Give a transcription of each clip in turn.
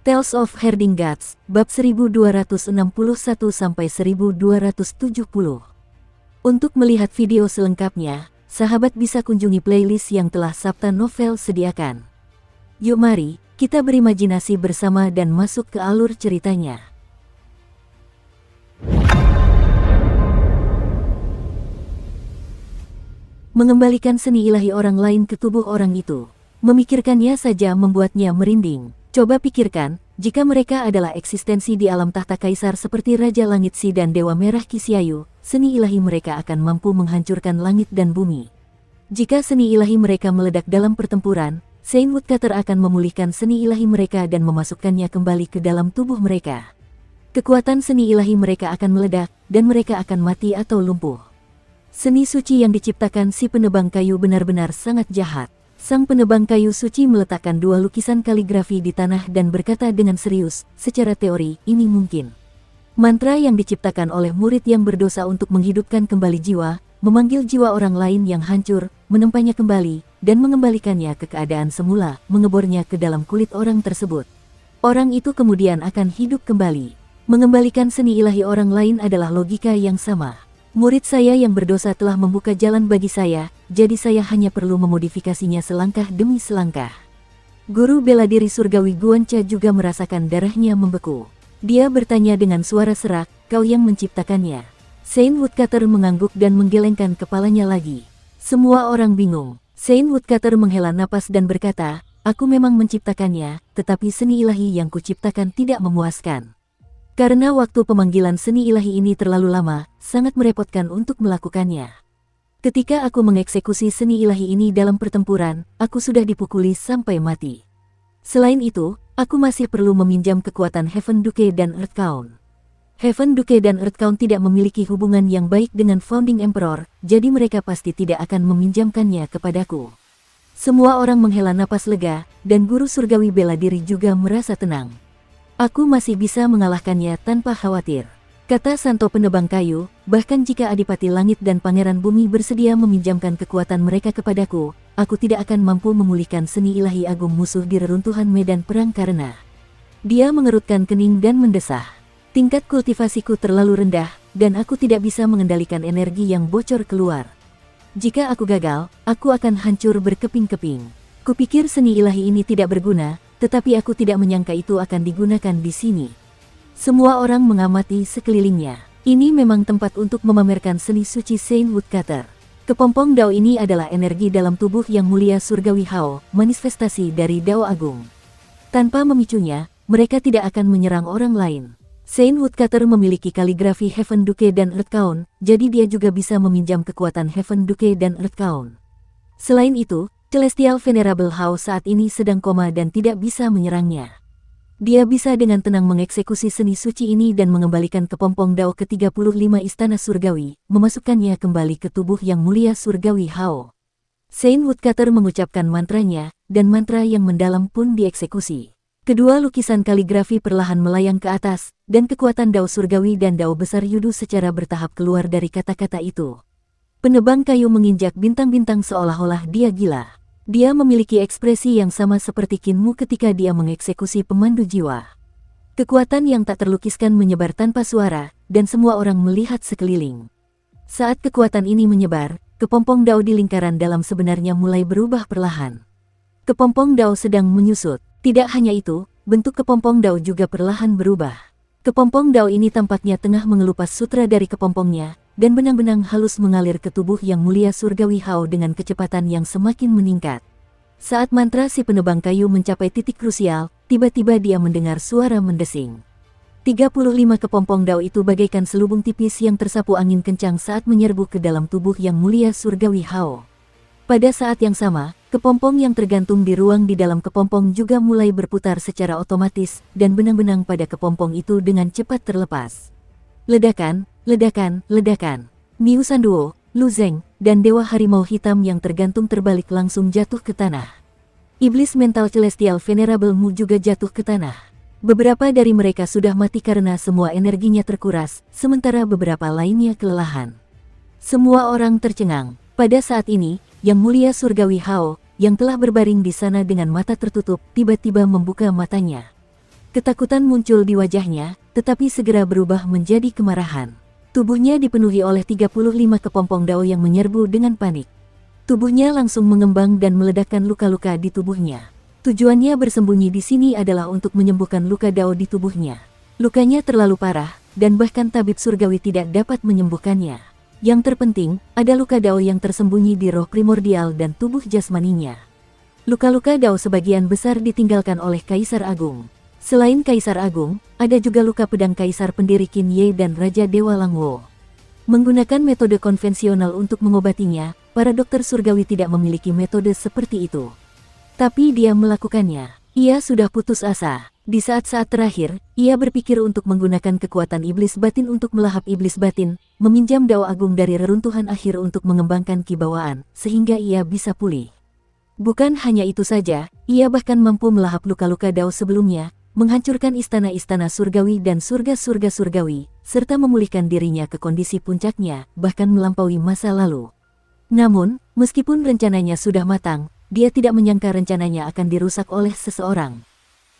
Tales of Herding Gods, bab 1261-1270. Untuk melihat video selengkapnya, sahabat bisa kunjungi playlist yang telah Sabta Novel sediakan. Yuk mari, kita berimajinasi bersama dan masuk ke alur ceritanya. Mengembalikan seni ilahi orang lain ke tubuh orang itu, memikirkannya saja membuatnya merinding. Coba pikirkan, jika mereka adalah eksistensi di alam tahta kaisar seperti Raja Langit Si dan Dewa Merah Kisyayu, seni ilahi mereka akan mampu menghancurkan langit dan bumi. Jika seni ilahi mereka meledak dalam pertempuran, Saint Woodcutter akan memulihkan seni ilahi mereka dan memasukkannya kembali ke dalam tubuh mereka. Kekuatan seni ilahi mereka akan meledak, dan mereka akan mati atau lumpuh. Seni suci yang diciptakan si penebang kayu benar-benar sangat jahat. Sang penebang kayu suci meletakkan dua lukisan kaligrafi di tanah dan berkata dengan serius, secara teori, ini mungkin. Mantra yang diciptakan oleh murid yang berdosa untuk menghidupkan kembali jiwa, memanggil jiwa orang lain yang hancur, menempanya kembali, dan mengembalikannya ke keadaan semula, mengebornya ke dalam kulit orang tersebut. Orang itu kemudian akan hidup kembali. Mengembalikan seni ilahi orang lain adalah logika yang sama. Murid saya yang berdosa telah membuka jalan bagi saya, jadi saya hanya perlu memodifikasinya selangkah demi selangkah. Guru bela diri surgawi Guancha juga merasakan darahnya membeku. Dia bertanya dengan suara serak, kau yang menciptakannya. Saint Woodcutter mengangguk dan menggelengkan kepalanya lagi. Semua orang bingung. Saint Woodcutter menghela napas dan berkata, aku memang menciptakannya, tetapi seni ilahi yang kuciptakan tidak memuaskan. Karena waktu pemanggilan seni ilahi ini terlalu lama, sangat merepotkan untuk melakukannya. Ketika aku mengeksekusi seni ilahi ini dalam pertempuran, aku sudah dipukuli sampai mati. Selain itu, aku masih perlu meminjam kekuatan Heaven Duke dan Earth Count. Heaven Duke dan Earth Count tidak memiliki hubungan yang baik dengan Founding Emperor, jadi mereka pasti tidak akan meminjamkannya kepadaku. Semua orang menghela napas lega, dan guru surgawi bela diri juga merasa tenang. Aku masih bisa mengalahkannya tanpa khawatir, kata Santo penebang kayu. Bahkan jika Adipati Langit dan Pangeran Bumi bersedia meminjamkan kekuatan mereka kepadaku, aku tidak akan mampu memulihkan seni ilahi agung musuh di reruntuhan medan perang karena... Dia mengerutkan kening dan mendesah. Tingkat kultivasiku terlalu rendah, dan aku tidak bisa mengendalikan energi yang bocor keluar. Jika aku gagal, aku akan hancur berkeping-keping. Kupikir seni ilahi ini tidak berguna, tetapi aku tidak menyangka itu akan digunakan di sini. Semua orang mengamati sekelilingnya. Ini memang tempat untuk memamerkan seni suci Saint Woodcutter. Kepompong Dao ini adalah energi dalam tubuh yang mulia surgawi Hao, manifestasi dari Dao Agung. Tanpa memicunya, mereka tidak akan menyerang orang lain. Saint Woodcutter memiliki kaligrafi Heaven Duke dan Earth Count, jadi dia juga bisa meminjam kekuatan Heaven Duke dan Earth Count. Selain itu, Celestial Venerable Hao saat ini sedang koma dan tidak bisa menyerangnya. Dia bisa dengan tenang mengeksekusi seni suci ini dan mengembalikan kepompong Dao ke-35 istana surgawi, memasukkannya kembali ke tubuh yang mulia surgawi Hao. Saint Woodcutter mengucapkan mantranya, dan mantra yang mendalam pun dieksekusi. Kedua lukisan kaligrafi perlahan melayang ke atas, dan kekuatan Dao surgawi dan Dao besar Yudu secara bertahap keluar dari kata-kata itu. Penebang kayu menginjak bintang-bintang seolah-olah dia gila. Dia memiliki ekspresi yang sama seperti Kinmu ketika dia mengeksekusi pemandu jiwa. Kekuatan yang tak terlukiskan menyebar tanpa suara, dan semua orang melihat sekeliling. Saat kekuatan ini menyebar, kepompong Dao di lingkaran dalam sebenarnya mulai berubah perlahan. Kepompong Dao sedang menyusut. Tidak hanya itu, bentuk kepompong Dao juga perlahan berubah. Kepompong Dao ini tampaknya tengah mengelupas sutra dari kepompongnya, dan benang-benang halus mengalir ke tubuh yang mulia surgawi Hao dengan kecepatan yang semakin meningkat. Saat mantra si penebang kayu mencapai titik krusial, tiba-tiba dia mendengar suara mendesing. 35 kepompong Dao itu bagaikan selubung tipis yang tersapu angin kencang saat menyerbu ke dalam tubuh yang mulia surgawi Hao. Pada saat yang sama, kepompong yang tergantung di ruang di dalam kepompong juga mulai berputar secara otomatis, dan benang-benang pada kepompong itu dengan cepat terlepas. Ledakan, ledakan, ledakan. Miu Sanduo, Lu Zeng, dan Dewa Harimau Hitam yang tergantung terbalik langsung jatuh ke tanah. Iblis mental Celestial Venerable Mu juga jatuh ke tanah. Beberapa dari mereka sudah mati karena semua energinya terkuras, sementara beberapa lainnya kelelahan. Semua orang tercengang. Pada saat ini, Yang Mulia Surgawi Hao, yang telah berbaring di sana dengan mata tertutup, tiba-tiba membuka matanya. Ketakutan muncul di wajahnya, tetapi segera berubah menjadi kemarahan. Tubuhnya dipenuhi oleh 35 kepompong dao yang menyerbu dengan panik. Tubuhnya langsung mengembang dan meledakkan luka-luka di tubuhnya. Tujuannya bersembunyi di sini adalah untuk menyembuhkan luka dao di tubuhnya. Lukanya terlalu parah, dan bahkan tabib surgawi tidak dapat menyembuhkannya. Yang terpenting, ada luka dao yang tersembunyi di roh primordial dan tubuh jasmaninya. Luka-luka dao sebagian besar ditinggalkan oleh Kaisar Agung. Selain Kaisar Agung, ada juga luka pedang Kaisar pendiri Qin Ye dan Raja Dewa Langwo. Menggunakan metode konvensional untuk mengobatinya, para dokter surgawi tidak memiliki metode seperti itu. Tapi dia melakukannya. Ia sudah putus asa. Di saat-saat terakhir, ia berpikir untuk menggunakan kekuatan iblis batin untuk melahap iblis batin, meminjam dao agung dari reruntuhan akhir untuk mengembangkan kibawaan, sehingga ia bisa pulih. Bukan hanya itu saja, ia bahkan mampu melahap luka-luka dao sebelumnya, menghancurkan istana-istana surgawi dan surga-surga surgawi, serta memulihkan dirinya ke kondisi puncaknya, bahkan melampaui masa lalu. Namun, meskipun rencananya sudah matang, dia tidak menyangka rencananya akan dirusak oleh seseorang.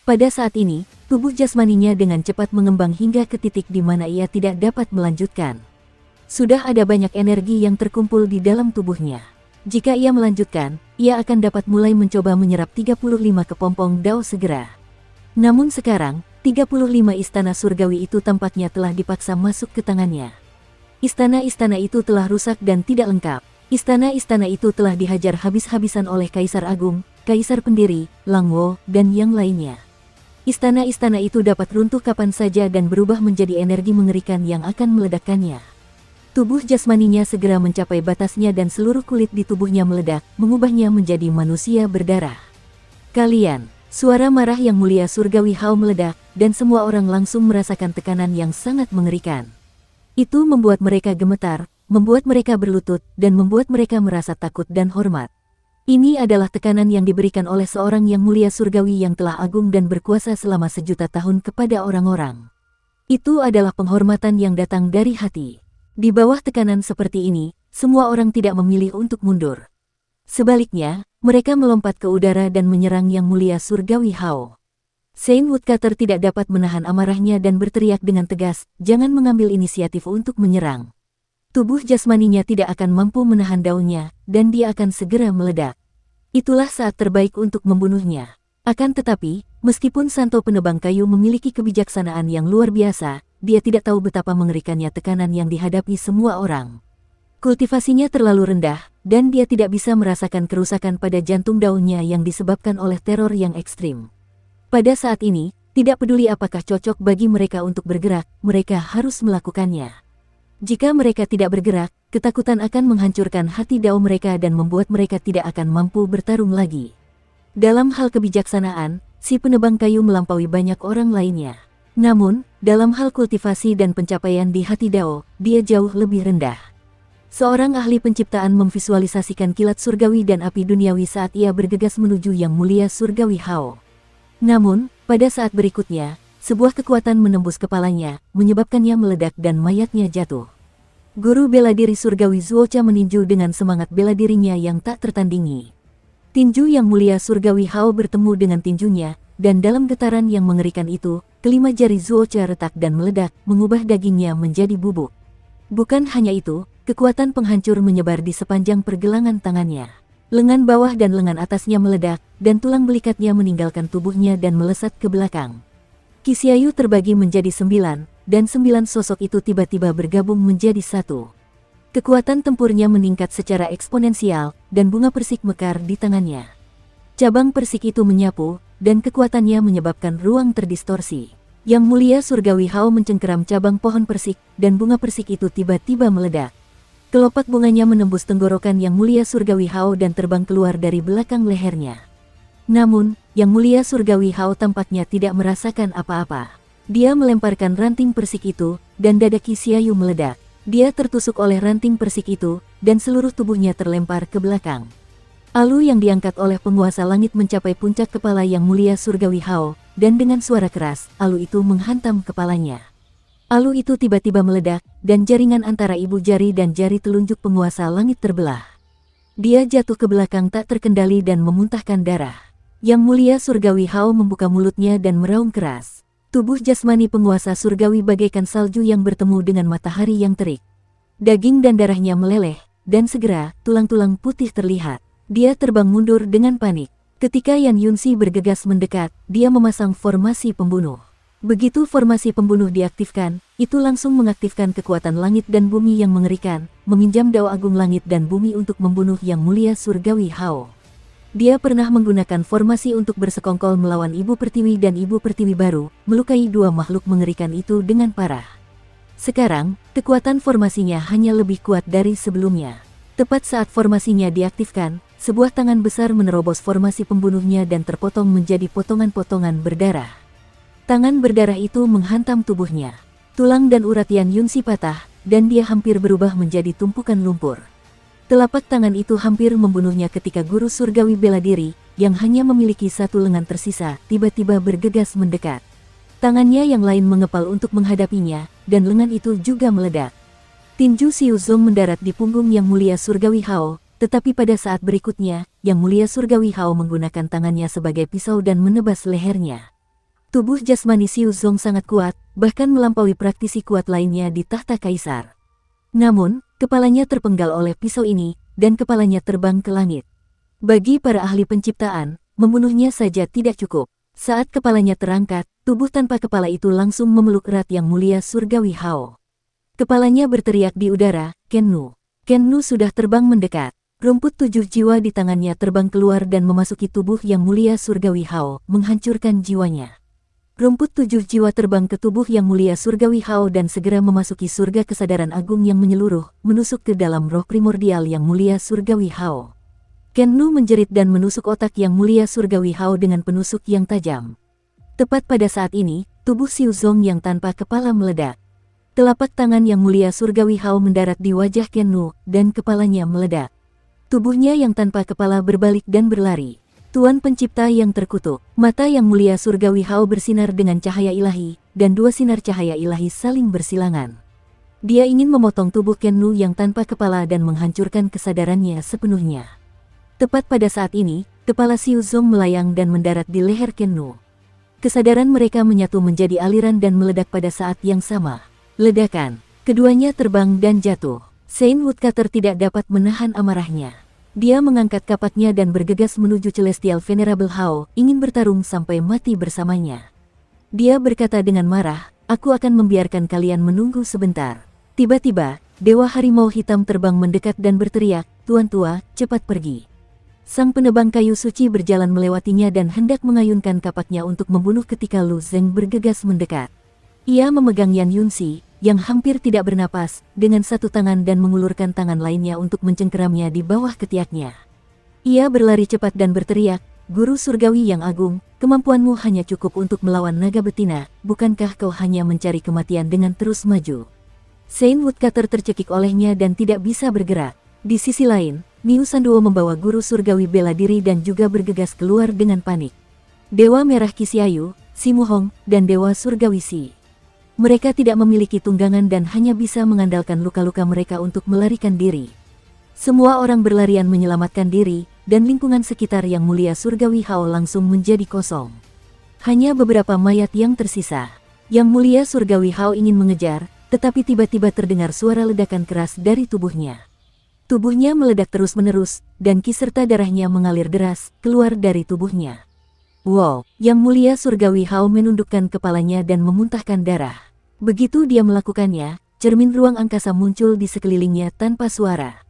Pada saat ini, tubuh jasmaninya dengan cepat mengembang hingga ke titik di mana ia tidak dapat melanjutkan. Sudah ada banyak energi yang terkumpul di dalam tubuhnya. Jika ia melanjutkan, ia akan dapat mulai mencoba menyerap 35 kepompong dao segera. Namun sekarang, 35 istana surgawi itu tampaknya telah dipaksa masuk ke tangannya. Istana-istana itu telah rusak dan tidak lengkap. Istana-istana itu telah dihajar habis-habisan oleh Kaisar Agung, Kaisar Pendiri, Langwo, dan yang lainnya. Istana-istana itu dapat runtuh kapan saja dan berubah menjadi energi mengerikan yang akan meledakkannya. Tubuh jasmaninya segera mencapai batasnya dan seluruh kulit di tubuhnya meledak, mengubahnya menjadi manusia berdarah. Kalian! Suara marah yang mulia surgawi Hao meledak, dan semua orang langsung merasakan tekanan yang sangat mengerikan. Itu membuat mereka gemetar, membuat mereka berlutut, dan membuat mereka merasa takut dan hormat. Ini adalah tekanan yang diberikan oleh seorang yang mulia surgawi yang telah agung dan berkuasa selama sejuta tahun kepada orang-orang. Itu adalah penghormatan yang datang dari hati. Di bawah tekanan seperti ini, semua orang tidak memilih untuk mundur. Sebaliknya, mereka melompat ke udara dan menyerang yang mulia surgawi Hao. Saint Woodcutter tidak dapat menahan amarahnya dan berteriak dengan tegas, "Jangan mengambil inisiatif untuk menyerang." Tubuh jasmaninya tidak akan mampu menahan daunnya, dan dia akan segera meledak. Itulah saat terbaik untuk membunuhnya. Akan tetapi, meskipun Santo penebang kayu memiliki kebijaksanaan yang luar biasa, dia tidak tahu betapa mengerikannya tekanan yang dihadapi semua orang. Kultivasinya terlalu rendah, dan dia tidak bisa merasakan kerusakan pada jantung daunnya yang disebabkan oleh teror yang ekstrim. Pada saat ini, tidak peduli apakah cocok bagi mereka untuk bergerak, mereka harus melakukannya. Jika mereka tidak bergerak, ketakutan akan menghancurkan hati dao mereka dan membuat mereka tidak akan mampu bertarung lagi. Dalam hal kebijaksanaan, si penebang kayu melampaui banyak orang lainnya. Namun, dalam hal kultivasi dan pencapaian di hati dao, dia jauh lebih rendah. Seorang ahli penciptaan memvisualisasikan kilat surgawi dan api duniawi saat ia bergegas menuju yang mulia surgawi Hao. Namun, pada saat berikutnya, sebuah kekuatan menembus kepalanya, menyebabkannya meledak dan mayatnya jatuh. Guru bela diri surgawi Zuocha meninju dengan semangat bela dirinya yang tak tertandingi. Tinju yang mulia surgawi Hao bertemu dengan tinjunya, dan dalam getaran yang mengerikan itu, kelima jari Zuocha retak dan meledak, mengubah dagingnya menjadi bubuk. Bukan hanya itu, kekuatan penghancur menyebar di sepanjang pergelangan tangannya. Lengan bawah dan lengan atasnya meledak, dan tulang belikatnya meninggalkan tubuhnya dan melesat ke belakang. Kisyayu terbagi menjadi 9, dan 9 sosok itu tiba-tiba bergabung menjadi satu. Kekuatan tempurnya meningkat secara eksponensial, dan bunga persik mekar di tangannya. Cabang persik itu menyapu, dan kekuatannya menyebabkan ruang terdistorsi. Yang mulia surgawi Hao mencengkeram cabang pohon persik, dan bunga persik itu tiba-tiba meledak. Kelopak bunganya menembus tenggorokan yang mulia surgawi Hao dan terbang keluar dari belakang lehernya. Namun, yang mulia surgawi Hao tampaknya tidak merasakan apa-apa. Dia melemparkan ranting persik itu, dan dada Kisyayu meledak. Dia tertusuk oleh ranting persik itu, dan seluruh tubuhnya terlempar ke belakang. Alu yang diangkat oleh penguasa langit mencapai puncak kepala yang mulia surgawi Hao, dan dengan suara keras, alu itu menghantam kepalanya. Alu itu tiba-tiba meledak, dan jaringan antara ibu jari dan jari telunjuk penguasa langit terbelah. Dia jatuh ke belakang tak terkendali dan memuntahkan darah. Yang mulia surgawi Hao membuka mulutnya dan meraung keras. Tubuh jasmani penguasa surgawi bagaikan salju yang bertemu dengan matahari yang terik. Daging dan darahnya meleleh, dan segera tulang-tulang putih terlihat. Dia terbang mundur dengan panik. Ketika Yan Yunxi bergegas mendekat, dia memasang formasi pembunuh. Begitu formasi pembunuh diaktifkan, itu langsung mengaktifkan kekuatan langit dan bumi yang mengerikan, meminjam Dao Agung Langit dan Bumi untuk membunuh Yang Mulia Surgawi Hao. Dia pernah menggunakan formasi untuk bersekongkol melawan Ibu Pertiwi dan Ibu Pertiwi baru, melukai dua makhluk mengerikan itu dengan parah. Sekarang, kekuatan formasinya hanya lebih kuat dari sebelumnya. Tepat saat formasinya diaktifkan, sebuah tangan besar menerobos formasi pembunuhnya dan terpotong menjadi potongan-potongan berdarah. Tangan berdarah itu menghantam tubuhnya. Tulang dan urat Yan Yunxi patah, dan dia hampir berubah menjadi tumpukan lumpur. Telapak tangan itu hampir membunuhnya ketika guru surgawi bela diri, yang hanya memiliki satu lengan tersisa, tiba-tiba bergegas mendekat. Tangannya yang lain mengepal untuk menghadapinya, dan lengan itu juga meledak. Tinju Xiu Zong mendarat di punggung Yang Mulia Surgawi Hao, tetapi pada saat berikutnya, Yang Mulia Surgawi Hao menggunakan tangannya sebagai pisau dan menebas lehernya. Tubuh jasmani Xiu Zong sangat kuat, bahkan melampaui praktisi kuat lainnya di tahta kaisar. Namun, kepalanya terpenggal oleh pisau ini, dan kepalanya terbang ke langit. Bagi para ahli penciptaan, membunuhnya saja tidak cukup. Saat kepalanya terangkat, tubuh tanpa kepala itu langsung memeluk erat Yang Mulia Surgawi Hao. Kepalanya berteriak di udara, Kennu. Kennu sudah terbang mendekat. Rumput 7 jiwa di tangannya terbang keluar dan memasuki tubuh Yang Mulia Surgawi Hao, menghancurkan jiwanya. Rumput 7 jiwa terbang ke tubuh Yang Mulia Surgawi Hao dan segera memasuki surga kesadaran agung yang menyeluruh, menusuk ke dalam roh primordial Yang Mulia Surgawi Hao. Kennu menjerit dan menusuk otak Yang Mulia Surgawi Hao dengan penusuk yang tajam. Tepat pada saat ini, tubuh Xiu Zong yang tanpa kepala meledak. Telapak tangan Yang Mulia Surgawi Hao mendarat di wajah Kennu, dan kepalanya meledak. Tubuhnya yang tanpa kepala berbalik dan berlari. Tuan Pencipta yang terkutuk, mata Yang Mulia Surgawi Hao bersinar dengan cahaya ilahi, dan dua sinar cahaya ilahi saling bersilangan. Dia ingin memotong tubuh Kennu yang tanpa kepala dan menghancurkan kesadarannya sepenuhnya. Tepat pada saat ini, kepala Xiu Zong melayang dan mendarat di leher Kennu. Kesadaran mereka menyatu menjadi aliran dan meledak pada saat yang sama. Ledakan, keduanya terbang dan jatuh. Saint Woodcutter tidak dapat menahan amarahnya. Dia mengangkat kapaknya dan bergegas menuju Celestial Venerable Hao, ingin bertarung sampai mati bersamanya. Dia berkata dengan marah, "Aku akan membiarkan kalian menunggu sebentar." Tiba-tiba, Dewa Harimau Hitam terbang mendekat dan berteriak, "Tuan tua, cepat pergi." Sang penebang kayu suci berjalan melewatinya dan hendak mengayunkan kapaknya untuk membunuh ketika Lu Zeng bergegas mendekat. Ia memegang Yan Yunxi, yang hampir tidak bernapas, dengan satu tangan dan mengulurkan tangan lainnya untuk mencengkeramnya di bawah ketiaknya. Ia berlari cepat dan berteriak, "Guru surgawi yang agung, kemampuanmu hanya cukup untuk melawan naga betina, bukankah kau hanya mencari kematian dengan terus maju?" Saint Woodcutter tercekik olehnya dan tidak bisa bergerak. Di sisi lain, Miu Sanduo membawa guru surgawi bela diri dan juga bergegas keluar dengan panik. Dewa Merah Kisiayu, Simu Hong, dan Dewa Surgawi Si. Mereka tidak memiliki tunggangan dan hanya bisa mengandalkan luka-luka mereka untuk melarikan diri. Semua orang berlarian menyelamatkan diri, dan lingkungan sekitar Yang Mulia Surgawi Hao langsung menjadi kosong. Hanya beberapa mayat yang tersisa. Yang Mulia Surgawi Hao ingin mengejar, tetapi tiba-tiba terdengar suara ledakan keras dari tubuhnya. Tubuhnya meledak terus-menerus, dan ki serta darahnya mengalir deras keluar dari tubuhnya. Wow, Yang Mulia Surgawi Hao menundukkan kepalanya dan memuntahkan darah. Begitu dia melakukannya, cermin ruang angkasa muncul di sekelilingnya tanpa suara.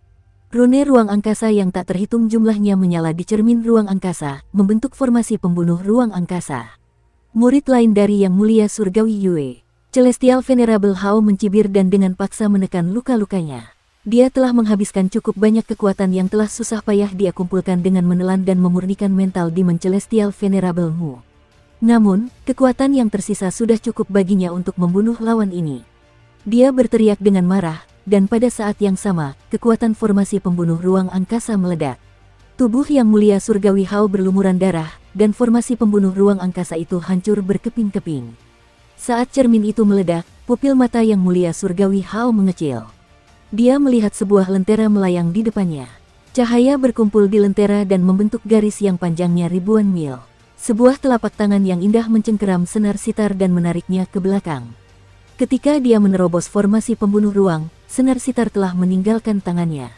Rune ruang angkasa yang tak terhitung jumlahnya menyala di cermin ruang angkasa, membentuk formasi pembunuh ruang angkasa. Murid lain dari Yang Mulia Surgawi Yue, Celestial Venerable Hao mencibir dan dengan paksa menekan luka-lukanya. Dia telah menghabiskan cukup banyak kekuatan yang telah susah payah dia kumpulkan dengan menelan dan memurnikan mental Demon Celestial Venerable Mu. Namun, kekuatan yang tersisa sudah cukup baginya untuk membunuh lawan ini. Dia berteriak dengan marah, dan pada saat yang sama, kekuatan formasi pembunuh ruang angkasa meledak. Tubuh Yang Mulia Surgawi Hao berlumuran darah, dan formasi pembunuh ruang angkasa itu hancur berkeping-keping. Saat cermin itu meledak, pupil mata Yang Mulia Surgawi Hao mengecil. Dia melihat sebuah lentera melayang di depannya. Cahaya berkumpul di lentera dan membentuk garis yang panjangnya ribuan mil. Sebuah telapak tangan yang indah mencengkeram senar sitar dan menariknya ke belakang. Ketika dia menerobos formasi pembunuh ruang, senar sitar telah meninggalkan tangannya.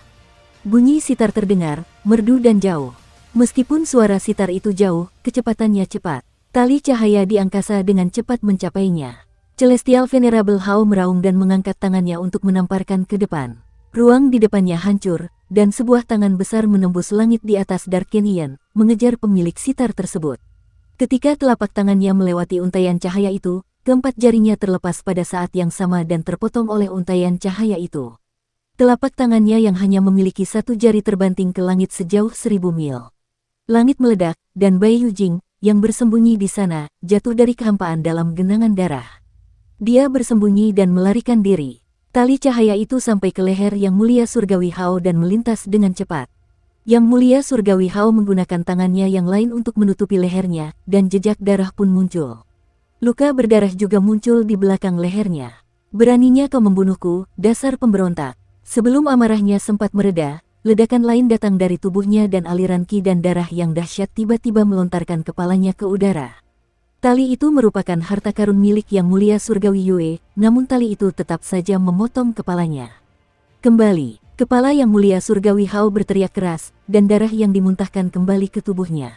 Bunyi sitar terdengar, merdu dan jauh. Meskipun suara sitar itu jauh, kecepatannya cepat. Tali cahaya di angkasa dengan cepat mencapainya. Celestial Venerable Hao meraung dan mengangkat tangannya untuk menamparkan ke depan. Ruang di depannya hancur, dan sebuah tangan besar menembus langit di atas Dark Canyon, mengejar pemilik sitar tersebut. Ketika telapak tangannya melewati untaian cahaya itu, keempat jarinya terlepas pada saat yang sama dan terpotong oleh untaian cahaya itu. Telapak tangannya yang hanya memiliki satu jari terbanting ke langit sejauh 1000 mil. Langit meledak, dan Bai Yujing, yang bersembunyi di sana, jatuh dari kehampaan dalam genangan darah. Dia bersembunyi dan melarikan diri. Tali cahaya itu sampai ke leher Yang Mulia Surgawi Hao dan melintas dengan cepat. Yang Mulia Surgawi Hao menggunakan tangannya yang lain untuk menutupi lehernya, dan jejak darah pun muncul. Luka berdarah juga muncul di belakang lehernya. Beraninya kau membunuhku, dasar pemberontak. Sebelum amarahnya sempat mereda, ledakan lain datang dari tubuhnya dan aliran ki dan darah yang dahsyat tiba-tiba melontarkan kepalanya ke udara. Tali itu merupakan harta karun milik Yang Mulia Surgawi Yue, namun tali itu tetap saja memotong kepalanya. Kembali, kepala Yang Mulia Surgawi Hao berteriak keras, dan darah yang dimuntahkan kembali ke tubuhnya.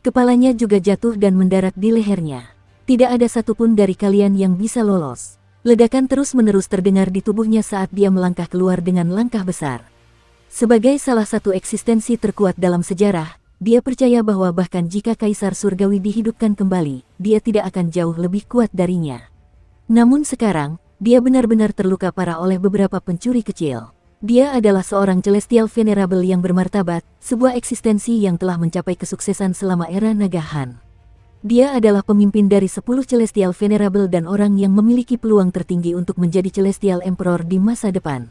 Kepalanya juga jatuh dan mendarat di lehernya. Tidak ada satupun dari kalian yang bisa lolos. Ledakan terus-menerus terdengar di tubuhnya saat dia melangkah keluar dengan langkah besar. Sebagai salah satu eksistensi terkuat dalam sejarah, dia percaya bahwa bahkan jika Kaisar Surgawi dihidupkan kembali, dia tidak akan jauh lebih kuat darinya. Namun sekarang, dia benar-benar terluka parah oleh beberapa pencuri kecil. Dia adalah seorang Celestial Venerable yang bermartabat, sebuah eksistensi yang telah mencapai kesuksesan selama era Naga Han. Dia adalah pemimpin dari 10 Celestial Venerable dan orang yang memiliki peluang tertinggi untuk menjadi Celestial Emperor di masa depan.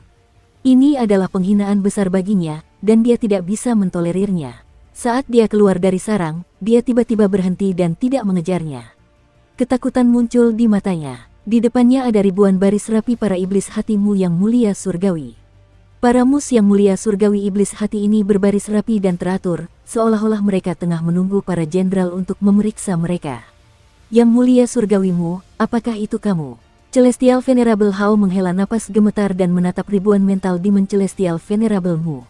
Ini adalah penghinaan besar baginya, dan dia tidak bisa mentolerirnya. Saat dia keluar dari sarang, dia tiba-tiba berhenti dan tidak mengejarnya. Ketakutan muncul di matanya. Di depannya ada ribuan baris rapi para iblis hatimu Yang Mulia Surgawi. Para mus Yang Mulia Surgawi iblis hati ini berbaris rapi dan teratur, seolah-olah mereka tengah menunggu para jenderal untuk memeriksa mereka. Yang Mulia Surgawimu, apakah itu kamu? Celestial Venerable Hao menghela napas gemetar dan menatap ribuan mental demon Celestial Venerable-mu.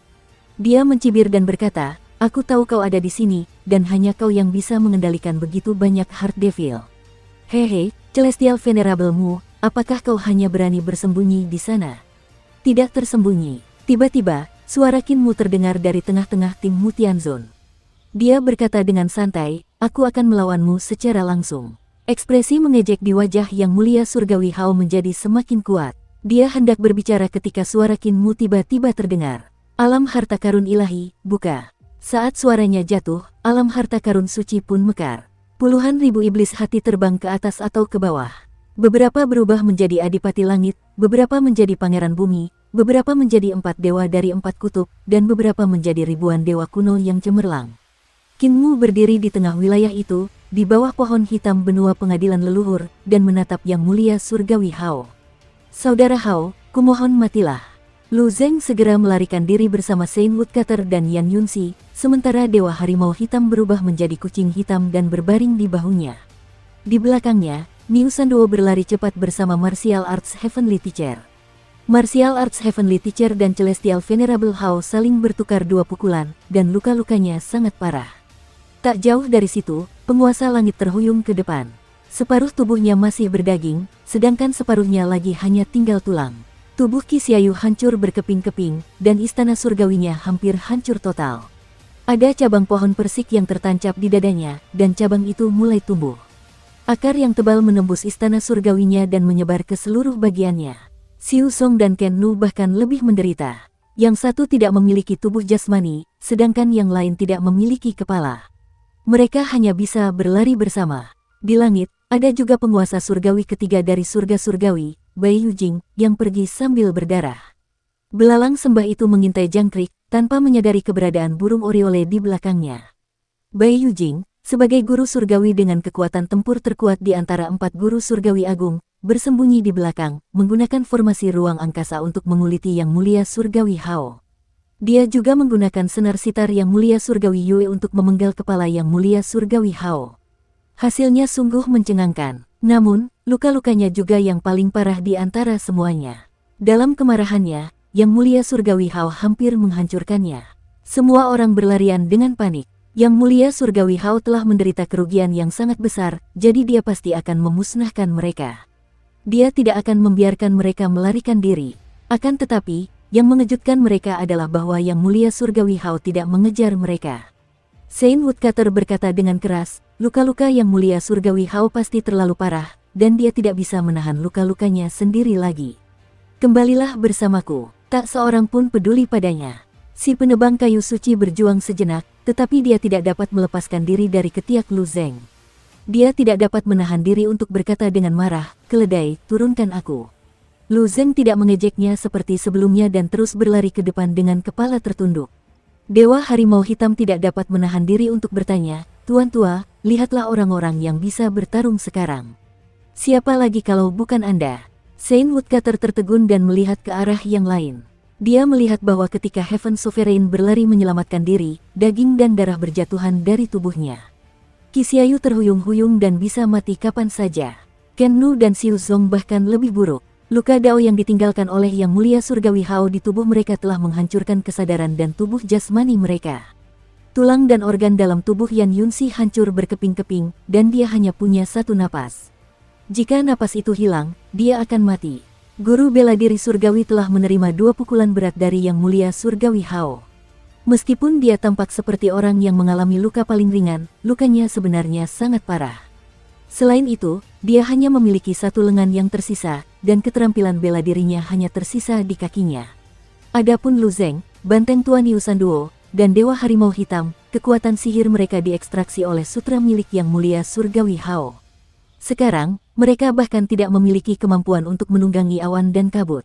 Dia mencibir dan berkata, aku tahu kau ada di sini, dan hanya kau yang bisa mengendalikan begitu banyak Heart Devil. Hehe, Celestial Venerable-mu, apakah kau hanya berani bersembunyi di sana? Tidak tersembunyi. Tiba-tiba, suara Kinmu terdengar dari tengah-tengah tim Mutianzon. Dia berkata dengan santai, aku akan melawanmu secara langsung. Ekspresi mengejek di wajah Yang Mulia Surgawi Hao menjadi semakin kuat. Dia hendak berbicara ketika suara Kinmu tiba-tiba terdengar. Alam harta karun ilahi, buka. Saat suaranya jatuh, alam harta karun suci pun mekar. Puluhan ribu iblis hati terbang ke atas atau ke bawah. Beberapa berubah menjadi adipati langit, beberapa menjadi pangeran bumi, beberapa menjadi 4 dewa dari 4 kutub, dan beberapa menjadi ribuan dewa kuno yang cemerlang. Kinmu berdiri di tengah wilayah itu, di bawah pohon hitam benua pengadilan leluhur, dan menatap Yang Mulia Surgawi Hao. Saudara Hao, kumohon matilah. Lu Zeng segera melarikan diri bersama Saint Woodcutter dan Yan Yunxi, sementara Dewa Harimau Hitam berubah menjadi kucing hitam dan berbaring di bahunya. Di belakangnya, Miu Sanduo berlari cepat bersama Martial Arts Heavenly Teacher. Martial Arts Heavenly Teacher dan Celestial Venerable Hao saling bertukar 2 pukulan, dan luka-lukanya sangat parah. Tak jauh dari situ, penguasa langit terhuyung ke depan. Separuh tubuhnya masih berdaging, sedangkan separuhnya lagi hanya tinggal tulang. Tubuh Qi Xiaoyu hancur berkeping-keping, dan istana surgawinya hampir hancur total. Ada cabang pohon persik yang tertancap di dadanya, dan cabang itu mulai tumbuh. Akar yang tebal menembus istana surgawinya dan menyebar ke seluruh bagiannya. Xiu Song dan Ken Nu bahkan lebih menderita. Yang satu tidak memiliki tubuh jasmani, sedangkan yang lain tidak memiliki kepala. Mereka hanya bisa berlari bersama. Di langit, ada juga penguasa surgawi ketiga dari surga surgawi, Bai Yujing, yang pergi sambil berdarah. Belalang sembah itu mengintai jangkrik, tanpa menyadari keberadaan burung Oriole di belakangnya. Bai Yujing, sebagai guru surgawi dengan kekuatan tempur terkuat di antara 4 guru surgawi agung, bersembunyi di belakang, menggunakan formasi ruang angkasa untuk menguliti Yang Mulia Surgawi Hao. Dia juga menggunakan senar sitar Yang Mulia Surgawi Yue untuk memenggal kepala Yang Mulia Surgawi Hao. Hasilnya sungguh mencengangkan. Namun, luka-lukanya juga yang paling parah di antara semuanya. Dalam kemarahannya, Yang Mulia Surgawi Hao hampir menghancurkannya. Semua orang berlarian dengan panik. Yang Mulia Surgawi Hao telah menderita kerugian yang sangat besar, jadi dia pasti akan memusnahkan mereka. Dia tidak akan membiarkan mereka melarikan diri. Akan tetapi, yang mengejutkan mereka adalah bahwa Yang Mulia Surgawi Hao tidak mengejar mereka. Saint Woodcutter berkata dengan keras, luka-luka Yang Mulia Surgawi Hao pasti terlalu parah, dan dia tidak bisa menahan luka-lukanya sendiri lagi. Kembalilah bersamaku. Tak seorang pun peduli padanya. Si penebang kayu suci berjuang sejenak, tetapi dia tidak dapat melepaskan diri dari ketiak Lu Zeng. Dia tidak dapat menahan diri untuk berkata dengan marah, keledai, turunkan aku. Lu Zeng tidak mengejeknya seperti sebelumnya dan terus berlari ke depan dengan kepala tertunduk. Dewa Harimau Hitam tidak dapat menahan diri untuk bertanya, Tuan Tua, lihatlah orang-orang yang bisa bertarung sekarang. Siapa lagi kalau bukan Anda? Saint Woodcutter tertegun dan melihat ke arah yang lain. Dia melihat bahwa ketika Heaven Sovereign berlari menyelamatkan diri, daging dan darah berjatuhan dari tubuhnya. Qixia Yu terhuyung-huyung dan bisa mati kapan saja. Ken Nu dan Xiu Zong bahkan lebih buruk. Luka Dao yang ditinggalkan oleh Yang Mulia Surgawi Hao di tubuh mereka telah menghancurkan kesadaran dan tubuh jasmani mereka. Tulang dan organ dalam tubuh Yan Yunxi hancur berkeping-keping, dan dia hanya punya satu napas. Jika napas itu hilang, dia akan mati. Guru bela diri surgawi telah menerima 2 pukulan berat dari Yang Mulia Surgawi Hao. Meskipun dia tampak seperti orang yang mengalami luka paling ringan, lukanya sebenarnya sangat parah. Selain itu, dia hanya memiliki satu lengan yang tersisa, dan keterampilan bela dirinya hanya tersisa di kakinya. Adapun Lu Zeng, Banteng Tuan Yusan Duo, dan Dewa Harimau Hitam, kekuatan sihir mereka diekstraksi oleh sutra milik Yang Mulia Surgawi Hao. Sekarang, mereka bahkan tidak memiliki kemampuan untuk menunggangi awan dan kabut.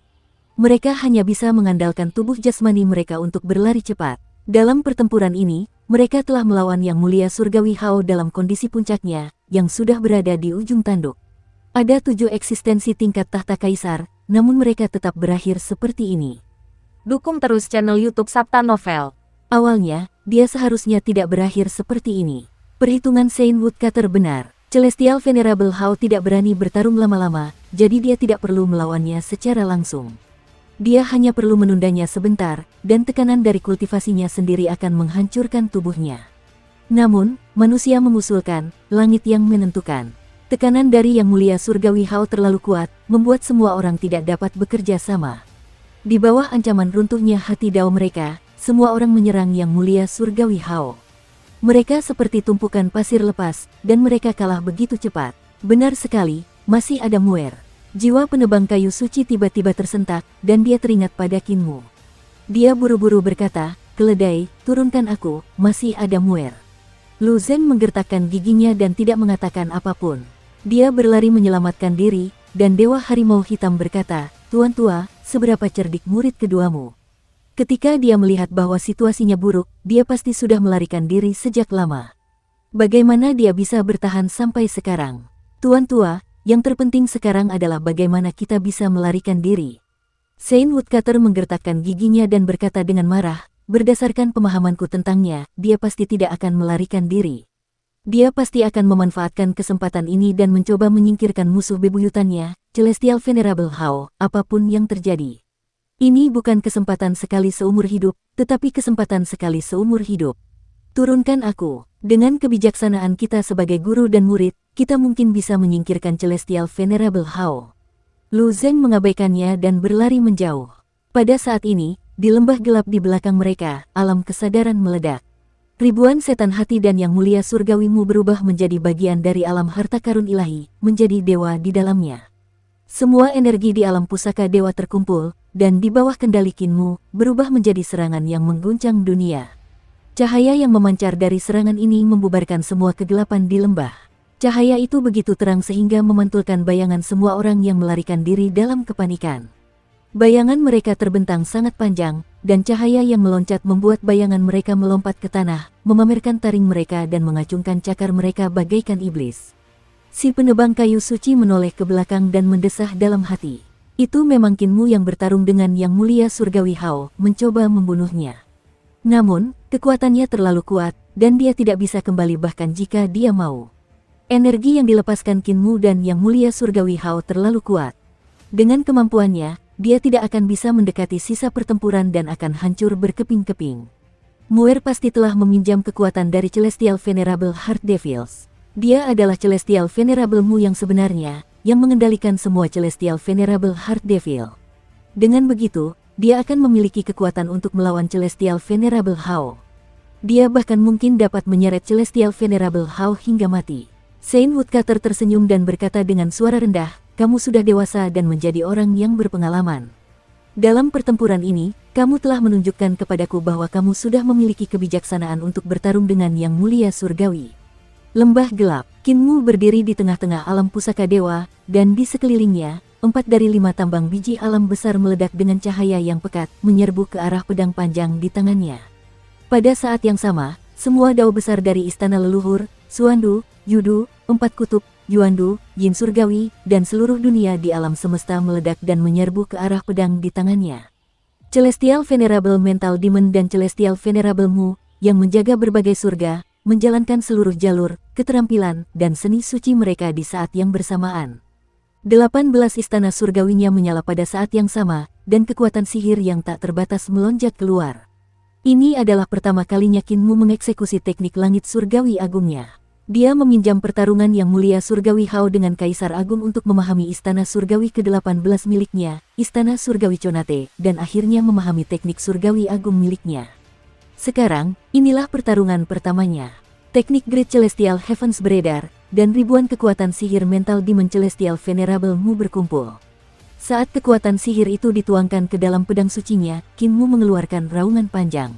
Mereka hanya bisa mengandalkan tubuh jasmani mereka untuk berlari cepat. Dalam pertempuran ini, mereka telah melawan Yang Mulia Surgawi Hao dalam kondisi puncaknya, yang sudah berada di ujung tanduk. Ada 7 eksistensi tingkat tahta kaisar, namun mereka tetap berakhir seperti ini. Dukung terus channel YouTube Sabta Novel. Awalnya, dia seharusnya tidak berakhir seperti ini. Perhitungan Saint Woodcutter benar. Celestial Venerable Hao tidak berani bertarung lama-lama, jadi dia tidak perlu melawannya secara langsung. Dia hanya perlu menundanya sebentar, dan tekanan dari kultivasinya sendiri akan menghancurkan tubuhnya. Namun, manusia mengusulkan, langit yang menentukan. Tekanan dari Yang Mulia Surgawi Hao terlalu kuat, membuat semua orang tidak dapat bekerja sama. Di bawah ancaman runtuhnya hati Dao mereka, semua orang menyerang Yang Mulia Surgawi Hao. Mereka seperti tumpukan pasir lepas, dan mereka kalah begitu cepat. Benar sekali, masih ada Muer. Jiwa penebang kayu suci tiba-tiba tersentak, dan dia teringat pada Qin Mu. Dia buru-buru berkata, keledai, turunkan aku, masih ada Muer. Lu Zeng menggertakkan giginya dan tidak mengatakan apapun. Dia berlari menyelamatkan diri, dan Dewa Harimau Hitam berkata, Tuan Tua, seberapa cerdik murid keduamu? Ketika dia melihat bahwa situasinya buruk, dia pasti sudah melarikan diri sejak lama. Bagaimana dia bisa bertahan sampai sekarang? Tuan Tua, yang terpenting sekarang adalah bagaimana kita bisa melarikan diri. Saint Woodcutter menggertakkan giginya dan berkata dengan marah, berdasarkan pemahamanku tentangnya, dia pasti tidak akan melarikan diri. Dia pasti akan memanfaatkan kesempatan ini dan mencoba menyingkirkan musuh bebuyutannya, Celestial Venerable Hao, apapun yang terjadi. Ini bukan kesempatan sekali seumur hidup, tetapi kesempatan sekali seumur hidup. Turunkan aku. Dengan kebijaksanaan kita sebagai guru dan murid, kita mungkin bisa menyingkirkan Celestial Venerable Hao. Lu Zeng mengabaikannya dan berlari menjauh. Pada saat ini, di lembah gelap di belakang mereka, alam kesadaran meledak. Ribuan setan hati dan Yang Mulia Surgawimu berubah menjadi bagian dari alam harta karun ilahi, menjadi dewa di dalamnya. Semua energi di alam pusaka dewa terkumpul, dan di bawah kendali Qin Mu, berubah menjadi serangan yang mengguncang dunia. Cahaya yang memancar dari serangan ini membubarkan semua kegelapan di lembah. Cahaya itu begitu terang sehingga memantulkan bayangan semua orang yang melarikan diri dalam kepanikan. Bayangan mereka terbentang sangat panjang, dan cahaya yang meloncat membuat bayangan mereka melompat ke tanah, memamerkan taring mereka dan mengacungkan cakar mereka bagaikan iblis. Si penebang kayu suci menoleh ke belakang dan mendesah dalam hati. Itu memang Qin Mu yang bertarung dengan Yang Mulia Surgawi Hao, mencoba membunuhnya. Namun, kekuatannya terlalu kuat, dan dia tidak bisa kembali bahkan jika dia mau. Energi yang dilepaskan Kinmu dan Yang Mulia Surgawi Hao terlalu kuat. Dengan kemampuannya, dia tidak akan bisa mendekati sisa pertempuran dan akan hancur berkeping-keping. Muir pasti telah meminjam kekuatan dari Celestial Venerable Heart Devils. Dia adalah Celestial Venerable Mu yang sebenarnya, yang mengendalikan semua Celestial Venerable Heart Devil. Dengan begitu, dia akan memiliki kekuatan untuk melawan Celestial Venerable Hao. Dia bahkan mungkin dapat menyeret Celestial Venerable Hao hingga mati. Saint Woodcutter tersenyum dan berkata dengan suara rendah, "Kamu sudah dewasa dan menjadi orang yang berpengalaman. Dalam pertempuran ini, kamu telah menunjukkan kepadaku bahwa kamu sudah memiliki kebijaksanaan untuk bertarung dengan Yang Mulia Surgawi." Lembah gelap, Kinmu berdiri di tengah-tengah alam pusaka dewa, dan di sekelilingnya, 4 dari 5 tambang biji alam besar meledak dengan cahaya yang pekat, menyerbu ke arah pedang panjang di tangannya. Pada saat yang sama, semua dao besar dari istana leluhur, Xuandu, Yudu, 4 kutub, Yuandu, Yin Surgawi, dan seluruh dunia di alam semesta meledak dan menyerbu ke arah pedang di tangannya. Celestial Venerable Mental Demon dan Celestial Venerable Mu, yang menjaga berbagai surga, menjalankan seluruh jalur, keterampilan, dan seni suci mereka di saat yang bersamaan. 18 istana surgawinya menyala pada saat yang sama, dan kekuatan sihir yang tak terbatas melonjak keluar. Ini adalah pertama kalinya Kinmu mengeksekusi teknik langit surgawi agungnya. Dia meminjam pertarungan Yang Mulia Surgawi Hao dengan Kaisar Agung untuk memahami istana surgawi ke-18 miliknya, istana surgawi Conate, dan akhirnya memahami teknik surgawi agung miliknya. Sekarang, inilah pertarungan pertamanya. Teknik Great Celestial Heavens beredar, dan ribuan kekuatan sihir mental Demon Celestial Venerable Mu berkumpul. Saat kekuatan sihir itu dituangkan ke dalam pedang sucinya, Kinmu mengeluarkan raungan panjang.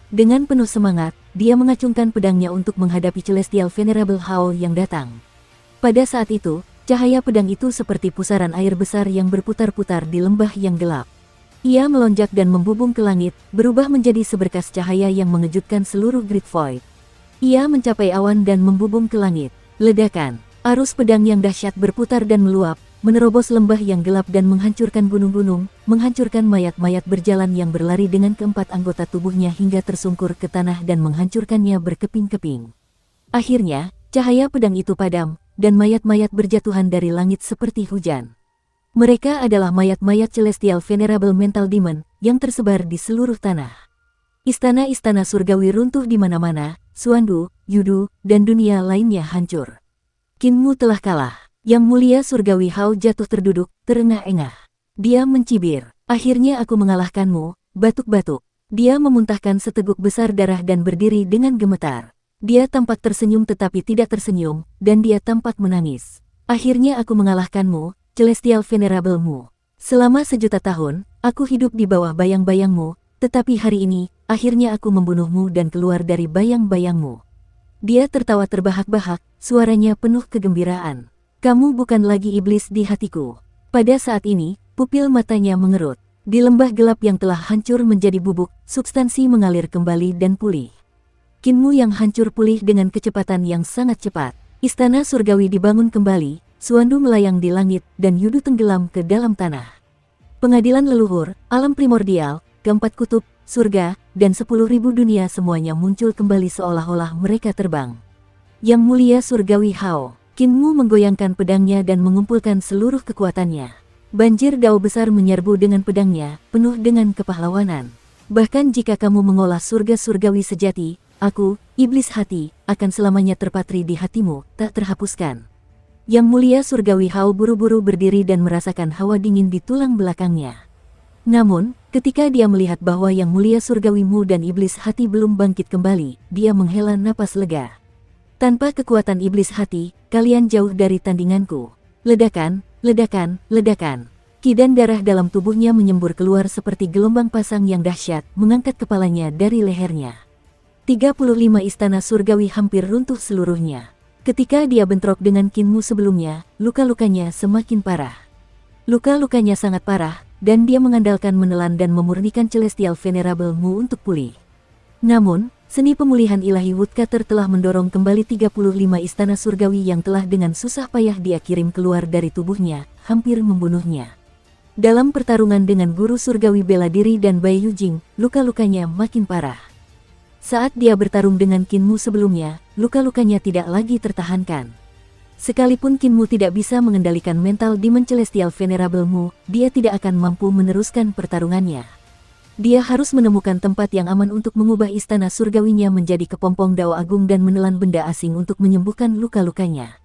Dengan penuh semangat, dia mengacungkan pedangnya untuk menghadapi Celestial Venerable Hao yang datang. Pada saat itu, cahaya pedang itu seperti pusaran air besar yang berputar-putar di lembah yang gelap. Ia melonjak dan membubung ke langit, berubah menjadi seberkas cahaya yang mengejutkan seluruh Great Void. Ia mencapai awan dan membubung ke langit. Ledakan, arus pedang yang dahsyat berputar dan meluap, menerobos lembah yang gelap dan menghancurkan gunung-gunung, menghancurkan mayat-mayat berjalan yang berlari dengan keempat anggota tubuhnya hingga tersungkur ke tanah dan menghancurkannya berkeping-keping. Akhirnya, cahaya pedang itu padam, dan mayat-mayat berjatuhan dari langit seperti hujan. Mereka adalah mayat-mayat Celestial Venerable Mental Demon, yang tersebar di seluruh tanah. Istana-istana surgawi runtuh di mana-mana, Xuandu, Yudu, dan dunia lainnya hancur. Kinmu telah kalah. Yang Mulia Surgawi Hao jatuh terduduk, terengah-engah. Dia mencibir. "Akhirnya aku mengalahkanmu," batuk-batuk. Dia memuntahkan seteguk besar darah dan berdiri dengan gemetar. Dia tampak tersenyum tetapi tidak tersenyum, dan dia tampak menangis. "Akhirnya aku mengalahkanmu, Celestial Venerable Mu. Selama 1.000.000 tahun, aku hidup di bawah bayang-bayangmu, tetapi hari ini, akhirnya aku membunuhmu dan keluar dari bayang-bayangmu." Dia tertawa terbahak-bahak, suaranya penuh kegembiraan. "Kamu bukan lagi iblis di hatiku." Pada saat ini, pupil matanya mengerut. Di lembah gelap yang telah hancur menjadi bubuk, substansi mengalir kembali dan pulih. Kinmu yang hancur pulih dengan kecepatan yang sangat cepat. Istana surgawi dibangun kembali, Xuandu melayang di langit, dan Yudu tenggelam ke dalam tanah. Pengadilan leluhur, alam primordial, keempat kutub, surga, dan 10.000 dunia semuanya muncul kembali seolah-olah mereka terbang. Yang Mulia Surgawi Hao. Kinmu menggoyangkan pedangnya dan mengumpulkan seluruh kekuatannya. Banjir dao besar menyerbu dengan pedangnya, penuh dengan kepahlawanan. "Bahkan jika kamu mengolah surga surgawi sejati, aku, iblis hati, akan selamanya terpatri di hatimu, tak terhapuskan." Yang Mulia Surgawi Hao buru-buru berdiri dan merasakan hawa dingin di tulang belakangnya. Namun, ketika dia melihat bahwa Yang Mulia Surgawi Mu dan iblis hati belum bangkit kembali, dia menghela napas lega. "Tanpa kekuatan iblis hati, kalian jauh dari tandinganku." Ledakan, ledakan, ledakan. Ki dan darah dalam tubuhnya menyembur keluar seperti gelombang pasang yang dahsyat, mengangkat kepalanya dari lehernya. 35 istana surgawi hampir runtuh seluruhnya. Ketika dia bentrok dengan Kinmu sebelumnya, luka-lukanya semakin parah. Luka-lukanya sangat parah, dan dia mengandalkan menelan dan memurnikan Celestial Venerable Mu untuk pulih. Namun, seni pemulihan ilahi Woodcutter telah mendorong kembali 35 istana surgawi yang telah dengan susah payah dia kirim keluar dari tubuhnya, hampir membunuhnya. Dalam pertarungan dengan guru surgawi bela diri dan Bai Yujing, luka-lukanya makin parah. Saat dia bertarung dengan Kinmu sebelumnya, luka-lukanya tidak lagi tertahankan. Sekalipun Kinmu tidak bisa mengendalikan mental Demon Celestial Venerable-mu, dia tidak akan mampu meneruskan pertarungannya. Dia harus menemukan tempat yang aman untuk mengubah istana surgawinya menjadi kepompong Dao Agung dan menelan benda asing untuk menyembuhkan luka-lukanya.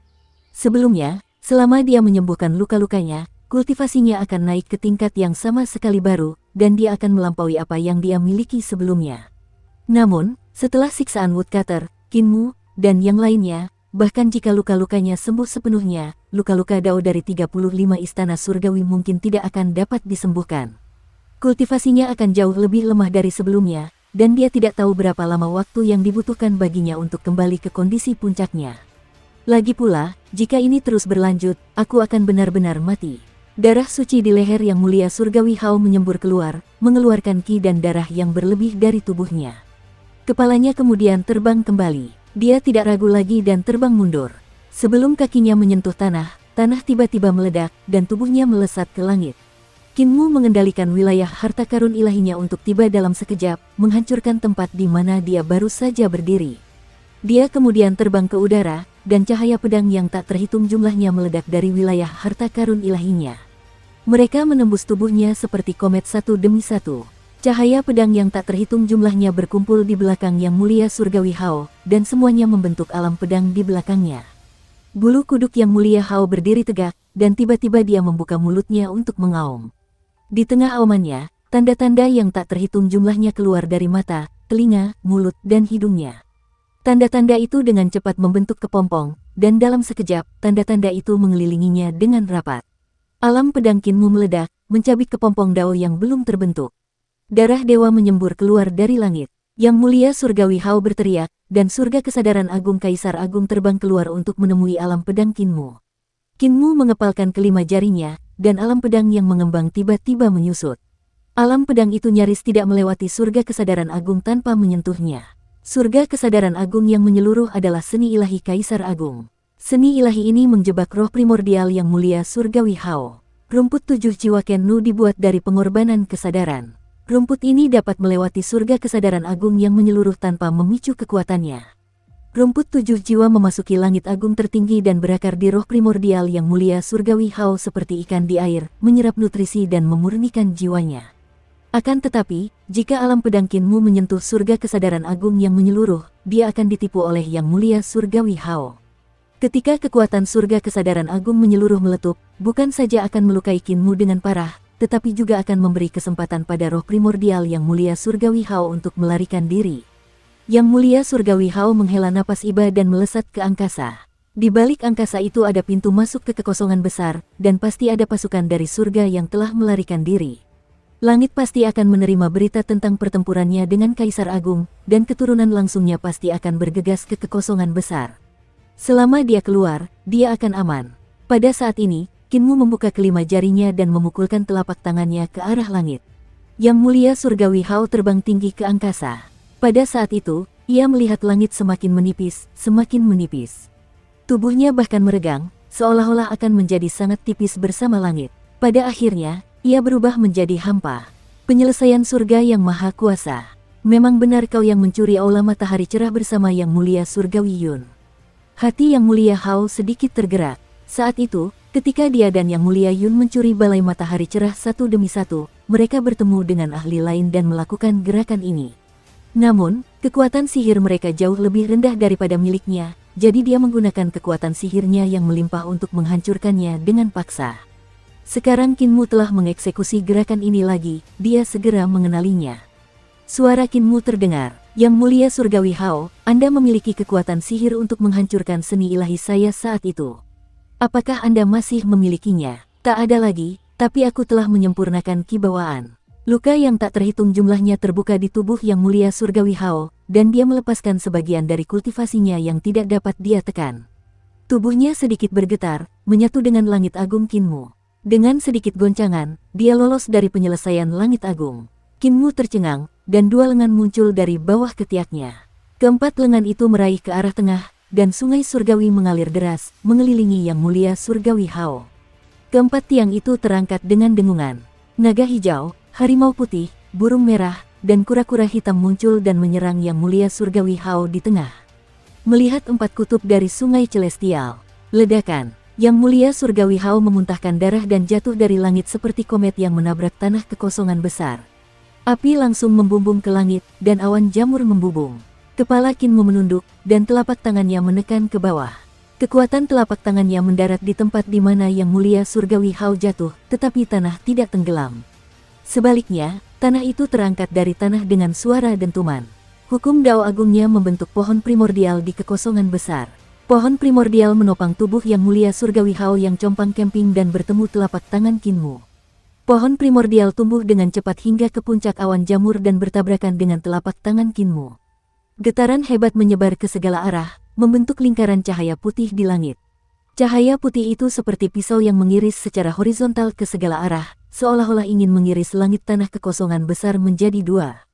Sebelumnya, selama dia menyembuhkan luka-lukanya, kultivasinya akan naik ke tingkat yang sama sekali baru, dan dia akan melampaui apa yang dia miliki sebelumnya. Namun, setelah siksaan Woodcutter, Kinmu, dan yang lainnya, bahkan jika luka-lukanya sembuh sepenuhnya, luka-luka Dao dari 35 istana surgawi mungkin tidak akan dapat disembuhkan. Kultivasinya akan jauh lebih lemah dari sebelumnya, dan dia tidak tahu berapa lama waktu yang dibutuhkan baginya untuk kembali ke kondisi puncaknya. Lagi pula, jika ini terus berlanjut, aku akan benar-benar mati. Darah suci di leher yang mulia surgawi Hao menyembur keluar, mengeluarkan ki dan darah yang berlebih dari tubuhnya. Kepalanya kemudian terbang kembali. Dia tidak ragu lagi dan terbang mundur. Sebelum kakinya menyentuh tanah, tanah tiba-tiba meledak, dan tubuhnya melesat ke langit. Kinmu mengendalikan wilayah harta karun ilahinya untuk tiba dalam sekejap, menghancurkan tempat di mana dia baru saja berdiri. Dia kemudian terbang ke udara, dan cahaya pedang yang tak terhitung jumlahnya meledak dari wilayah harta karun ilahinya. Mereka menembus tubuhnya seperti komet satu demi satu. Cahaya pedang yang tak terhitung jumlahnya berkumpul di belakang yang mulia surgawi Hao, dan semuanya membentuk alam pedang di belakangnya. Bulu kuduk yang mulia Hao berdiri tegak, dan tiba-tiba dia membuka mulutnya untuk mengaum. Di tengah aumannya, tanda-tanda yang tak terhitung jumlahnya keluar dari mata, telinga, mulut, dan hidungnya. Tanda-tanda itu dengan cepat membentuk kepompong, dan dalam sekejap, tanda-tanda itu mengelilinginya dengan rapat. Alam pedang Kinmu meledak, mencabik kepompong Dao yang belum terbentuk. Darah dewa menyembur keluar dari langit. Yang mulia surgawi Hao berteriak, dan surga kesadaran agung Kaisar Agung terbang keluar untuk menemui alam pedang Kinmu. Kinmu mengepalkan kelima jarinya, dan alam pedang yang mengembang tiba-tiba menyusut. Alam pedang itu nyaris tidak melewati surga kesadaran agung tanpa menyentuhnya. Surga kesadaran agung yang menyeluruh adalah seni ilahi Kaisar Agung. Seni ilahi ini menjebak roh primordial yang mulia surgawi Hao. Rumput 7 jiwa Kennu dibuat dari pengorbanan kesadaran. Rumput ini dapat melewati surga kesadaran agung yang menyeluruh tanpa memicu kekuatannya. Rumput 7 jiwa memasuki langit agung tertinggi dan berakar di roh primordial yang mulia surgawi Hao seperti ikan di air, menyerap nutrisi dan memurnikan jiwanya. Akan tetapi, jika alam pedang Kinmu menyentuh surga kesadaran agung yang menyeluruh, dia akan ditipu oleh yang mulia surgawi Hao. Ketika kekuatan surga kesadaran agung menyeluruh meletup, bukan saja akan melukai Kinmu dengan parah, tetapi juga akan memberi kesempatan pada roh primordial yang mulia surgawi Hao untuk melarikan diri. Yang mulia surgawi Hao menghela napas iba dan melesat ke angkasa. Di balik angkasa itu ada pintu masuk ke kekosongan besar, dan pasti ada pasukan dari surga yang telah melarikan diri. Langit pasti akan menerima berita tentang pertempurannya dengan Kaisar Agung, dan keturunan langsungnya pasti akan bergegas ke kekosongan besar. Selama dia keluar, dia akan aman. Pada saat ini, Kinmu membuka kelima jarinya dan memukulkan telapak tangannya ke arah langit. Yang mulia surgawi Hao terbang tinggi ke angkasa. Pada saat itu, ia melihat langit semakin menipis, semakin menipis. Tubuhnya bahkan meregang, seolah-olah akan menjadi sangat tipis bersama langit. Pada akhirnya, ia berubah menjadi hampa. Penyelesaian surga yang maha kuasa. Memang benar kau yang mencuri aula matahari cerah bersama yang mulia surgawi Yun. Hati yang mulia Hao sedikit tergerak. Saat itu, ketika dia dan yang mulia Yun mencuri balai matahari cerah satu demi satu, mereka bertemu dengan ahli lain dan melakukan gerakan ini. Namun, kekuatan sihir mereka jauh lebih rendah daripada miliknya, jadi dia menggunakan kekuatan sihirnya yang melimpah untuk menghancurkannya dengan paksa. Sekarang Kinmu telah mengeksekusi gerakan ini lagi, dia segera mengenalinya. Suara Kinmu terdengar, yang mulia surgawi Hao, Anda memiliki kekuatan sihir untuk menghancurkan seni ilahi saya saat itu. Apakah Anda masih memilikinya? Tak ada lagi, tapi aku telah menyempurnakan ki bawaan. Luka yang tak terhitung jumlahnya terbuka di tubuh yang mulia surgawi Hao, dan dia melepaskan sebagian dari kultivasinya yang tidak dapat dia tekan. Tubuhnya sedikit bergetar, menyatu dengan langit agung Kinmu. Dengan sedikit goncangan, dia lolos dari penyelesaian langit agung. Kinmu tercengang, dan dua lengan muncul dari bawah ketiaknya. Keempat lengan itu meraih ke arah tengah, dan sungai surgawi mengalir deras, mengelilingi yang mulia surgawi Hao. Keempat tiang itu terangkat dengan dengungan. Naga hijau, harimau putih, burung merah, dan kura-kura hitam muncul dan menyerang yang mulia surgawi Hao di tengah. Melihat empat kutub dari sungai celestial, Ledakan. Yang Mulia Surgawi Hao memuntahkan darah dan jatuh dari langit seperti komet yang menabrak tanah kekosongan besar. Api langsung membumbung ke langit, dan awan jamur membubung. Kepala Kinmu menunduk, dan telapak tangannya menekan ke bawah. Kekuatan telapak tangannya mendarat di tempat di mana Yang Mulia Surgawi Hao jatuh, tetapi tanah tidak tenggelam. Sebaliknya, tanah itu terangkat dari tanah dengan suara dentuman. Hukum Dao Agungnya membentuk pohon primordial di kekosongan besar. Pohon primordial menopang tubuh Yang Mulia Surgawi Hao yang compang-camping dan bertemu telapak tangan Kinmu. Pohon primordial tumbuh dengan cepat hingga ke puncak awan jamur dan bertabrakan dengan telapak tangan Kinmu. Getaran hebat menyebar ke segala arah, membentuk lingkaran cahaya putih di langit. Cahaya putih itu seperti pisau yang mengiris secara horizontal ke segala arah, seolah-olah ingin mengiris langit tanah kekosongan besar menjadi dua.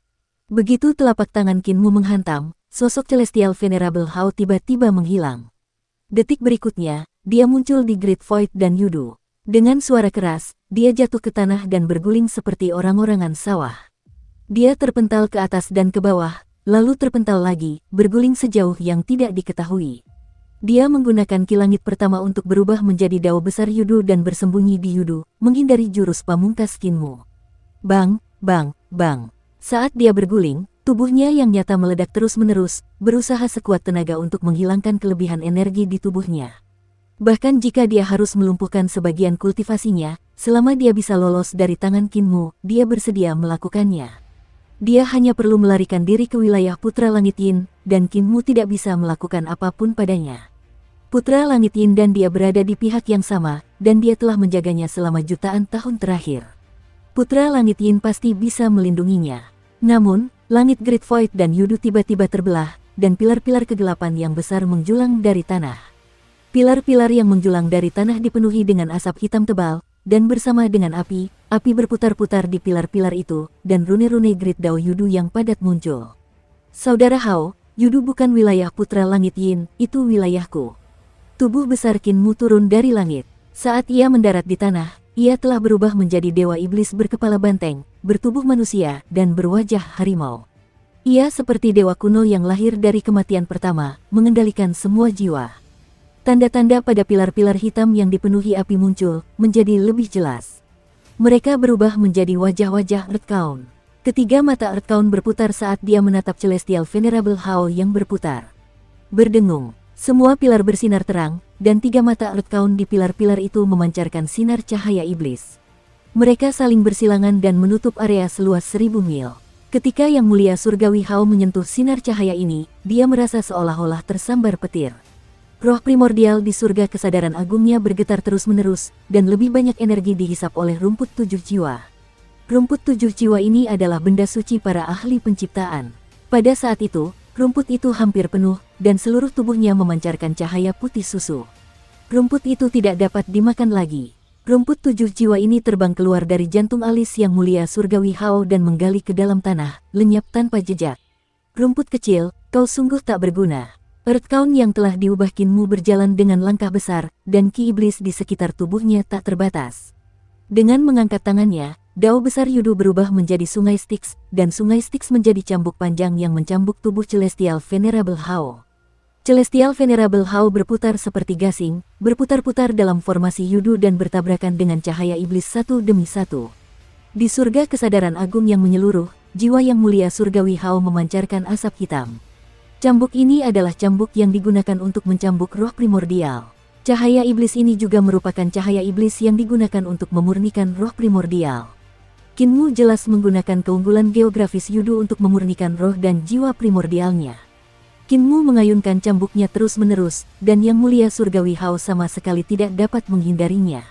Begitu telapak tangan Kinmu menghantam, sosok Celestial Venerable Hao tiba-tiba menghilang. Detik berikutnya, dia muncul di Great Void dan Yudu. Dengan suara keras, dia jatuh ke tanah dan berguling seperti orang-orangan sawah. Dia terpental ke atas dan ke bawah, lalu terpental lagi, berguling sejauh yang tidak diketahui. Dia menggunakan ki langit pertama untuk berubah menjadi dao besar Yudu dan bersembunyi di Yudu, menghindari jurus pamungkas Kinmu. Bang, bang, bang. Saat dia berguling, tubuhnya yang nyata meledak terus-menerus, berusaha sekuat tenaga untuk menghilangkan kelebihan energi di tubuhnya. Bahkan jika dia harus melumpuhkan sebagian kultivasinya, selama dia bisa lolos dari tangan Kinmu, dia bersedia melakukannya. Dia hanya perlu melarikan diri ke wilayah Putra Langit Yin, dan Kinmu tidak bisa melakukan apapun padanya. Putra Langit Yin dan dia berada di pihak yang sama, dan dia telah menjaganya selama jutaan tahun terakhir. Putra Langit Yin pasti bisa melindunginya. Namun, langit Great Void dan Yudu tiba-tiba terbelah, dan pilar-pilar kegelapan yang besar menjulang dari tanah. Pilar-pilar yang menjulang dari tanah dipenuhi dengan asap hitam tebal, dan bersama dengan api berputar-putar di pilar-pilar itu, dan rune-rune Great Dao Yudu yang padat muncul. Saudara Hao, Yudu bukan wilayah Putra Langit Yin, itu wilayahku. Tubuh besar Kinmu turun dari langit. Saat ia mendarat di tanah, ia telah berubah menjadi dewa iblis berkepala banteng, bertubuh manusia, dan berwajah harimau. Ia seperti dewa kuno yang lahir dari kematian pertama, mengendalikan semua jiwa. Tanda-tanda pada pilar-pilar hitam yang dipenuhi api muncul, menjadi lebih jelas. Mereka berubah menjadi wajah-wajah Earthbound. Ketiga mata Earthbound berputar saat dia menatap Celestial Venerable Hao yang berputar. Berdengung, semua pilar bersinar terang, dan tiga mata Earthbound di pilar-pilar itu memancarkan sinar cahaya iblis. Mereka saling bersilangan dan menutup area seluas 1000 mil. Ketika Yang Mulia Surgawi Hao menyentuh sinar cahaya ini, dia merasa seolah-olah tersambar petir. Roh primordial di surga kesadaran agungnya bergetar terus-menerus, dan lebih banyak energi dihisap oleh rumput 7 jiwa. Rumput 7 jiwa ini adalah benda suci para ahli penciptaan. Pada saat itu, rumput itu hampir penuh, dan seluruh tubuhnya memancarkan cahaya putih susu. Rumput itu tidak dapat dimakan lagi. Rumput 7 jiwa ini terbang keluar dari jantung alis Yang Mulia Surgawi Hao dan menggali ke dalam tanah, lenyap tanpa jejak. Rumput kecil, kau sungguh tak berguna. Earthbound yang telah diubah Kinmu berjalan dengan langkah besar, dan ki iblis di sekitar tubuhnya tak terbatas. Dengan mengangkat tangannya, dao besar Yudu berubah menjadi sungai Styx, dan sungai Styx menjadi cambuk panjang yang mencambuk tubuh Celestial Venerable Hao. Celestial Venerable Hao berputar seperti gasing, berputar-putar dalam formasi Yudu dan bertabrakan dengan cahaya iblis satu demi satu. Di surga kesadaran agung yang menyeluruh, jiwa Yang Mulia Surgawi Hao memancarkan asap hitam. Cambuk ini adalah cambuk yang digunakan untuk mencambuk roh primordial. Cahaya iblis ini juga merupakan cahaya iblis yang digunakan untuk memurnikan roh primordial. Kinmu jelas menggunakan keunggulan geografis Yudu untuk memurnikan roh dan jiwa primordialnya. Kinmu mengayunkan cambuknya terus-menerus, dan Yang Mulia Surgawi Hao sama sekali tidak dapat menghindarinya.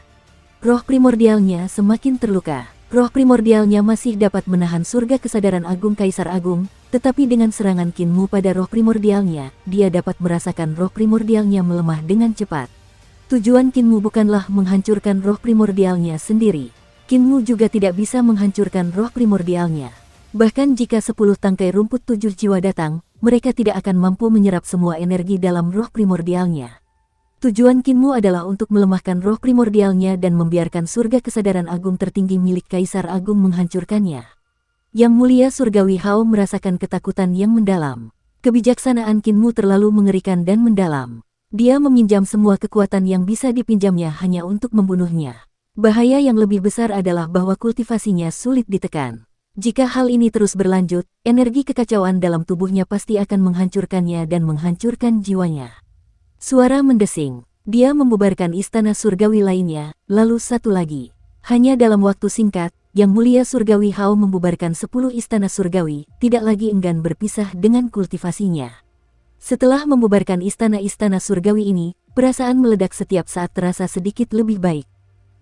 Roh primordialnya semakin terluka. Roh primordialnya masih dapat menahan surga kesadaran agung Kaisar Agung, tetapi dengan serangan Kinmu pada roh primordialnya, dia dapat merasakan roh primordialnya melemah dengan cepat. Tujuan Kinmu bukanlah menghancurkan roh primordialnya sendiri. Kinmu juga tidak bisa menghancurkan roh primordialnya. Bahkan jika 10 tangkai rumput 7 jiwa datang, mereka tidak akan mampu menyerap semua energi dalam roh primordialnya. Tujuan Kinmu adalah untuk melemahkan roh primordialnya dan membiarkan surga kesadaran agung tertinggi milik Kaisar Agung menghancurkannya. Yang Mulia Surgawi Hao merasakan ketakutan yang mendalam. Kebijaksanaan Kinmu terlalu mengerikan dan mendalam. Dia meminjam semua kekuatan yang bisa dipinjamnya hanya untuk membunuhnya. Bahaya yang lebih besar adalah bahwa kultivasinya sulit ditekan. Jika hal ini terus berlanjut, energi kekacauan dalam tubuhnya pasti akan menghancurkannya dan menghancurkan jiwanya. Suara mendesing. Dia membubarkan istana surgawi lainnya, lalu satu lagi. Hanya dalam waktu singkat, Yang Mulia Surgawi Hao membubarkan 10 istana surgawi, tidak lagi enggan berpisah dengan kultivasinya. Setelah membubarkan istana-istana surgawi ini, perasaan meledak setiap saat terasa sedikit lebih baik.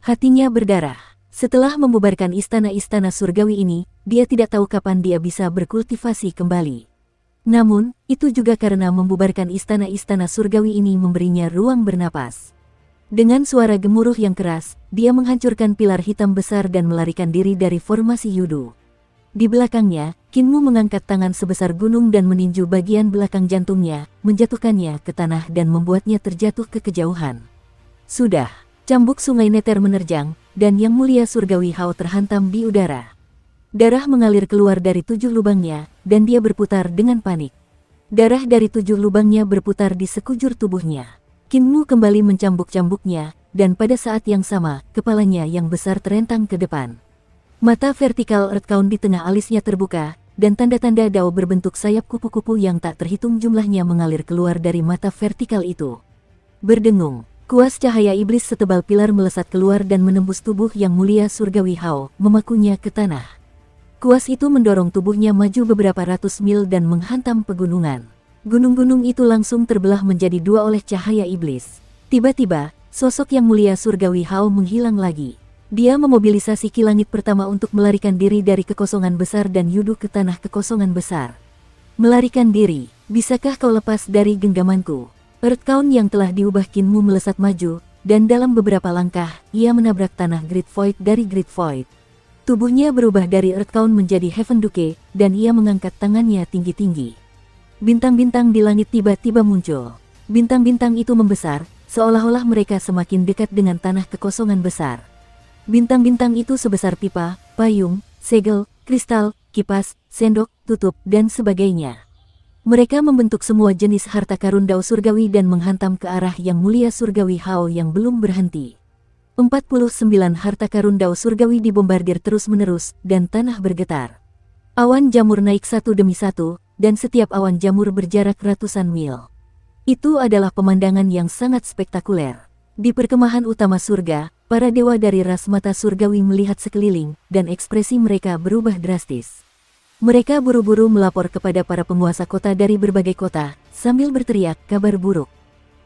Hatinya berdarah. Setelah membubarkan istana-istana surgawi ini, dia tidak tahu kapan dia bisa berkultivasi kembali. Namun, itu juga karena membubarkan istana-istana surgawi ini memberinya ruang bernapas. Dengan suara gemuruh yang keras, dia menghancurkan pilar hitam besar dan melarikan diri dari formasi Yudu. Di belakangnya, Kinmu mengangkat tangan sebesar gunung dan meninju bagian belakang jantungnya, menjatuhkannya ke tanah dan membuatnya terjatuh ke kejauhan. Sudah, cambuk sungai Neter menerjang, dan Yang Mulia Surgawi Hao terhantam di udara. Darah mengalir keluar dari 7 lubangnya, dan dia berputar dengan panik. Darah dari 7 lubangnya berputar di sekujur tubuhnya. Kinmu kembali mencambuk-cambuknya, dan pada saat yang sama, kepalanya yang besar terentang ke depan. Mata vertikal Earthbound di tengah alisnya terbuka, dan tanda-tanda dao berbentuk sayap kupu-kupu yang tak terhitung jumlahnya mengalir keluar dari mata vertikal itu. Berdengung, kuas cahaya iblis setebal pilar melesat keluar dan menembus tubuh Yang Mulia Surgawi Hao, memakunya ke tanah. Kuas itu mendorong tubuhnya maju beberapa ratus mil dan menghantam pegunungan. Gunung-gunung itu langsung terbelah menjadi 2 oleh cahaya iblis. Tiba-tiba, sosok Yang Mulia Surgawi Hao menghilang lagi. Dia memobilisasi ki langit pertama untuk melarikan diri dari kekosongan besar dan yudu ke tanah kekosongan besar. Melarikan diri, bisakah kau lepas dari genggamanku? Earthbound yang telah diubah Kinmu melesat maju, dan dalam beberapa langkah, ia menabrak tanah Great Void dari Great Void. Tubuhnya berubah dari Earthbound menjadi Heaven Duke, dan ia mengangkat tangannya tinggi-tinggi. Bintang-bintang di langit tiba-tiba muncul. Bintang-bintang itu membesar, seolah-olah mereka semakin dekat dengan tanah kekosongan besar. Bintang-bintang itu sebesar pipa, payung, segel, kristal, kipas, sendok, tutup, dan sebagainya. Mereka membentuk semua jenis harta karun dao surgawi dan menghantam ke arah Yang Mulia Surgawi Hao yang belum berhenti. 49 harta karun dao surgawi dibombardir terus-menerus, dan tanah bergetar. Awan jamur naik satu demi satu, dan setiap awan jamur berjarak ratusan mil. Itu adalah pemandangan yang sangat spektakuler. Di perkemahan utama surga, para dewa dari ras mata surgawi melihat sekeliling, dan ekspresi mereka berubah drastis. Mereka buru-buru melapor kepada para penguasa kota dari berbagai kota, sambil berteriak kabar buruk.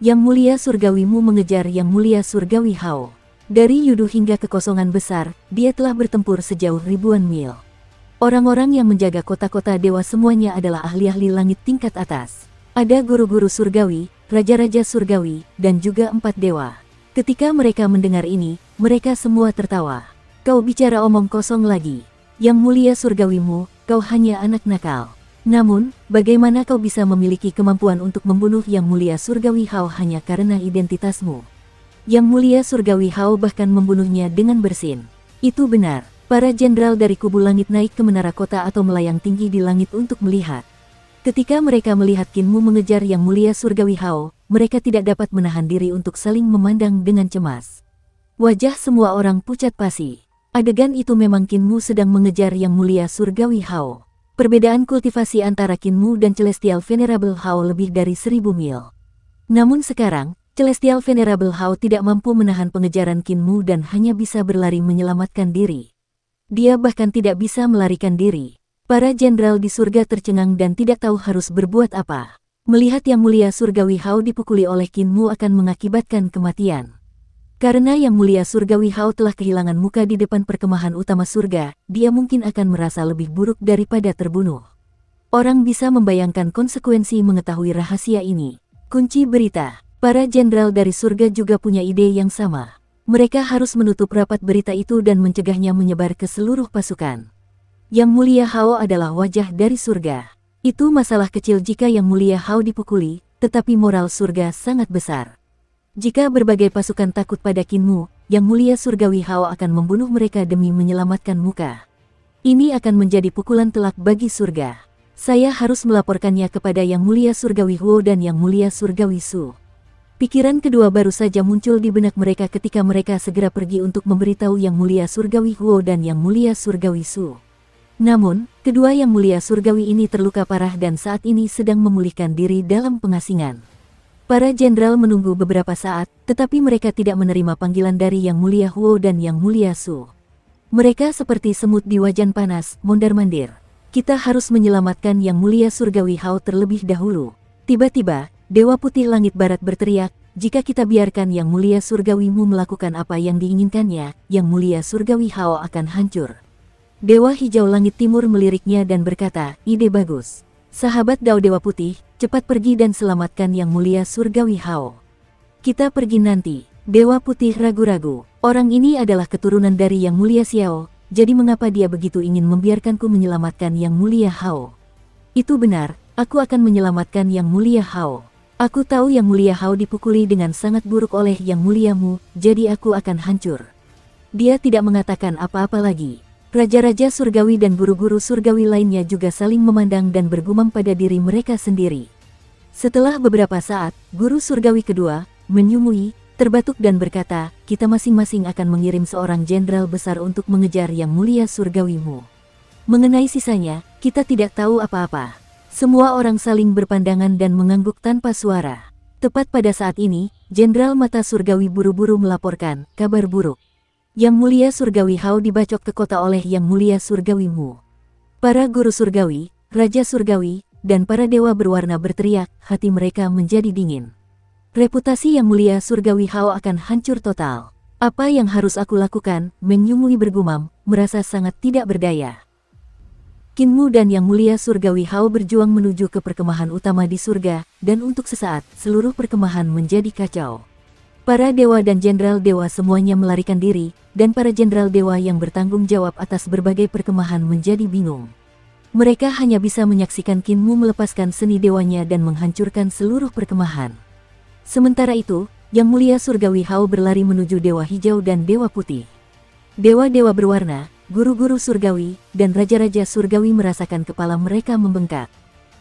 Yang Mulia Surgawimu mengejar Yang Mulia Surgawi Hao. Dari yudu hingga kekosongan besar, dia telah bertempur sejauh ribuan mil. Orang-orang yang menjaga kota-kota dewa semuanya adalah ahli-ahli langit tingkat atas. Ada guru-guru surgawi, raja-raja surgawi, dan juga 4 dewa. Ketika mereka mendengar ini, mereka semua tertawa. Kau bicara omong kosong lagi. Yang Mulia Surgawimu, kau hanya anak nakal. Namun, bagaimana kau bisa memiliki kemampuan untuk membunuh Yang Mulia Surgawi Hao hanya karena identitasmu? Yang Mulia Surgawi Hao bahkan membunuhnya dengan bersin. Itu benar. Para jenderal dari kubu langit naik ke menara kota atau melayang tinggi di langit untuk melihat. Ketika mereka melihat Kinmu mengejar Yang Mulia Surgawi Hao, mereka tidak dapat menahan diri untuk saling memandang dengan cemas. Wajah semua orang pucat pasi. Adegan itu memang Kinmu sedang mengejar Yang Mulia Surgawi Hao. Perbedaan kultivasi antara Kinmu dan Celestial Venerable Hao lebih dari 1000 mil. Namun sekarang, Celestial Venerable Hao tidak mampu menahan pengejaran Kinmu dan hanya bisa berlari menyelamatkan diri. Dia bahkan tidak bisa melarikan diri. Para jenderal di surga tercengang dan tidak tahu harus berbuat apa. Melihat Yang Mulia Surgawi Hao dipukuli oleh Kinmu akan mengakibatkan kematian. Karena Yang Mulia Surgawi Hao telah kehilangan muka di depan perkemahan utama surga, dia mungkin akan merasa lebih buruk daripada terbunuh. Orang bisa membayangkan konsekuensi mengetahui rahasia ini. Kunci berita. Para jenderal dari surga juga punya ide yang sama. Mereka harus menutup rapat berita itu dan mencegahnya menyebar ke seluruh pasukan. Yang Mulia Hao adalah wajah dari surga. Itu masalah kecil jika Yang Mulia Hao dipukuli, tetapi moral surga sangat besar. Jika berbagai pasukan takut pada Kinmu, Yang Mulia Surgawi Hao akan membunuh mereka demi menyelamatkan muka. Ini akan menjadi pukulan telak bagi surga. Saya harus melaporkannya kepada Yang Mulia Surgawi Huo dan Yang Mulia Surgawi Su. Pikiran kedua baru saja muncul di benak mereka ketika mereka segera pergi untuk memberitahu Yang Mulia Surgawi Huo dan Yang Mulia Surgawi Su. Namun, kedua Yang Mulia Surgawi ini terluka parah dan saat ini sedang memulihkan diri dalam pengasingan. Para jenderal menunggu beberapa saat, tetapi mereka tidak menerima panggilan dari Yang Mulia Huo dan Yang Mulia Su. Mereka seperti semut di wajan panas, mondar-mandir. Kita harus menyelamatkan Yang Mulia Surgawi Hao terlebih dahulu. Tiba-tiba, Dewa Putih Langit Barat berteriak, jika kita biarkan Yang Mulia Surgawimu melakukan apa yang diinginkannya, Yang Mulia Surgawi Hao akan hancur. Dewa Hijau Langit Timur meliriknya dan berkata, ide bagus. Sahabat Dao Dewa Putih, cepat pergi dan selamatkan Yang Mulia Surgawi Hao. Kita pergi nanti. Dewa Putih ragu-ragu, orang ini adalah keturunan dari Yang Mulia Xiao, jadi mengapa dia begitu ingin membiarkanku menyelamatkan Yang Mulia Hao? Itu benar, aku akan menyelamatkan Yang Mulia Hao. Aku tahu Yang Mulia Hao dipukuli dengan sangat buruk oleh Yang Muliamu, jadi aku akan hancur. Dia tidak mengatakan apa-apa lagi. Raja-raja surgawi dan guru-guru surgawi lainnya juga saling memandang dan bergumam pada diri mereka sendiri. Setelah beberapa saat, guru surgawi kedua, menyumui, terbatuk dan berkata, kita masing-masing akan mengirim seorang jenderal besar untuk mengejar Yang Mulia Surgawimu. Mengenai sisanya, kita tidak tahu apa-apa. Semua orang saling berpandangan dan mengangguk tanpa suara. Tepat pada saat ini, Jenderal Mata Surgawi buru-buru melaporkan, kabar buruk. Yang Mulia Surgawi Hao dibacok ke kota oleh Yang Mulia Surgawimu. Para guru surgawi, Raja Surgawi, dan para dewa berwarna berteriak, hati mereka menjadi dingin. Reputasi Yang Mulia Surgawi Hao akan hancur total. Apa yang harus aku lakukan? Meng Yumui bergumam, merasa sangat tidak berdaya. Kinmu dan Yang Mulia Surgawi Hao berjuang menuju ke perkemahan utama di surga, dan untuk sesaat, seluruh perkemahan menjadi kacau. Para dewa dan jenderal dewa semuanya melarikan diri, dan para jenderal dewa yang bertanggung jawab atas berbagai perkemahan menjadi bingung. Mereka hanya bisa menyaksikan Kinmu melepaskan seni dewanya dan menghancurkan seluruh perkemahan. Sementara itu, Yang Mulia Surgawi Hao berlari menuju Dewa Hijau dan Dewa Putih. Dewa-dewa berwarna, guru-guru surgawi, dan raja-raja surgawi merasakan kepala mereka membengkak.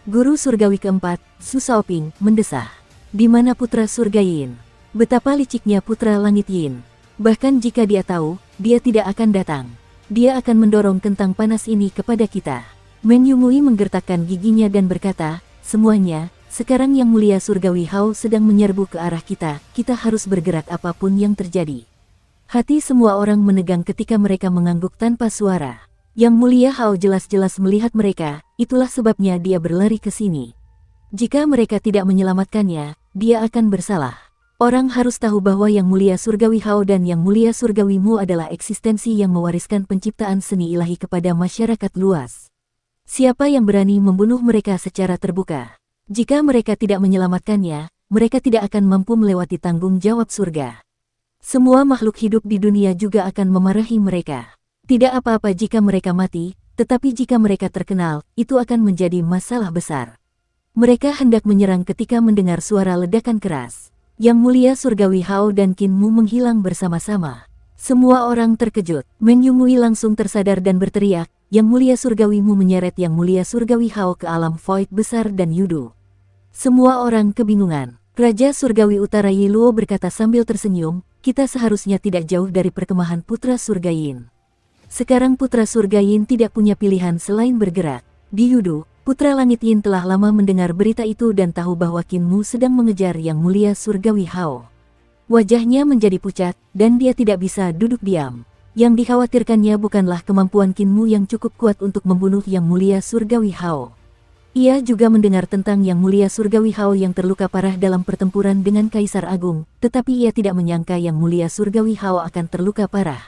Guru surgawi keempat, Su Shaoping, mendesah. Di mana putra surga Yin? Betapa liciknya putra langit Yin. Bahkan jika dia tahu, dia tidak akan datang. Dia akan mendorong kentang panas ini kepada kita. Meng Yumui menggertakkan giginya dan berkata, semuanya, sekarang Yang Mulia Surgawi Hao sedang menyerbu ke arah kita, kita harus bergerak apapun yang terjadi. Hati semua orang menegang ketika mereka mengangguk tanpa suara. Yang Mulia Hao jelas-jelas melihat mereka, itulah sebabnya dia berlari ke sini. Jika mereka tidak menyelamatkannya, dia akan bersalah. Orang harus tahu bahwa Yang Mulia Surgawi Hao dan Yang Mulia Surgawimu adalah eksistensi yang mewariskan penciptaan seni ilahi kepada masyarakat luas. Siapa yang berani membunuh mereka secara terbuka? Jika mereka tidak menyelamatkannya, mereka tidak akan mampu melewati tanggung jawab surga. Semua makhluk hidup di dunia juga akan memarahi mereka. Tidak apa-apa jika mereka mati, tetapi jika mereka terkenal, itu akan menjadi masalah besar. Mereka hendak menyerang ketika mendengar suara ledakan keras. Yang Mulia Surgawi Hao dan Kinmu menghilang bersama-sama. Semua orang terkejut. Meng Yumui langsung tersadar dan berteriak, Yang Mulia Surgawimu menyeret Yang Mulia Surgawi Hao ke alam void besar dan yudu. Semua orang kebingungan. Raja Surgawi Utara Yiluo berkata sambil tersenyum, kita seharusnya tidak jauh dari perkemahan Putra Surga Yin. Sekarang Putra Surga Yin tidak punya pilihan selain bergerak. Di Yudu, Putra Langit Yin telah lama mendengar berita itu dan tahu bahwa Kinmu sedang mengejar Yang Mulia Surgawi Hao. Wajahnya menjadi pucat, dan dia tidak bisa duduk diam. Yang dikhawatirkannya bukanlah kemampuan Kinmu yang cukup kuat untuk membunuh Yang Mulia Surgawi Hao. Ia juga mendengar tentang Yang Mulia Surgawi Hao yang terluka parah dalam pertempuran dengan Kaisar Agung, tetapi ia tidak menyangka Yang Mulia Surgawi Hao akan terluka parah.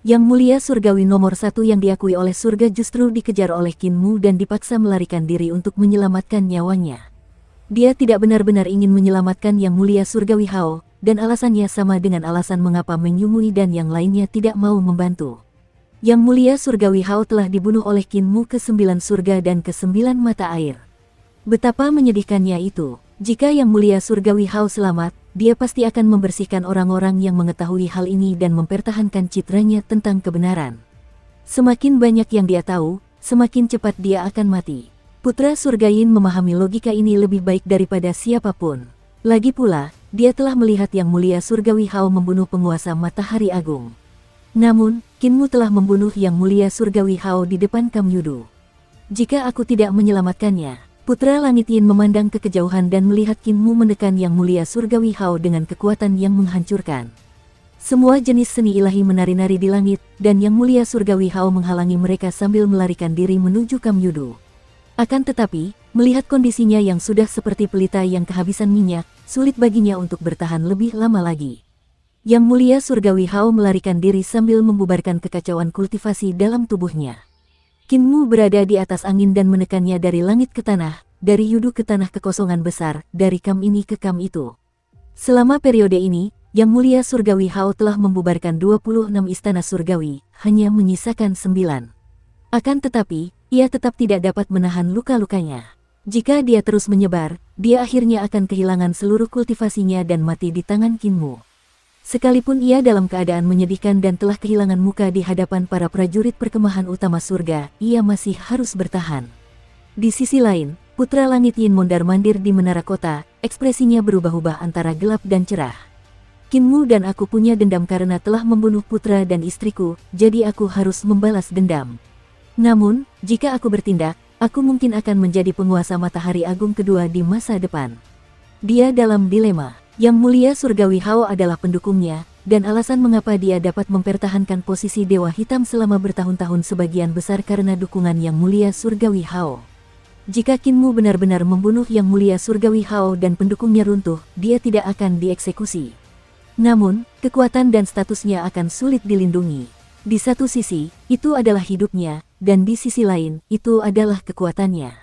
Yang Mulia Surgawi nomor 1 yang diakui oleh surga justru dikejar oleh Kinmu dan dipaksa melarikan diri untuk menyelamatkan nyawanya. Dia tidak benar-benar ingin menyelamatkan Yang Mulia Surgawi Hao, dan alasannya sama dengan alasan mengapa Meng Yumui dan yang lainnya tidak mau membantu. Yang Mulia Surgawi Hao telah dibunuh oleh Kinmu ke-9 surga dan ke-9 mata air. Betapa menyedihkannya itu. Jika Yang Mulia Surgawi Hao selamat, dia pasti akan membersihkan orang-orang yang mengetahui hal ini dan mempertahankan citranya tentang kebenaran. Semakin banyak yang dia tahu, semakin cepat dia akan mati. Putra Surga Yin memahami logika ini lebih baik daripada siapapun. Lagi pula, dia telah melihat Yang Mulia Surgawi Hao membunuh penguasa Matahari Agung. Namun, Kinmu telah membunuh Yang Mulia Surgawi Hao di depan Kam Yudu. Jika aku tidak menyelamatkannya, Putra Langit Yin memandang ke kejauhan dan melihat Kinmu menekan Yang Mulia Surgawi Hao dengan kekuatan yang menghancurkan. Semua jenis seni ilahi menari-nari di langit, dan Yang Mulia Surgawi Hao menghalangi mereka sambil melarikan diri menuju Kam Yudu. Akan tetapi, melihat kondisinya yang sudah seperti pelita yang kehabisan minyak, sulit baginya untuk bertahan lebih lama lagi. Yang Mulia Surgawi Hao melarikan diri sambil membubarkan kekacauan kultivasi dalam tubuhnya. Kinmu berada di atas angin dan menekannya dari langit ke tanah, dari Yudu ke tanah kekosongan besar, dari Kam ini ke Kam itu. Selama periode ini, Yang Mulia Surgawi Hao telah membubarkan 26 istana surgawi, hanya menyisakan 9. Akan tetapi, ia tetap tidak dapat menahan luka-lukanya. Jika dia terus menyebar, dia akhirnya akan kehilangan seluruh kultivasinya dan mati di tangan Kinmu. Sekalipun ia dalam keadaan menyedihkan dan telah kehilangan muka di hadapan para prajurit perkemahan utama surga, ia masih harus bertahan. Di sisi lain, Putra Langit Yin mondar-mandir di menara kota, ekspresinya berubah-ubah antara gelap dan cerah. Kinmu dan aku punya dendam karena telah membunuh putra dan istriku, jadi aku harus membalas dendam. Namun, jika aku bertindak, aku mungkin akan menjadi penguasa Matahari Agung kedua di masa depan. Dia dalam dilema. Yang Mulia Surgawi Hao adalah pendukungnya, dan alasan mengapa dia dapat mempertahankan posisi Dewa Hitam selama bertahun-tahun sebagian besar karena dukungan Yang Mulia Surgawi Hao. Jika Kinmu benar-benar membunuh Yang Mulia Surgawi Hao dan pendukungnya runtuh, dia tidak akan dieksekusi. Namun, kekuatan dan statusnya akan sulit dilindungi. Di satu sisi, itu adalah hidupnya, dan di sisi lain, itu adalah kekuatannya.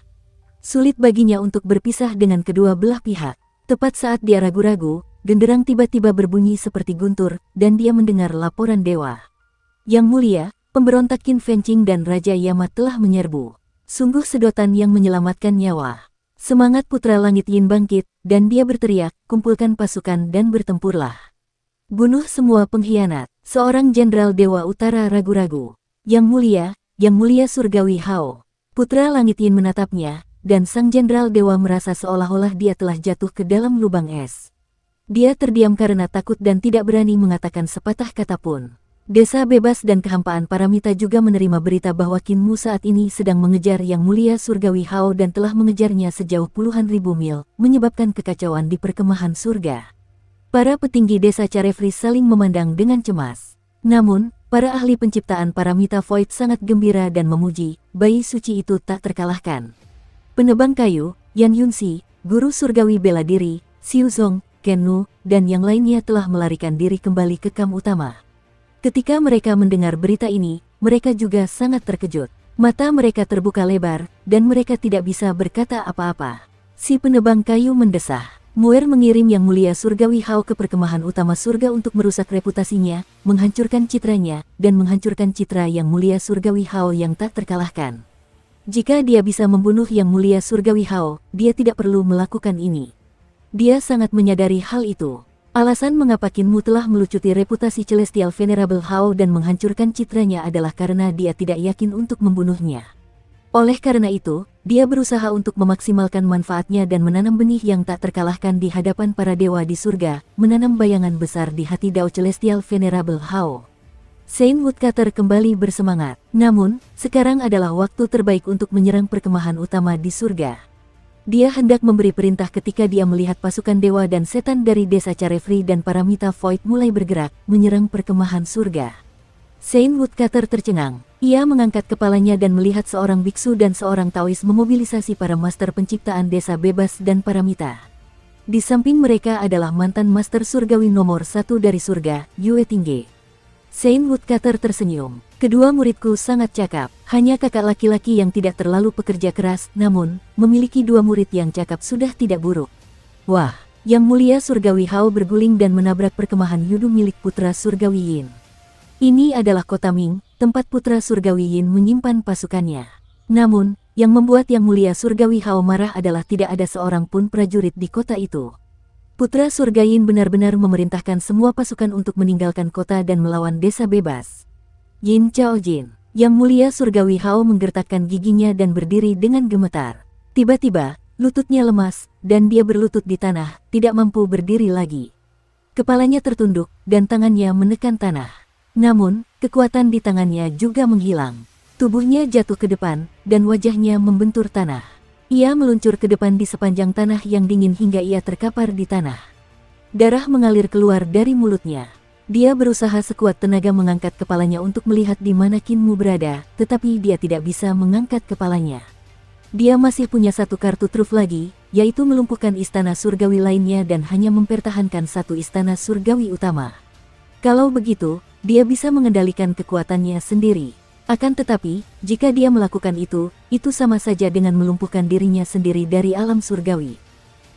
Sulit baginya untuk berpisah dengan kedua belah pihak. Tepat saat dia ragu-ragu, genderang tiba-tiba berbunyi seperti guntur, dan dia mendengar laporan dewa. Yang Mulia, pemberontak Qin Fengqing dan Raja Yama telah menyerbu. Sungguh sedotan yang menyelamatkan nyawa. Semangat Putra Langit Yin bangkit, dan dia berteriak, kumpulkan pasukan dan bertempurlah. Bunuh semua pengkhianat. Seorang jenderal Dewa Utara ragu-ragu. Yang Mulia Surgawi Hao. Putra Langit Yin menatapnya, dan sang jenderal dewa merasa seolah-olah dia telah jatuh ke dalam lubang es. Dia terdiam karena takut dan tidak berani mengatakan sepatah kata pun. Desa bebas dan kehampaan Paramita juga menerima berita bahwa Kinmu saat ini sedang mengejar Yang Mulia Surgawi Hao dan telah mengejarnya sejauh puluhan ribu mil, menyebabkan kekacauan di perkemahan surga. Para petinggi desa Carefris saling memandang dengan cemas. Namun, para ahli penciptaan Paramita Void sangat gembira dan memuji, bayi suci itu tak terkalahkan. Penebang kayu, Yan Yunxi, guru surgawi bela diri, Xiu Zong, Ken Nu, dan yang lainnya telah melarikan diri kembali ke Kam utama. Ketika mereka mendengar berita ini, mereka juga sangat terkejut. Mata mereka terbuka lebar, dan mereka tidak bisa berkata apa-apa. Si penebang kayu mendesah. Muer mengirim Yang Mulia Surgawi Hao ke perkemahan utama surga untuk merusak reputasinya, menghancurkan citranya, dan menghancurkan citra Yang Mulia Surgawi Hao yang tak terkalahkan. Jika dia bisa membunuh Yang Mulia Surgawi Hao, dia tidak perlu melakukan ini. Dia sangat menyadari hal itu. Alasan mengapa Kinmu telah melucuti reputasi Celestial Venerable Hao dan menghancurkan citranya adalah karena dia tidak yakin untuk membunuhnya. Oleh karena itu, dia berusaha untuk memaksimalkan manfaatnya dan menanam benih yang tak terkalahkan di hadapan para dewa di surga, menanam bayangan besar di hati Dao Celestial Venerable Hao. Saint Woodcutter kembali bersemangat. Namun, sekarang adalah waktu terbaik untuk menyerang perkemahan utama di surga. Dia hendak memberi perintah ketika dia melihat pasukan dewa dan setan dari desa Carefree dan Paramita Void mulai bergerak, menyerang perkemahan surga. Saint Woodcutter tercengang. Ia mengangkat kepalanya dan melihat seorang biksu dan seorang Taois memobilisasi para master penciptaan desa bebas dan Paramita. Di samping mereka adalah mantan master surgawi nomor 1 dari surga, Yue Tingge. Saint Woodcutter tersenyum. Kedua muridku sangat cakap. Hanya kakak laki-laki yang tidak terlalu pekerja keras, namun, memiliki dua murid yang cakap sudah tidak buruk. Wah, Yang Mulia Surgawi Hao berguling dan menabrak perkemahan Yudu milik Putra Surgawi Yin. Ini adalah kota Ming, tempat Putra Surgawi Yin menyimpan pasukannya. Namun, yang membuat Yang Mulia Surgawi Hao marah adalah tidak ada seorang pun prajurit di kota itu. Putra Surga Yin benar-benar memerintahkan semua pasukan untuk meninggalkan kota dan melawan desa bebas. Yin Chao Jin, Yang Mulia Surgawi Hao menggertakkan giginya dan berdiri dengan gemetar. Tiba-tiba, lututnya lemas, dan dia berlutut di tanah, tidak mampu berdiri lagi. Kepalanya tertunduk, dan tangannya menekan tanah. Namun, kekuatan di tangannya juga menghilang. Tubuhnya jatuh ke depan, dan wajahnya membentur tanah. Ia meluncur ke depan di sepanjang tanah yang dingin hingga ia terkapar di tanah. Darah mengalir keluar dari mulutnya. Dia berusaha sekuat tenaga mengangkat kepalanya untuk melihat di mana Qin Mu berada, tetapi dia tidak bisa mengangkat kepalanya. Dia masih punya satu kartu truf lagi, yaitu melumpuhkan istana surgawi lainnya dan hanya mempertahankan satu istana surgawi utama. Kalau begitu, dia bisa mengendalikan kekuatannya sendiri. Akan tetapi, jika dia melakukan itu sama saja dengan melumpuhkan dirinya sendiri dari alam surgawi.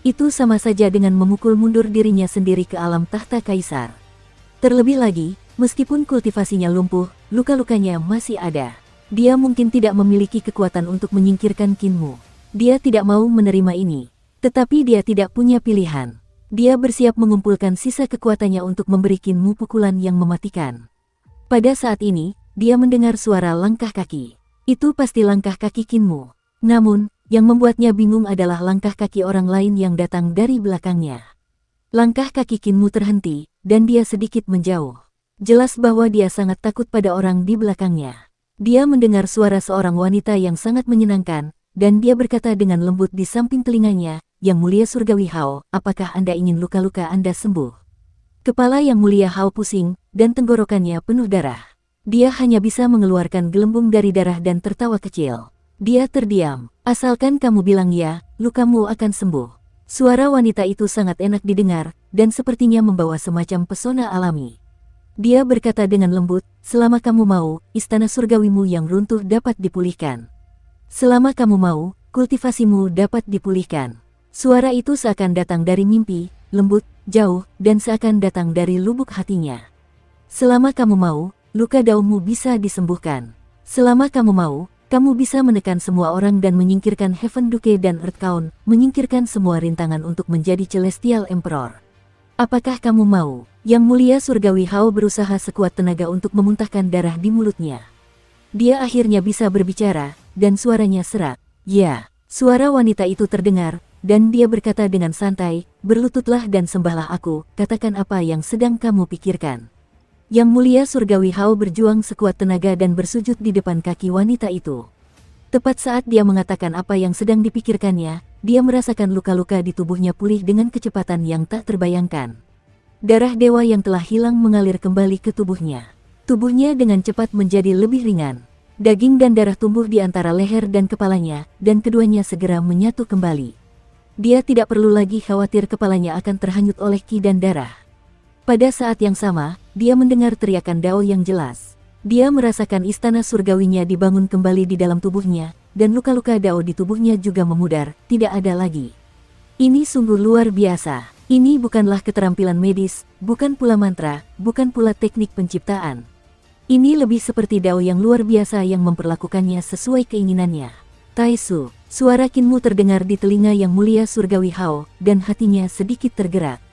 Itu sama saja dengan memukul mundur dirinya sendiri ke alam tahta kaisar. Terlebih lagi, meskipun kultivasinya lumpuh, luka-lukanya masih ada. Dia mungkin tidak memiliki kekuatan untuk menyingkirkan Qin Mu. Dia tidak mau menerima ini. Tetapi dia tidak punya pilihan. Dia bersiap mengumpulkan sisa kekuatannya untuk memberi Qin Mu pukulan yang mematikan. Pada saat ini, dia mendengar suara langkah kaki. Itu pasti langkah kaki Qin Mu. Namun, yang membuatnya bingung adalah langkah kaki orang lain yang datang dari belakangnya. Langkah kaki Qin Mu terhenti, dan dia sedikit menjauh. Jelas bahwa dia sangat takut pada orang di belakangnya. Dia mendengar suara seorang wanita yang sangat menyenangkan, dan dia berkata dengan lembut di samping telinganya, "Yang Mulia Surgawi Hao, apakah Anda ingin luka-luka Anda sembuh?" Kepala Yang Mulia Hao pusing, dan tenggorokannya penuh darah. Dia hanya bisa mengeluarkan gelembung dari darah dan tertawa kecil. Dia terdiam. "Asalkan kamu bilang ya, lukamu akan sembuh." Suara wanita itu sangat enak didengar, dan sepertinya membawa semacam pesona alami. Dia berkata dengan lembut, "Selama kamu mau, istana surgawimu yang runtuh dapat dipulihkan. Selama kamu mau, kultivasimu dapat dipulihkan." Suara itu seakan datang dari mimpi, lembut, jauh, dan seakan datang dari lubuk hatinya. "Selama kamu mau, luka daunmu bisa disembuhkan. Selama kamu mau, kamu bisa menekan semua orang dan menyingkirkan Heaven Duke dan Earth Crown, menyingkirkan semua rintangan untuk menjadi Celestial Emperor. Apakah kamu mau?" Yang Mulia Surgawi Hao berusaha sekuat tenaga untuk memuntahkan darah di mulutnya. Dia akhirnya bisa berbicara, dan suaranya serak. "Ya." Suara wanita itu terdengar, dan dia berkata dengan santai, "Berlututlah dan sembahlah aku, katakan apa yang sedang kamu pikirkan." Yang Mulia Surgawi Hao berjuang sekuat tenaga dan bersujud di depan kaki wanita itu. Tepat saat dia mengatakan apa yang sedang dipikirkannya, dia merasakan luka-luka di tubuhnya pulih dengan kecepatan yang tak terbayangkan. Darah dewa yang telah hilang mengalir kembali ke tubuhnya. Tubuhnya dengan cepat menjadi lebih ringan. Daging dan darah tumbuh di antara leher dan kepalanya, dan keduanya segera menyatu kembali. Dia tidak perlu lagi khawatir kepalanya akan terhanyut oleh ki dan darah. Pada saat yang sama, dia mendengar teriakan Dao yang jelas. Dia merasakan istana surgawinya dibangun kembali di dalam tubuhnya, dan luka-luka Dao di tubuhnya juga memudar, tidak ada lagi. Ini sungguh luar biasa. Ini bukanlah keterampilan medis, bukan pula mantra, bukan pula teknik penciptaan. Ini lebih seperti Dao yang luar biasa yang memperlakukannya sesuai keinginannya. "Taisu," suara Qin Mu terdengar di telinga Yang Mulia Surgawi Hao, dan hatinya sedikit tergerak.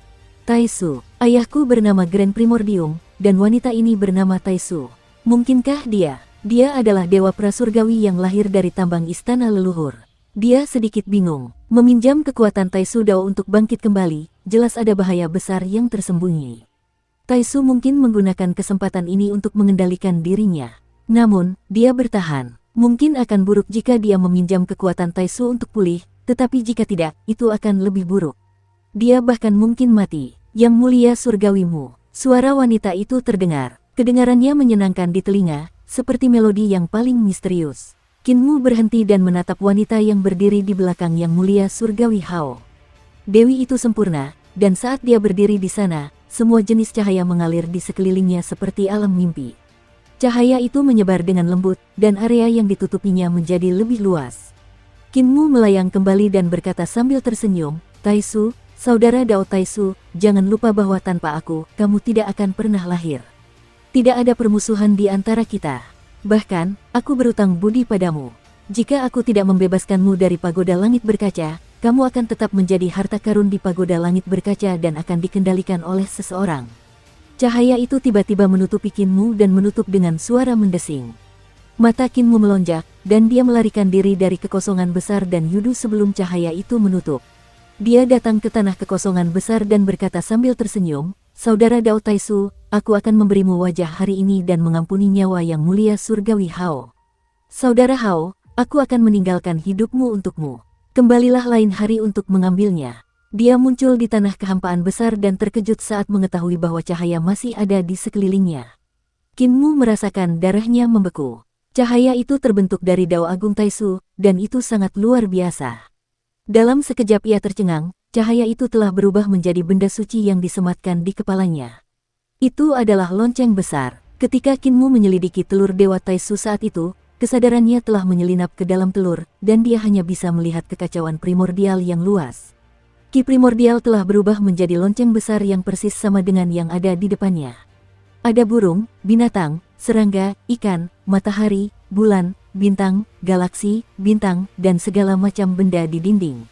"Taisu, ayahku bernama Grand Primordium, dan wanita ini bernama Taisu. Mungkinkah dia? Dia adalah dewa prasurgawi yang lahir dari tambang istana leluhur." Dia sedikit bingung. Meminjam kekuatan Taisu Dao untuk bangkit kembali, jelas ada bahaya besar yang tersembunyi. Taisu mungkin menggunakan kesempatan ini untuk mengendalikan dirinya. Namun, dia bertahan. Mungkin akan buruk jika dia meminjam kekuatan Taisu untuk pulih, tetapi jika tidak, itu akan lebih buruk. Dia bahkan mungkin mati. "Yang Mulia Surgawimu." Suara wanita itu terdengar. Kedengarannya menyenangkan di telinga, seperti melodi yang paling misterius. Qin Mu berhenti dan menatap wanita yang berdiri di belakang Yang Mulia Surgawi Hao. Dewi itu sempurna, dan saat dia berdiri di sana, semua jenis cahaya mengalir di sekelilingnya seperti alam mimpi. Cahaya itu menyebar dengan lembut, dan area yang ditutupinya menjadi lebih luas. Qin Mu melayang kembali dan berkata sambil tersenyum, "Taisu, saudara Dao Taisu, jangan lupa bahwa tanpa aku, kamu tidak akan pernah lahir. Tidak ada permusuhan di antara kita. Bahkan, aku berutang budi padamu. Jika aku tidak membebaskanmu dari pagoda langit berkaca, kamu akan tetap menjadi harta karun di pagoda langit berkaca dan akan dikendalikan oleh seseorang." Cahaya itu tiba-tiba menutupi Qin Mu dan menutup dengan suara mendesing. Mata Qin Mu melonjak, dan dia melarikan diri dari kekosongan besar dan yudu sebelum cahaya itu menutup. Dia datang ke tanah kekosongan besar dan berkata sambil tersenyum, "Saudara Dao Taisu, aku akan memberimu wajah hari ini dan mengampuni nyawa yang mulia surgawi Hao. Saudara Hao, aku akan meninggalkan hidupmu untukmu. Kembalilah lain hari untuk mengambilnya." Dia muncul di tanah kehampaan besar dan terkejut saat mengetahui bahwa cahaya masih ada di sekelilingnya. Kinmu merasakan darahnya membeku. Cahaya itu terbentuk dari Dao Agung Taisu, dan itu sangat luar biasa. Dalam sekejap ia tercengang, cahaya itu telah berubah menjadi benda suci yang disematkan di kepalanya. Itu adalah lonceng besar. Ketika Kinmu menyelidiki telur Dewa Taisu saat itu, kesadarannya telah menyelinap ke dalam telur, dan dia hanya bisa melihat kekacauan primordial yang luas. Ki primordial telah berubah menjadi lonceng besar yang persis sama dengan yang ada di depannya. Ada burung, binatang, serangga, ikan, matahari, bulan, bintang, galaksi, bintang, dan segala macam benda di dinding.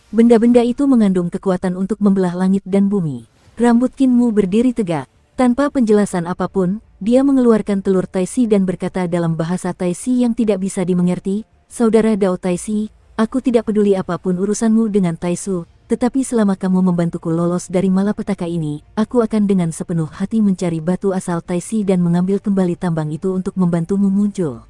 Benda-benda itu mengandung kekuatan untuk membelah langit dan bumi. Rambut Kinmu berdiri tegak. Tanpa penjelasan apapun, dia mengeluarkan telur Taisi dan berkata dalam bahasa Taisi yang tidak bisa dimengerti, "Saudara Dao Taisi, aku tidak peduli apapun urusanmu dengan Taisu. Tetapi selama kamu membantuku lolos dari malapetaka ini, aku akan dengan sepenuh hati mencari batu asal Taisi dan mengambil kembali tambang itu untuk membantumu muncul.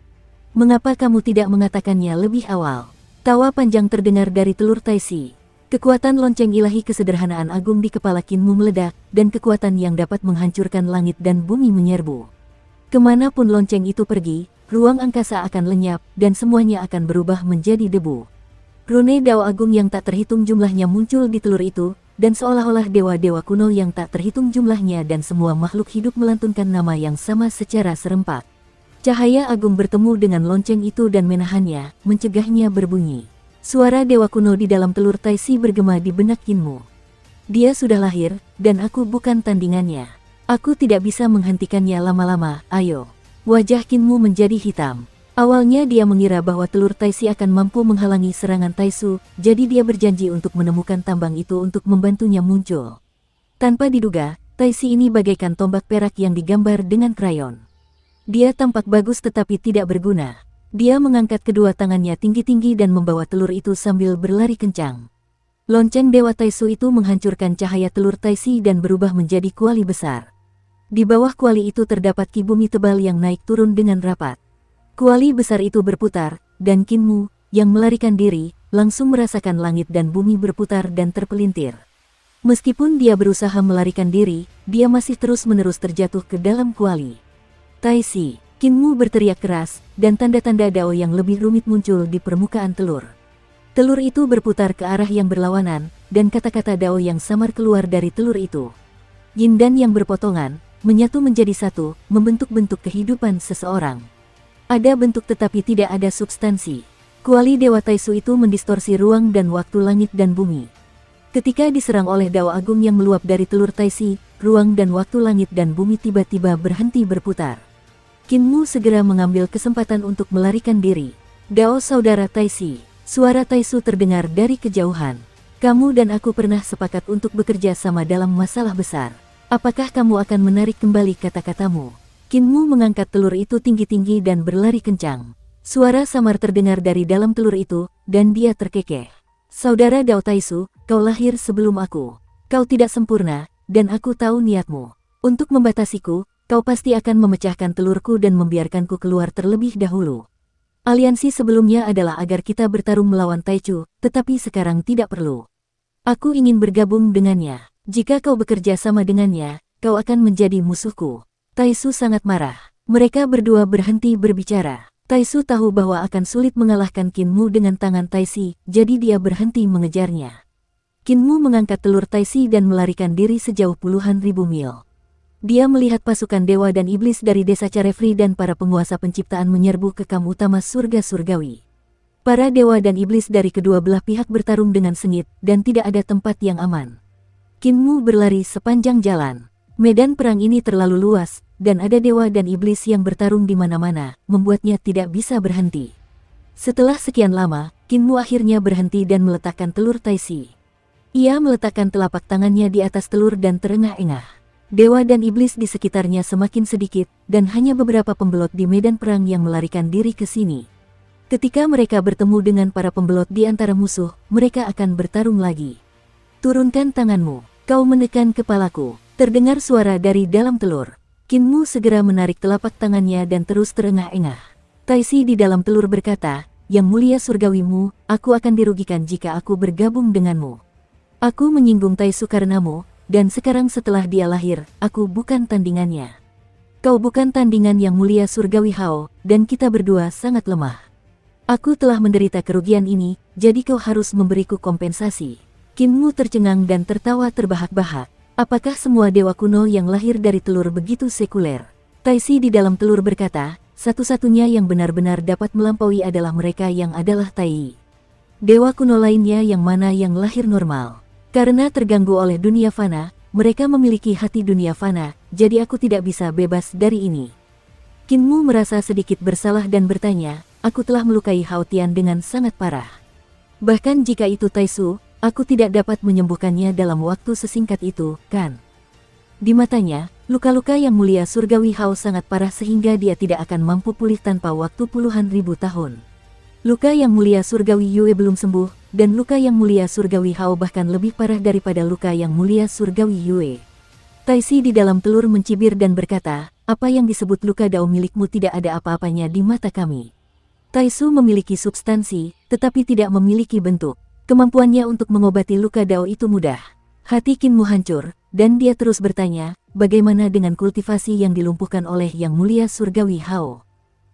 Mengapa kamu tidak mengatakannya lebih awal?" Tawa panjang terdengar dari telur Taisi. Kekuatan lonceng ilahi kesederhanaan agung di kepala Kinmu meledak, dan kekuatan yang dapat menghancurkan langit dan bumi menyerbu. Kemanapun lonceng itu pergi, ruang angkasa akan lenyap, dan semuanya akan berubah menjadi debu. Rune Dao Agung yang tak terhitung jumlahnya muncul di telur itu, dan seolah-olah dewa-dewa kuno yang tak terhitung jumlahnya dan semua makhluk hidup melantunkan nama yang sama secara serempak. Cahaya agung bertemu dengan lonceng itu dan menahannya, mencegahnya berbunyi. Suara dewa kuno di dalam telur Taisi bergema di benak Kinmu. "Dia sudah lahir, dan aku bukan tandingannya. Aku tidak bisa menghentikannya lama-lama, ayo." Wajah Kinmu menjadi hitam. Awalnya dia mengira bahwa telur Taisi akan mampu menghalangi serangan Taisu, jadi dia berjanji untuk menemukan tambang itu untuk membantunya muncul. Tanpa diduga, Taisi ini bagaikan tombak perak yang digambar dengan krayon. Dia tampak bagus tetapi tidak berguna. Dia mengangkat kedua tangannya tinggi-tinggi dan membawa telur itu sambil berlari kencang. Lonceng Dewa Taisu itu menghancurkan cahaya telur Taisi dan berubah menjadi kuali besar. Di bawah kuali itu terdapat ki bumi tebal yang naik turun dengan rapat. Kuali besar itu berputar, dan Kinmu, yang melarikan diri, langsung merasakan langit dan bumi berputar dan terpelintir. Meskipun dia berusaha melarikan diri, dia masih terus-menerus terjatuh ke dalam kuali. "Taisi!" Kinmu berteriak keras, dan tanda-tanda Dao yang lebih rumit muncul di permukaan telur. Telur itu berputar ke arah yang berlawanan, dan kata-kata Dao yang samar keluar dari telur itu. Yin dan yang berpotongan, menyatu menjadi satu, membentuk bentuk kehidupan seseorang. Ada bentuk tetapi tidak ada substansi. Kuali Dewa Taisu itu mendistorsi ruang dan waktu langit dan bumi. Ketika diserang oleh Dao Agung yang meluap dari telur Taisi, ruang dan waktu langit dan bumi tiba-tiba berhenti berputar. Kinmu segera mengambil kesempatan untuk melarikan diri. "Dao saudara Taisi," suara Taisu terdengar dari kejauhan. "Kamu dan aku pernah sepakat untuk bekerja sama dalam masalah besar. Apakah kamu akan menarik kembali kata-katamu?" Kinmu mengangkat telur itu tinggi-tinggi dan berlari kencang. Suara samar terdengar dari dalam telur itu, dan dia terkekeh. "Saudara Dao Taisu, kau lahir sebelum aku. Kau tidak sempurna, dan aku tahu niatmu. Untuk membatasiku, kau pasti akan memecahkan telurku dan membiarkanku keluar terlebih dahulu. Aliansi sebelumnya adalah agar kita bertarung melawan Taichu, tetapi sekarang tidak perlu. Aku ingin bergabung dengannya. Jika kau bekerja sama dengannya, kau akan menjadi musuhku." Taisu sangat marah. Mereka berdua berhenti berbicara. Taisu tahu bahwa akan sulit mengalahkan Kinmu dengan tangan Taisi, jadi dia berhenti mengejarnya. Kinmu mengangkat telur Taisi dan melarikan diri sejauh puluhan ribu mil. Dia melihat pasukan dewa dan iblis dari desa Carefree dan para penguasa penciptaan menyerbu ke kamp utama surga surgawi. Para dewa dan iblis dari kedua belah pihak bertarung dengan sengit, dan tidak ada tempat yang aman. Kinmu berlari sepanjang jalan. Medan perang ini terlalu luas, dan ada dewa dan iblis yang bertarung di mana-mana, membuatnya tidak bisa berhenti. Setelah sekian lama, Kinmu akhirnya berhenti dan meletakkan telur Taisi. Ia meletakkan telapak tangannya di atas telur dan terengah-engah. Dewa dan iblis di sekitarnya semakin sedikit, dan hanya beberapa pembelot di medan perang yang melarikan diri ke sini. Ketika mereka bertemu dengan para pembelot di antara musuh, mereka akan bertarung lagi. Turunkan tanganmu, kau menekan kepalaku. Terdengar suara dari dalam telur. Kinmu segera menarik telapak tangannya dan terus terengah-engah. Taisi di dalam telur berkata, Yang mulia surgawimu, aku akan dirugikan jika aku bergabung denganmu. Aku menyinggung Taisu karenamu, dan sekarang setelah dia lahir, aku bukan tandingannya. Kau bukan tandingan yang mulia surgawi Hao, dan kita berdua sangat lemah. Aku telah menderita kerugian ini, jadi kau harus memberiku kompensasi. Kinmu tercengang dan tertawa terbahak-bahak. Apakah semua dewa kuno yang lahir dari telur begitu sekuler? Taisi di dalam telur berkata, satu-satunya yang benar-benar dapat melampaui adalah mereka yang adalah Tai. Dewa kuno lainnya yang mana yang lahir normal. Karena terganggu oleh dunia fana, mereka memiliki hati dunia fana, jadi aku tidak bisa bebas dari ini. Kinmu merasa sedikit bersalah dan bertanya, aku telah melukai Hao Tian dengan sangat parah. Bahkan jika itu Taisu, aku tidak dapat menyembuhkannya dalam waktu sesingkat itu, kan? Di matanya, luka-luka yang mulia surgawi Hao sangat parah sehingga dia tidak akan mampu pulih tanpa waktu puluhan ribu tahun. Luka yang mulia surgawi Yue belum sembuh, dan luka yang mulia surgawi Hao bahkan lebih parah daripada luka yang mulia surgawi Yue. Taisi di dalam telur mencibir dan berkata, apa yang disebut luka dao milikmu tidak ada apa-apanya di mata kami. Taisu memiliki substansi, tetapi tidak memiliki bentuk. Kemampuannya untuk mengobati luka dao itu mudah. Hati Kinmu hancur, dan dia terus bertanya, bagaimana dengan kultivasi yang dilumpuhkan oleh Yang Mulia Surgawi Hao?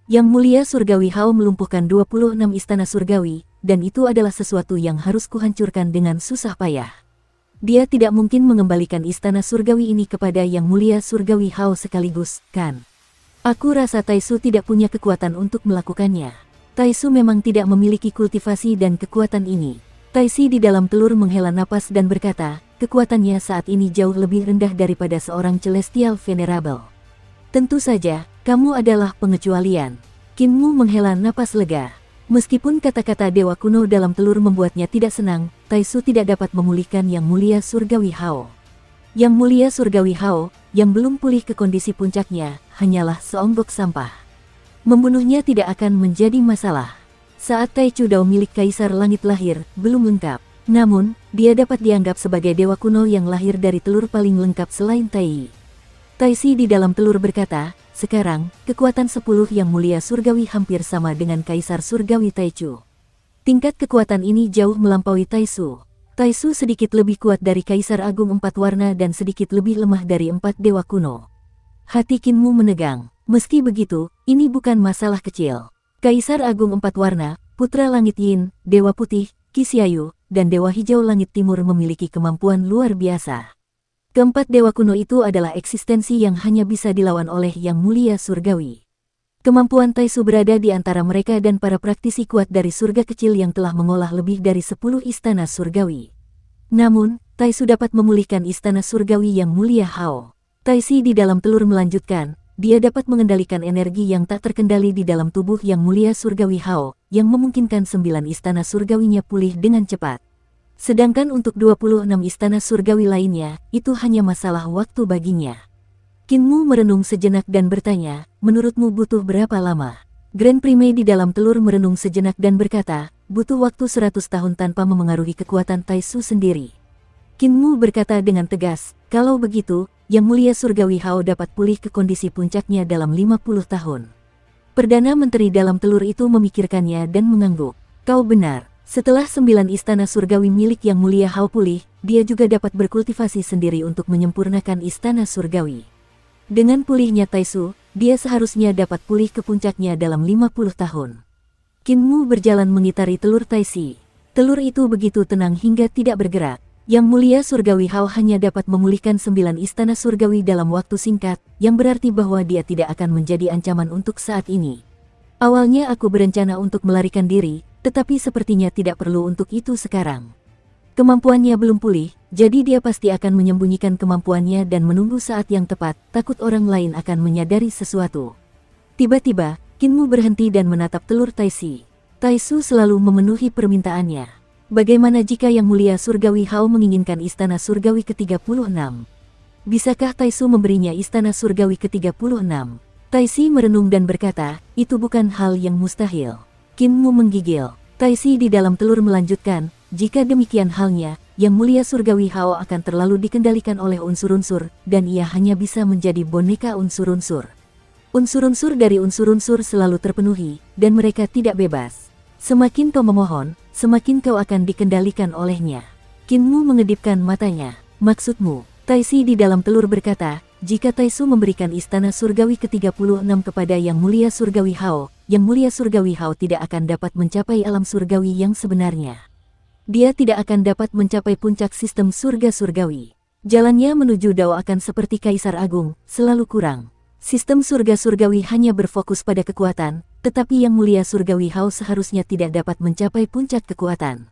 Yang Mulia Surgawi Hao melumpuhkan 26 istana surgawi, dan itu adalah sesuatu yang harus kuhancurkan dengan susah payah. Dia tidak mungkin mengembalikan istana surgawi ini kepada Yang Mulia Surgawi Hao sekaligus, kan? Aku rasa Taisu tidak punya kekuatan untuk melakukannya. Taisu memang tidak memiliki kultivasi dan kekuatan ini. Taisi di dalam telur menghela napas dan berkata, kekuatannya saat ini jauh lebih rendah daripada seorang celestial venerable. Tentu saja, kamu adalah pengecualian. Kinmu menghela napas lega. Meskipun kata-kata dewa kuno dalam telur membuatnya tidak senang, Taisu tidak dapat memulihkan Yang Mulia Surgawi Hao. Yang Mulia Surgawi Hao, yang belum pulih ke kondisi puncaknya, hanyalah seonggok sampah. Membunuhnya tidak akan menjadi masalah. Saat Taichu Dao milik Kaisar Langit lahir, belum lengkap. Namun, dia dapat dianggap sebagai dewa kuno yang lahir dari telur paling lengkap selain Tai. Taisi di dalam telur berkata, sekarang, kekuatan 10 Yang Mulia Surgawi hampir sama dengan Kaisar Surgawi Taichu. Tingkat kekuatan ini jauh melampaui Taisu. Taisu sedikit lebih kuat dari Kaisar Agung 4 warna dan sedikit lebih lemah dari 4 dewa kuno. Hati Kinmu menegang. Meski begitu, ini bukan masalah kecil. Kaisar Agung 4 warna, Putra Langit Yin, Dewa Putih, Kisyayu, dan Dewa Hijau Langit Timur memiliki kemampuan luar biasa. Keempat dewa kuno itu adalah eksistensi yang hanya bisa dilawan oleh Yang Mulia Surgawi. Kemampuan Taisu berada di antara mereka dan para praktisi kuat dari surga kecil yang telah mengolah lebih dari 10 istana surgawi. Namun, Taisu dapat memulihkan istana surgawi Yang Mulia Hao. Taisi di dalam telur melanjutkan, dia dapat mengendalikan energi yang tak terkendali di dalam tubuh Yang Mulia Surgawi Hao, yang memungkinkan 9 istana surgawinya pulih dengan cepat. Sedangkan untuk 26 istana surgawi lainnya, itu hanya masalah waktu baginya. Kinmu merenung sejenak dan bertanya, menurutmu butuh berapa lama? Grand Prime di dalam telur merenung sejenak dan berkata, butuh waktu 100 tahun tanpa memengaruhi kekuatan Taisu sendiri. Kinmu berkata dengan tegas, kalau begitu, Yang Mulia Surgawi Hao dapat pulih ke kondisi puncaknya dalam 50 tahun. Perdana Menteri dalam telur itu memikirkannya dan mengangguk. Kau benar, setelah 9 istana surgawi milik Yang Mulia Hao pulih, dia juga dapat berkultivasi sendiri untuk menyempurnakan istana surgawi. Dengan pulihnya Taisu, dia seharusnya dapat pulih ke puncaknya dalam 50 tahun. Kinmu berjalan mengitari telur Taisi. Telur itu begitu tenang hingga tidak bergerak. Yang Mulia Surgawi Hao hanya dapat memulihkan 9 istana surgawi dalam waktu singkat, yang berarti bahwa dia tidak akan menjadi ancaman untuk saat ini. Awalnya aku berencana untuk melarikan diri, tetapi sepertinya tidak perlu untuk itu sekarang. Kemampuannya belum pulih, jadi dia pasti akan menyembunyikan kemampuannya dan menunggu saat yang tepat, takut orang lain akan menyadari sesuatu. Tiba-tiba, Kinmu berhenti dan menatap telur Taisi. Taisu selalu memenuhi permintaannya. Bagaimana jika Yang Mulia Surgawi Hao menginginkan istana surgawi ke-36? Bisakah Taisu memberinya istana surgawi ke-36? Taisi merenung dan berkata, itu bukan hal yang mustahil. Kinmu menggigil. Taisi di dalam telur melanjutkan, jika demikian halnya, Yang Mulia Surgawi Hao akan terlalu dikendalikan oleh unsur-unsur, dan ia hanya bisa menjadi boneka unsur-unsur. Unsur-unsur dari unsur-unsur selalu terpenuhi, dan mereka tidak bebas. Semakin kau memohon, semakin kau akan dikendalikan olehnya. Qin Mu mengedipkan matanya. Maksudmu? Taisi di dalam telur berkata, jika Taisu memberikan istana surgawi ke-36 kepada Yang Mulia Surgawi Hao, Yang Mulia Surgawi Hao tidak akan dapat mencapai alam surgawi yang sebenarnya. Dia tidak akan dapat mencapai puncak sistem surga surgawi. Jalannya menuju Dao akan seperti Kaisar Agung, selalu kurang. Sistem surga surgawi hanya berfokus pada kekuatan, tetapi Yang Mulia Surgawi Hao seharusnya tidak dapat mencapai puncak kekuatan.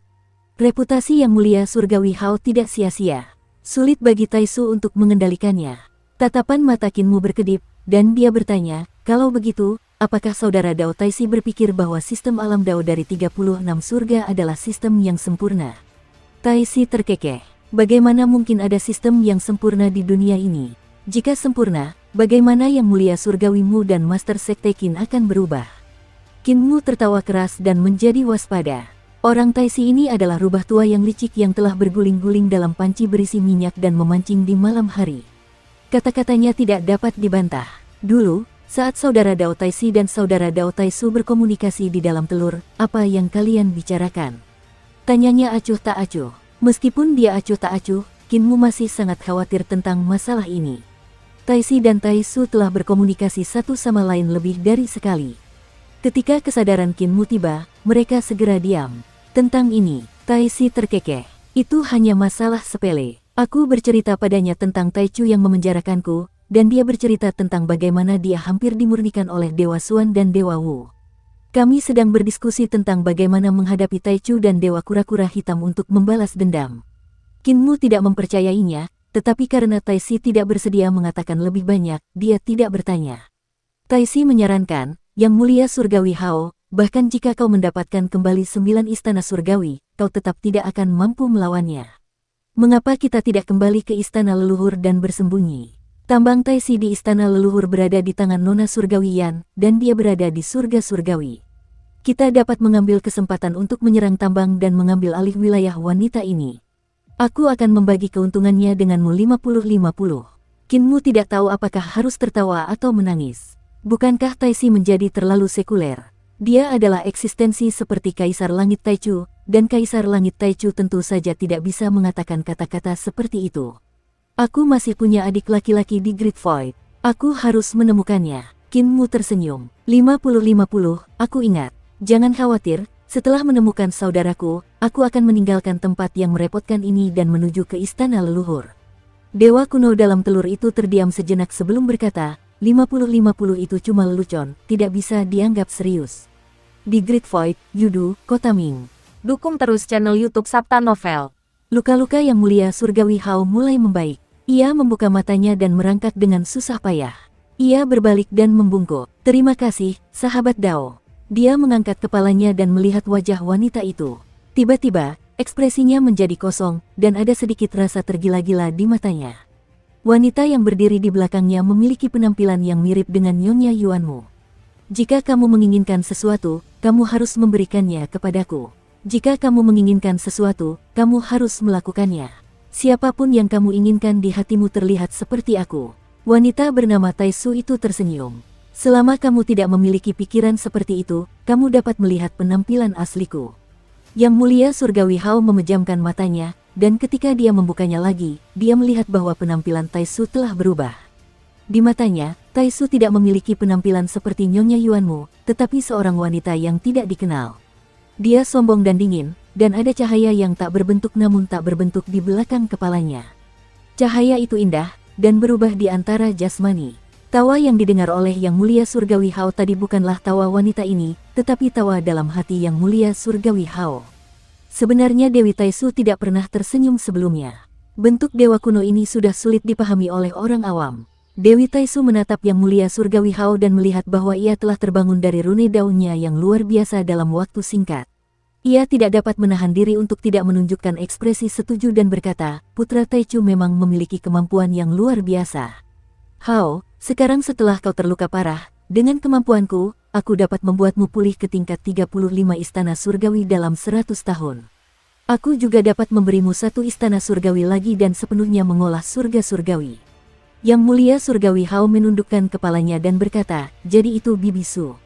Reputasi Yang Mulia Surgawi Hao tidak sia-sia. Sulit bagi Taisu untuk mengendalikannya. Tatapan mata Qin Mu berkedip, dan dia bertanya, kalau begitu, apakah saudara Dao Taisi berpikir bahwa sistem alam Dao dari 36 surga adalah sistem yang sempurna? Taisi terkekeh. Bagaimana mungkin ada sistem yang sempurna di dunia ini? Jika sempurna, bagaimana Yang Mulia Surgawi Mu dan Master Sekte Qin akan berubah? Qin Mu tertawa keras dan menjadi waspada. Orang Taisi ini adalah rubah tua yang licik yang telah berguling-guling dalam panci berisi minyak dan memancing di malam hari. Kata-katanya tidak dapat dibantah. Dulu, saat saudara Dao Taisi dan saudara Dao Taisu berkomunikasi di dalam telur, apa yang kalian bicarakan? Tanyanya acuh tak acuh. Meskipun dia acuh tak acuh, Qin Mu masih sangat khawatir tentang masalah ini. Taisi dan Taisu telah berkomunikasi satu sama lain lebih dari sekali. Ketika kesadaran Qin Mu tiba, mereka segera diam. Tentang ini, Taisi terkekeh. Itu hanya masalah sepele. Aku bercerita padanya tentang Taichu yang memenjarakanku, dan dia bercerita tentang bagaimana dia hampir dimurnikan oleh Dewa Xuan dan Dewa Wu. Kami sedang berdiskusi tentang bagaimana menghadapi Taichu dan Dewa Kura-Kura Hitam untuk membalas dendam. Qin Mu tidak mempercayainya, tetapi karena Taisi tidak bersedia mengatakan lebih banyak, dia tidak bertanya. Taisi menyarankan, Yang Mulia Surgawi Hao, bahkan jika kau mendapatkan kembali 9 istana surgawi, kau tetap tidak akan mampu melawannya. Mengapa kita tidak kembali ke istana leluhur dan bersembunyi? Tambang Taisi di istana leluhur berada di tangan Nona Surgawi Yan, dan dia berada di surga surgawi. Kita dapat mengambil kesempatan untuk menyerang tambang dan mengambil alih wilayah wanita ini. Aku akan membagi keuntungannya denganmu 50-50. Qin Mu tidak tahu apakah harus tertawa atau menangis. Bukankah Taisi menjadi terlalu sekuler? Dia adalah eksistensi seperti Kaisar Langit Taichu, dan Kaisar Langit Taichu tentu saja tidak bisa mengatakan kata-kata seperti itu. Aku masih punya adik laki-laki di Great Void. Aku harus menemukannya. Qin Mu tersenyum. 50-50, aku ingat. Jangan khawatir, setelah menemukan saudaraku, aku akan meninggalkan tempat yang merepotkan ini dan menuju ke istana leluhur. Dewa kuno dalam telur itu terdiam sejenak sebelum berkata, 50-50 itu cuma lelucon, tidak bisa dianggap serius. Di Great Void, Yudu, Kota Ming. Dukung terus channel YouTube Sabta Novel. Luka-luka Yang Mulia Surgawi Hao mulai membaik. Ia membuka matanya dan merangkak dengan susah payah. Ia berbalik dan membungkuk. Terima kasih, sahabat Dao. Dia mengangkat kepalanya dan melihat wajah wanita itu. Tiba-tiba, ekspresinya menjadi kosong, dan ada sedikit rasa tergila-gila di matanya. Wanita yang berdiri di belakangnya memiliki penampilan yang mirip dengan Nyonya Yuanmu. Jika kamu menginginkan sesuatu, kamu harus memberikannya kepadaku. Jika kamu menginginkan sesuatu, kamu harus melakukannya. Siapapun yang kamu inginkan di hatimu terlihat seperti aku. Wanita bernama Taisu itu tersenyum. Selama kamu tidak memiliki pikiran seperti itu, kamu dapat melihat penampilan asliku. Yang Mulia Surgawi Hao memejamkan matanya, dan ketika dia membukanya lagi, dia melihat bahwa penampilan Taisu telah berubah. Di matanya, Taisu tidak memiliki penampilan seperti Nyonya Yuanmu, tetapi seorang wanita yang tidak dikenal. Dia sombong dan dingin, dan ada cahaya yang tak berbentuk namun tak berbentuk di belakang kepalanya. Cahaya itu indah, dan berubah di antara jasmani. Tawa yang didengar oleh Yang Mulia Surgawi Hao tadi bukanlah tawa wanita ini, tetapi tawa dalam hati Yang Mulia Surgawi Hao. Sebenarnya Dewi Taisu tidak pernah tersenyum sebelumnya. Bentuk dewa kuno ini sudah sulit dipahami oleh orang awam. Dewi Taisu menatap Yang Mulia Surgawi Hao dan melihat bahwa ia telah terbangun dari rune daunnya yang luar biasa dalam waktu singkat. Ia tidak dapat menahan diri untuk tidak menunjukkan ekspresi setuju dan berkata, Putra Taichu memang memiliki kemampuan yang luar biasa. Hao, sekarang setelah kau terluka parah, dengan kemampuanku, aku dapat membuatmu pulih ke tingkat 35 istana surgawi dalam 100 tahun. Aku juga dapat memberimu satu istana surgawi lagi dan sepenuhnya mengolah surga surgawi. Yang mulia surgawi Hao menundukkan kepalanya dan berkata, jadi itu Bibisu.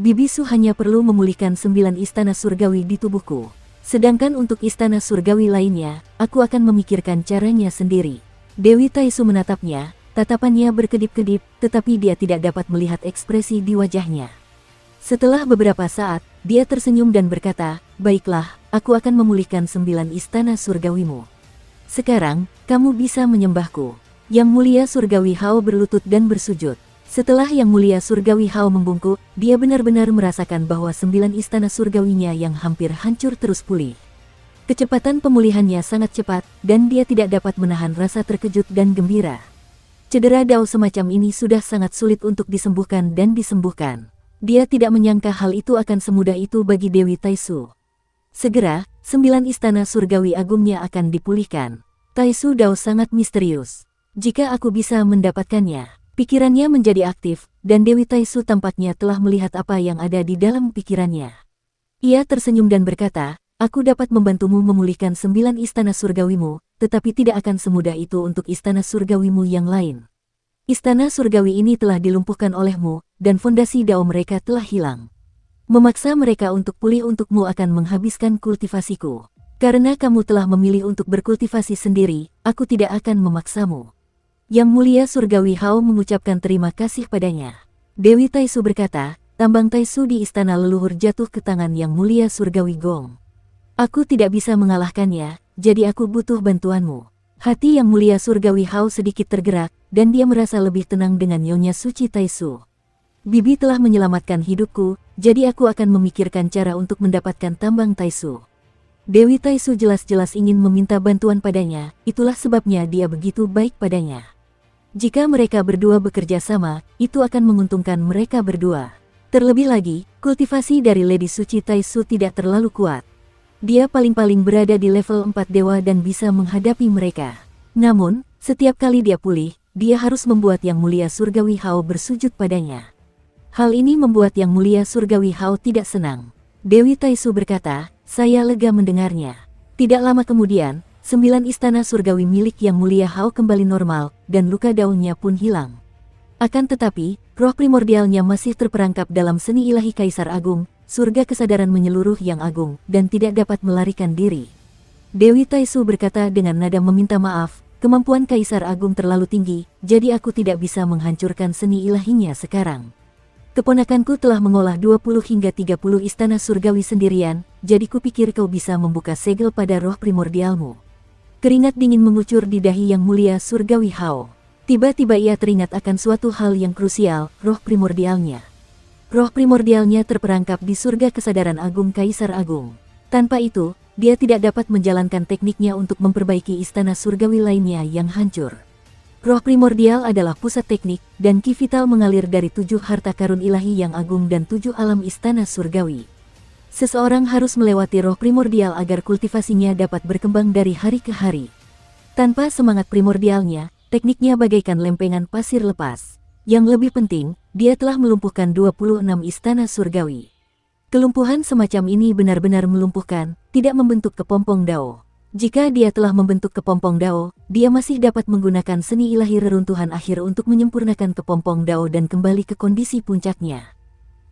Bibisu hanya perlu memulihkan 9 istana surgawi di tubuhku. Sedangkan untuk istana surgawi lainnya, aku akan memikirkan caranya sendiri. Dewi Taisu menatapnya, tatapannya berkedip-kedip, tetapi dia tidak dapat melihat ekspresi di wajahnya. Setelah beberapa saat, dia tersenyum dan berkata, baiklah, aku akan memulihkan 9 istana surgawimu. Sekarang, kamu bisa menyembahku. Yang mulia surgawi Hao berlutut dan bersujud. Setelah yang mulia surgawi Hao membungkuk, dia benar-benar merasakan bahwa 9 istana surgawinya yang hampir hancur terus pulih. Kecepatan pemulihannya sangat cepat, dan dia tidak dapat menahan rasa terkejut dan gembira. Cedera Dao semacam ini sudah sangat sulit untuk disembuhkan dan disembuhkan. Dia tidak menyangka hal itu akan semudah itu bagi Dewi Taisu. Segera, 9 istana surgawi agungnya akan dipulihkan. Taisu Dao sangat misterius. Jika aku bisa mendapatkannya, pikirannya menjadi aktif, dan Dewi Taisu tampaknya telah melihat apa yang ada di dalam pikirannya. Ia tersenyum dan berkata, aku dapat membantumu memulihkan 9 istana surgawimu, tetapi tidak akan semudah itu untuk istana surgawimu yang lain. Istana surgawi ini telah dilumpuhkan olehmu, dan fondasi Dao mereka telah hilang. Memaksa mereka untuk pulih untukmu akan menghabiskan kultivasiku. Karena kamu telah memilih untuk berkultivasi sendiri, aku tidak akan memaksamu. Yang mulia surgawi Hao mengucapkan terima kasih padanya. Dewi Taisu berkata, tambang Taisu di istana leluhur jatuh ke tangan yang mulia surgawi Gong. Aku tidak bisa mengalahkannya, jadi aku butuh bantuanmu. Hati yang mulia surgawi Hao sedikit tergerak, dan dia merasa lebih tenang dengan Nyonya Suci Taisu. Bibi telah menyelamatkan hidupku, jadi aku akan memikirkan cara untuk mendapatkan tambang Taisu. Dewi Taisu jelas-jelas ingin meminta bantuan padanya, itulah sebabnya dia begitu baik padanya. Jika mereka berdua bekerja sama, itu akan menguntungkan mereka berdua. Terlebih lagi, kultivasi dari Lady Suci Taisu tidak terlalu kuat. Dia paling-paling berada di level 4 dewa dan bisa menghadapi mereka. Namun, setiap kali dia pulih, dia harus membuat Yang Mulia Surgawi Hao bersujud padanya. Hal ini membuat Yang Mulia Surgawi Hao tidak senang. Dewi Taisu berkata, saya lega mendengarnya. Tidak lama kemudian, 9 istana surgawi milik Yang Mulia Hao kembali normal, dan luka daunnya pun hilang. Akan tetapi, roh primordialnya masih terperangkap dalam seni ilahi Kaisar Agung, surga kesadaran menyeluruh yang agung, dan tidak dapat melarikan diri. Dewi Taisu berkata dengan nada meminta maaf, kemampuan Kaisar Agung terlalu tinggi, jadi aku tidak bisa menghancurkan seni ilahinya sekarang. Keponakanku telah mengolah 20 hingga 30 istana surgawi sendirian, jadi kupikir kau bisa membuka segel pada roh primordialmu. Keringat dingin mengucur di dahi Yang Mulia Surgawi Hao. Tiba-tiba ia teringat akan suatu hal yang krusial, roh primordialnya. Roh primordialnya terperangkap di surga kesadaran agung Kaisar Agung. Tanpa itu, dia tidak dapat menjalankan tekniknya untuk memperbaiki istana surgawi lainnya yang hancur. Roh primordial adalah pusat teknik, dan ki vital mengalir dari 7 harta karun ilahi yang agung dan 7 alam istana surgawi. Seseorang harus melewati roh primordial agar kultivasinya dapat berkembang dari hari ke hari. Tanpa semangat primordialnya, tekniknya bagaikan lempengan pasir lepas. Yang lebih penting, dia telah melumpuhkan 26 istana surgawi. Kelumpuhan semacam ini benar-benar melumpuhkan, tidak membentuk kepompong Dao. Jika dia telah membentuk kepompong Dao, dia masih dapat menggunakan seni ilahi reruntuhan akhir untuk menyempurnakan kepompong Dao dan kembali ke kondisi puncaknya.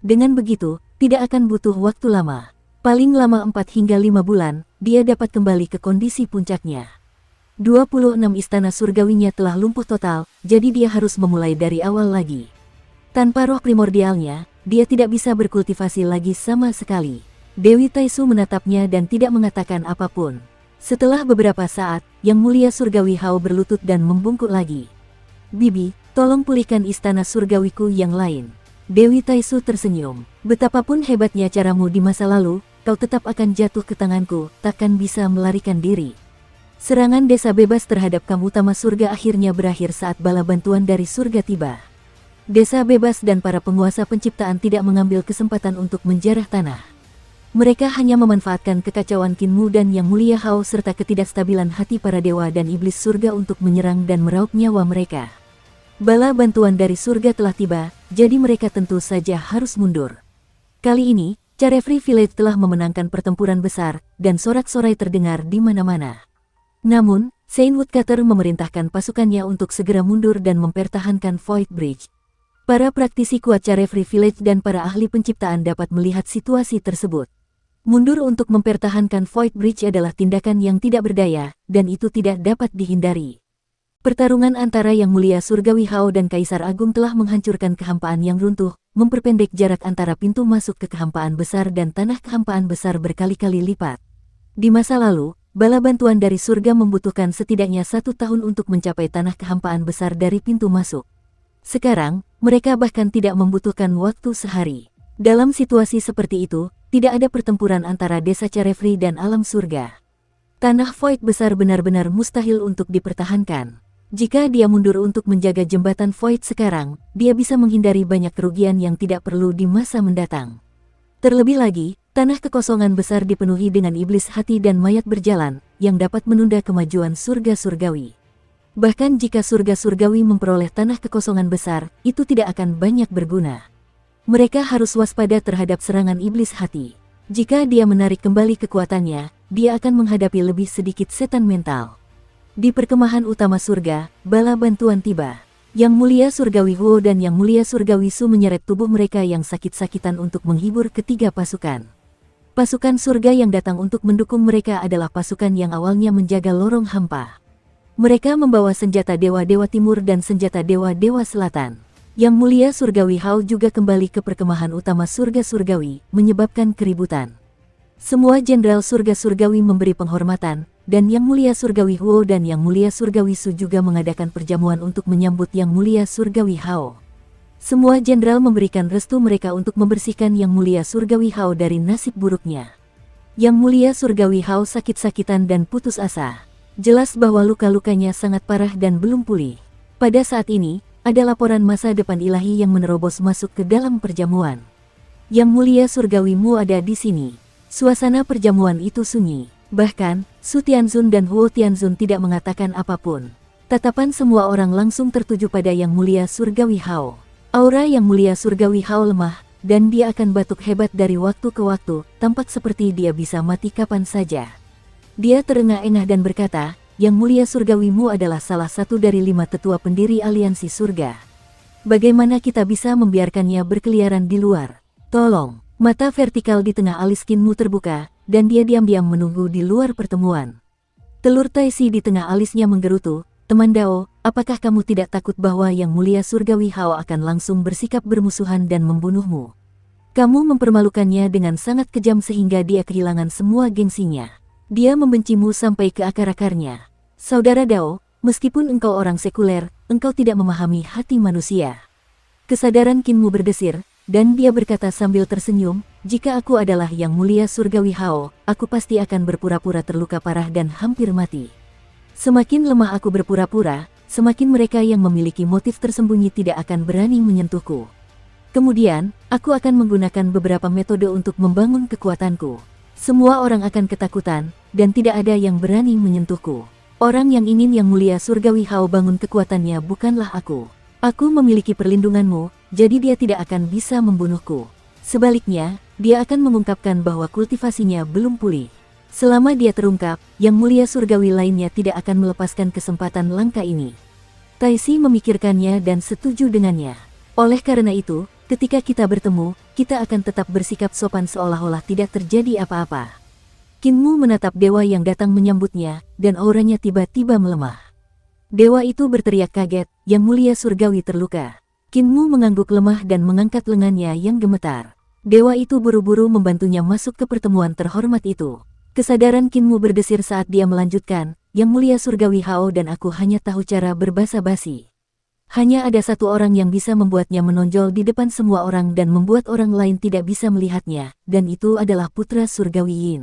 Dengan begitu, tidak akan butuh waktu lama. Paling lama 4 hingga 5 bulan, dia dapat kembali ke kondisi puncaknya. 26 istana surgawinya telah lumpuh total, jadi dia harus memulai dari awal lagi. Tanpa roh primordialnya, dia tidak bisa berkultivasi lagi sama sekali. Dewi Taisu menatapnya dan tidak mengatakan apapun. Setelah beberapa saat, Yang Mulia Surgawi Hao berlutut dan membungkuk lagi. Bibi, tolong pulihkan istana surgawiku yang lain. Dewi Taisu tersenyum. Betapapun hebatnya caramu di masa lalu, kau tetap akan jatuh ke tanganku, takkan bisa melarikan diri. Serangan desa bebas terhadap kamu utama surga akhirnya berakhir saat bala bantuan dari surga tiba. Desa bebas dan para penguasa penciptaan tidak mengambil kesempatan untuk menjarah tanah. Mereka hanya memanfaatkan kekacauan Kinmu dan Yang Mulia Hao serta ketidakstabilan hati para dewa dan iblis surga untuk menyerang dan meraup nyawa mereka. Bala bantuan dari surga telah tiba, jadi mereka tentu saja harus mundur. Kali ini, Carefree Village telah memenangkan pertempuran besar, dan sorak-sorai terdengar di mana-mana. Namun, Saint Woodcutter memerintahkan pasukannya untuk segera mundur dan mempertahankan Void Bridge. Para praktisi kuat Carefree Village dan para ahli penciptaan dapat melihat situasi tersebut. Mundur untuk mempertahankan Void Bridge adalah tindakan yang tidak berdaya, dan itu tidak dapat dihindari. Pertarungan antara Yang Mulia Surgawi Hao dan Kaisar Agung telah menghancurkan kehampaan yang runtuh, memperpendek jarak antara pintu masuk ke kehampaan besar dan tanah kehampaan besar berkali-kali lipat. Di masa lalu, bala bantuan dari surga membutuhkan setidaknya 1 tahun untuk mencapai tanah kehampaan besar dari pintu masuk. Sekarang, mereka bahkan tidak membutuhkan waktu sehari. Dalam situasi seperti itu, tidak ada pertempuran antara desa Carefree dan alam surga. Tanah Void besar benar-benar mustahil untuk dipertahankan. Jika dia mundur untuk menjaga jembatan Void sekarang, dia bisa menghindari banyak kerugian yang tidak perlu di masa mendatang. Terlebih lagi, tanah kekosongan besar dipenuhi dengan iblis hati dan mayat berjalan, yang dapat menunda kemajuan surga surgawi. Bahkan jika surga surgawi memperoleh tanah kekosongan besar, itu tidak akan banyak berguna. Mereka harus waspada terhadap serangan iblis hati. Jika dia menarik kembali kekuatannya, dia akan menghadapi lebih sedikit setan mental. Di perkemahan utama surga, bala bantuan tiba. Yang Mulia Surgawi Huo dan Yang Mulia Surgawi Su menyeret tubuh mereka yang sakit-sakitan untuk menghibur ketiga pasukan. Pasukan surga yang datang untuk mendukung mereka adalah pasukan yang awalnya menjaga lorong hampa. Mereka membawa senjata dewa-dewa timur dan senjata dewa-dewa selatan. Yang Mulia Surgawi Hao juga kembali ke perkemahan utama surga surgawi, menyebabkan keributan. Semua jenderal surga surgawi memberi penghormatan, dan Yang Mulia Surgawi Huo dan Yang Mulia Surgawi Su juga mengadakan perjamuan untuk menyambut Yang Mulia Surgawi Hao. Semua jenderal memberikan restu mereka untuk membersihkan Yang Mulia Surgawi Hao dari nasib buruknya. Yang Mulia Surgawi Hao sakit-sakitan dan putus asa. Jelas bahwa luka-lukanya sangat parah dan belum pulih. Pada saat ini, ada laporan masa depan ilahi yang menerobos masuk ke dalam perjamuan. Yang Mulia Surgawi Mu ada di sini. Suasana perjamuan itu sunyi. Bahkan, Su Tianzun dan Huo Tianzun tidak mengatakan apapun. Tatapan semua orang langsung tertuju pada Yang Mulia Surgawi Hao. Aura Yang Mulia Surgawi Hao lemah, dan dia akan batuk hebat dari waktu ke waktu, tampak seperti dia bisa mati kapan saja. Dia terengah-engah dan berkata, Yang Mulia Surgawi Mu adalah salah satu dari 5 tetua pendiri aliansi surga. Bagaimana kita bisa membiarkannya berkeliaran di luar? Tolong. Mata vertikal di tengah alis Qin Mu terbuka, dan dia diam-diam menunggu di luar pertemuan. Telur Taisi di tengah alisnya menggerutu, teman Dao, apakah kamu tidak takut bahwa Yang Mulia Surgawi Hao akan langsung bersikap bermusuhan dan membunuhmu? Kamu mempermalukannya dengan sangat kejam sehingga dia kehilangan semua gengsinya. Dia membencimu sampai ke akar-akarnya. Saudara Dao, meskipun engkau orang sekuler, engkau tidak memahami hati manusia. Kesadaran Qin Mu berdesir, dan dia berkata sambil tersenyum, jika aku adalah Yang Mulia Surgawi Hao, aku pasti akan berpura-pura terluka parah dan hampir mati. Semakin lemah aku berpura-pura, semakin mereka yang memiliki motif tersembunyi tidak akan berani menyentuhku. Kemudian, aku akan menggunakan beberapa metode untuk membangun kekuatanku. Semua orang akan ketakutan, dan tidak ada yang berani menyentuhku. Orang yang ingin Yang Mulia Surgawi Hao bangun kekuatannya bukanlah aku. Aku memiliki perlindunganmu, jadi dia tidak akan bisa membunuhku. Sebaliknya, dia akan mengungkapkan bahwa kultivasinya belum pulih. Selama dia terungkap, Yang Mulia Surgawi lainnya tidak akan melepaskan kesempatan langka ini. Taisi memikirkannya dan setuju dengannya. Oleh karena itu, ketika kita bertemu, kita akan tetap bersikap sopan seolah-olah tidak terjadi apa-apa. Qin Mu menatap dewa yang datang menyambutnya, dan auranya tiba-tiba melemah. Dewa itu berteriak kaget, Yang Mulia Surgawi terluka. Qin Mu mengangguk lemah dan mengangkat lengannya yang gemetar. Dewa itu buru-buru membantunya masuk ke pertemuan terhormat itu. Kesadaran Qin Mu berdesir saat dia melanjutkan, Yang Mulia Surgawi Hao dan aku hanya tahu cara berbasa-basi. Hanya ada satu orang yang bisa membuatnya menonjol di depan semua orang dan membuat orang lain tidak bisa melihatnya, dan itu adalah Putra Surgawi Yin.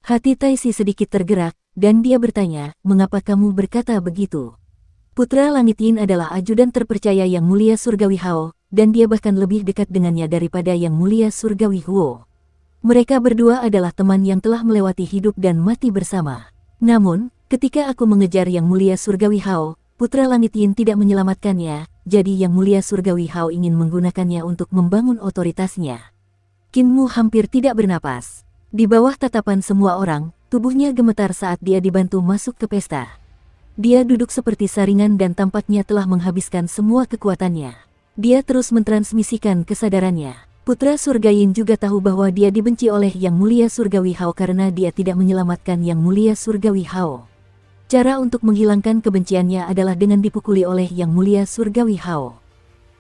Hati Taisi sedikit tergerak, dan dia bertanya, mengapa kamu berkata begitu? Putra Langit Yin adalah ajudan terpercaya Yang Mulia Surgawi Hao, dan dia bahkan lebih dekat dengannya daripada Yang Mulia Surgawi Huo. Mereka berdua adalah teman yang telah melewati hidup dan mati bersama. Namun, ketika aku mengejar Yang Mulia Surgawi Hao, Putra Langit Yin tidak menyelamatkannya, jadi Yang Mulia Surgawi Hao ingin menggunakannya untuk membangun otoritasnya. Qin Mu hampir tidak bernapas. Di bawah tatapan semua orang, tubuhnya gemetar saat dia dibantu masuk ke pesta. Dia duduk seperti saringan dan tampaknya telah menghabiskan semua kekuatannya. Dia terus mentransmisikan kesadarannya. Putra Surga Yin juga tahu bahwa dia dibenci oleh Yang Mulia Surgawi Hao karena dia tidak menyelamatkan Yang Mulia Surgawi Hao. Cara untuk menghilangkan kebenciannya adalah dengan dipukuli oleh Yang Mulia Surgawi Hao.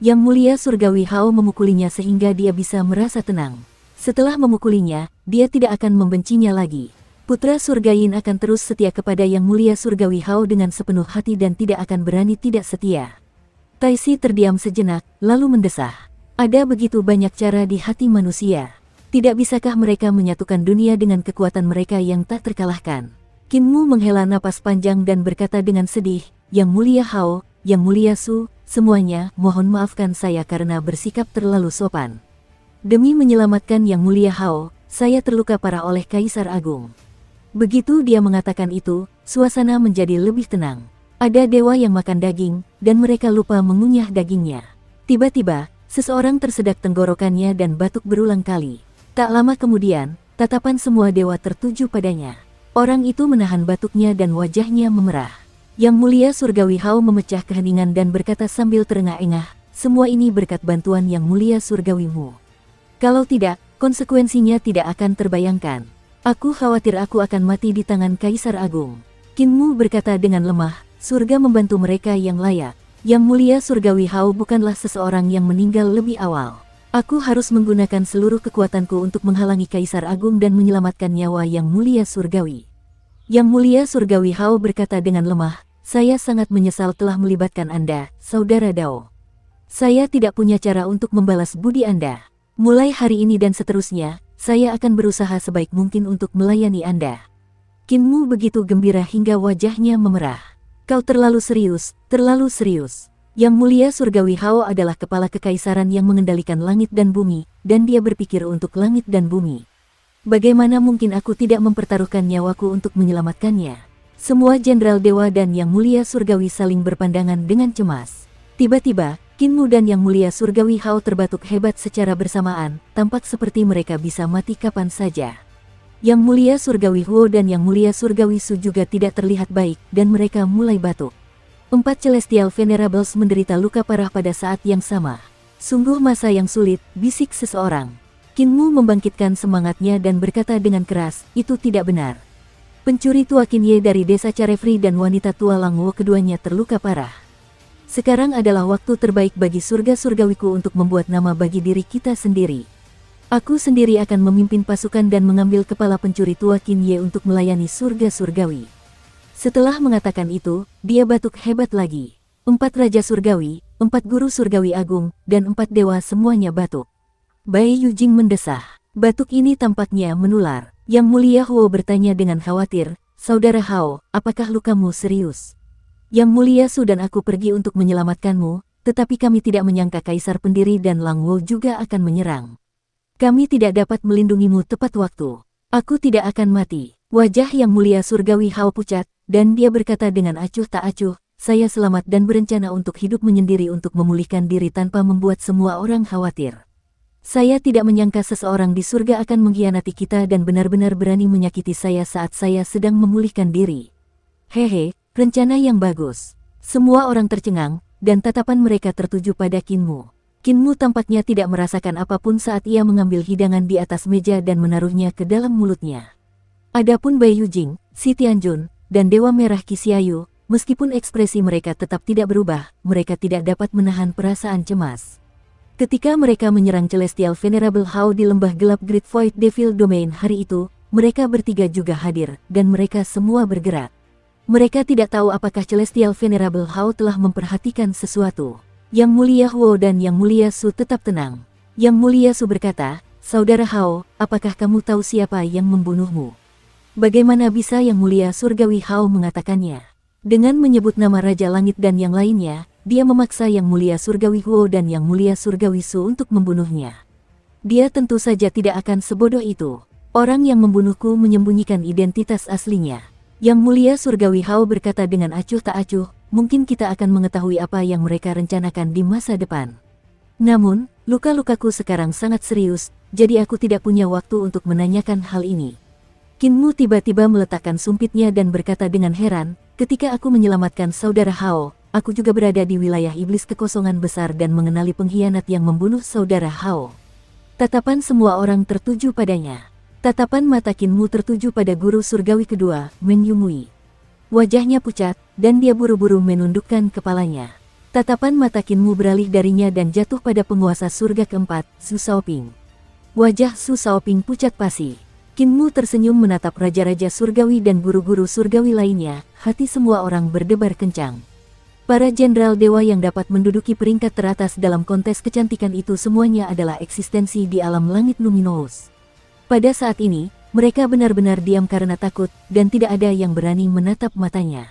Yang Mulia Surgawi Hao memukulinya sehingga dia bisa merasa tenang. Setelah memukulinya, dia tidak akan membencinya lagi. Putra Surga Yin akan terus setia kepada Yang Mulia Surgawi Hao dengan sepenuh hati dan tidak akan berani tidak setia. Taisi terdiam sejenak, lalu mendesah. Ada begitu banyak cara di hati manusia. Tidak bisakah mereka menyatukan dunia dengan kekuatan mereka yang tak terkalahkan? Qin Mu menghela napas panjang dan berkata dengan sedih, Yang Mulia Hao, Yang Mulia Su, semuanya, mohon maafkan saya karena bersikap terlalu sopan. Demi menyelamatkan Yang Mulia Hao, saya terluka parah oleh Kaisar Agung. Begitu dia mengatakan itu, suasana menjadi lebih tenang. Ada dewa yang makan daging, dan mereka lupa mengunyah dagingnya. Tiba-tiba, seseorang tersedak tenggorokannya dan batuk berulang kali. Tak lama kemudian, tatapan semua dewa tertuju padanya. Orang itu menahan batuknya dan wajahnya memerah. Yang Mulia Surgawi Hao memecah keheningan dan berkata sambil terengah-engah, semua ini berkat bantuan Yang Mulia Surgawimu. Kalau tidak, konsekuensinya tidak akan terbayangkan. Aku khawatir aku akan mati di tangan Kaisar Agung. Qin Mu berkata dengan lemah, surga membantu mereka yang layak. Yang Mulia Surgawi Hao bukanlah seseorang yang meninggal lebih awal. Aku harus menggunakan seluruh kekuatanku untuk menghalangi Kaisar Agung dan menyelamatkan nyawa Yang Mulia Surgawi. Yang Mulia Surgawi Hao berkata dengan lemah, saya sangat menyesal telah melibatkan Anda, Saudara Dao. Saya tidak punya cara untuk membalas budi Anda. Mulai hari ini dan seterusnya, saya akan berusaha sebaik mungkin untuk melayani Anda. Qin Mu begitu gembira hingga wajahnya memerah. Kau terlalu serius, terlalu serius. Yang Mulia Surgawi Hao adalah kepala kekaisaran yang mengendalikan langit dan bumi, dan dia berpikir untuk langit dan bumi. Bagaimana mungkin aku tidak mempertaruhkan nyawaku untuk menyelamatkannya? Semua jenderal dewa dan Yang Mulia Surgawi saling berpandangan dengan cemas. Tiba-tiba, Qin Mu dan Yang Mulia Surgawi Hao terbatuk hebat secara bersamaan, tampak seperti mereka bisa mati kapan saja. Yang Mulia Surgawi Huo dan Yang Mulia Surgawi Su juga tidak terlihat baik, dan mereka mulai batuk. 4 Celestial Venerables menderita luka parah pada saat yang sama. Sungguh masa yang sulit, bisik seseorang. Qin Mu membangkitkan semangatnya dan berkata dengan keras, itu tidak benar. Pencuri tua Qin Ye dari desa Carefree dan wanita tua Langwo keduanya terluka parah. Sekarang adalah waktu terbaik bagi surga surgawiku untuk membuat nama bagi diri kita sendiri. Aku sendiri akan memimpin pasukan dan mengambil kepala pencuri tua Qin Ye untuk melayani surga surgawi. Setelah mengatakan itu, dia batuk hebat lagi. 4 Raja Surgawi, 4 Guru Surgawi Agung, dan 4 Dewa semuanya batuk. Bai Yujing mendesah. Batuk ini tampaknya menular. Yang Mulia Huo bertanya dengan khawatir, Saudara Hao, apakah lukamu serius? Yang Mulia Su dan aku pergi untuk menyelamatkanmu, tetapi kami tidak menyangka Kaisar Pendiri dan Langwo juga akan menyerang. Kami tidak dapat melindungimu tepat waktu. Aku tidak akan mati. Wajah Yang Mulia Surgawi Hao pucat, dan dia berkata dengan acuh tak acuh, saya selamat dan berencana untuk hidup menyendiri untuk memulihkan diri tanpa membuat semua orang khawatir. Saya tidak menyangka seseorang di surga akan mengkhianati kita dan benar-benar berani menyakiti saya saat saya sedang memulihkan diri. Hehe, rencana yang bagus. Semua orang tercengang, dan tatapan mereka tertuju pada Qin Mu. Qin Mu tampaknya tidak merasakan apapun saat ia mengambil hidangan di atas meja dan menaruhnya ke dalam mulutnya. Adapun Bai Yujing, Si Tianjun, dan Dewa Merah Qixia, meskipun ekspresi mereka tetap tidak berubah, mereka tidak dapat menahan perasaan cemas. Ketika mereka menyerang Celestial Venerable Hao di lembah gelap Great Void Devil Domain hari itu, mereka bertiga juga hadir, dan mereka semua bergerak. Mereka tidak tahu apakah Celestial Venerable Hao telah memperhatikan sesuatu. Yang Mulia Huo dan Yang Mulia Su tetap tenang. Yang Mulia Su berkata, Saudara Hao, apakah kamu tahu siapa yang membunuhmu? Bagaimana bisa Yang Mulia Surgawi Hao mengatakannya? Dengan menyebut nama Raja Langit dan yang lainnya, dia memaksa Yang Mulia Surgawi Huo dan Yang Mulia Surgawi Su untuk membunuhnya. Dia tentu saja tidak akan sebodoh itu. Orang yang membunuhku menyembunyikan identitas aslinya. Yang Mulia Surgawi Hao berkata dengan acuh tak acuh, mungkin kita akan mengetahui apa yang mereka rencanakan di masa depan. Namun, luka-lukaku sekarang sangat serius, jadi aku tidak punya waktu untuk menanyakan hal ini. Qin Mu tiba-tiba meletakkan sumpitnya dan berkata dengan heran, ketika aku menyelamatkan saudara Hao, aku juga berada di wilayah iblis kekosongan besar dan mengenali pengkhianat yang membunuh saudara Hao. Tatapan semua orang tertuju padanya. Tatapan mata Qin Mu tertuju pada guru surgawi kedua, Meng Yunhui. Wajahnya pucat, dan dia buru-buru menundukkan kepalanya. Tatapan mata Qin Mu beralih darinya dan jatuh pada penguasa surga keempat, Su Shaoping. Wajah Su Shaoping pucat pasi. Qin Mu tersenyum menatap raja-raja surgawi dan guru-guru surgawi lainnya, hati semua orang berdebar kencang. Para jenderal dewa yang dapat menduduki peringkat teratas dalam kontes kecantikan itu semuanya adalah eksistensi di alam langit luminous. Pada saat ini, mereka benar-benar diam karena takut, dan tidak ada yang berani menatap matanya.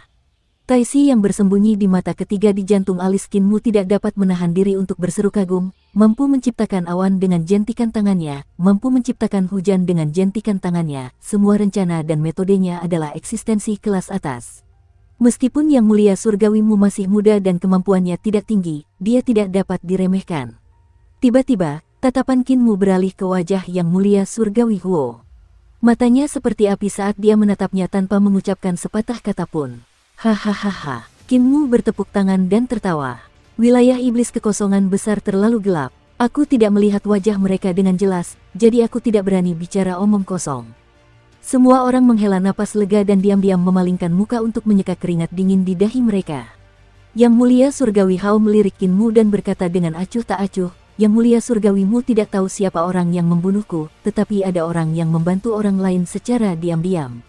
Taisi yang bersembunyi di mata ketiga di jantung alis Qin Mu tidak dapat menahan diri untuk berseru kagum, mampu menciptakan awan dengan jentikan tangannya, mampu menciptakan hujan dengan jentikan tangannya, semua rencana dan metodenya adalah eksistensi kelas atas. Meskipun Yang Mulia Surgawi Mu masih muda dan kemampuannya tidak tinggi, dia tidak dapat diremehkan. Tiba-tiba, tatapan Qin Mu beralih ke wajah Yang Mulia Surgawi Huo. Matanya seperti api saat dia menatapnya tanpa mengucapkan sepatah kata pun. Hahaha, Qin Mu bertepuk tangan dan tertawa. Wilayah iblis kekosongan besar terlalu gelap. Aku tidak melihat wajah mereka dengan jelas, jadi aku tidak berani bicara omong kosong. Semua orang menghela napas lega dan diam-diam memalingkan muka untuk menyeka keringat dingin di dahi mereka. Yang Mulia Surgawi Hao melirik Qin Mu dan berkata dengan acuh tak acuh, Yang Mulia Surgawi Mu tidak tahu siapa orang yang membunuhku, tetapi ada orang yang membantu orang lain secara diam-diam.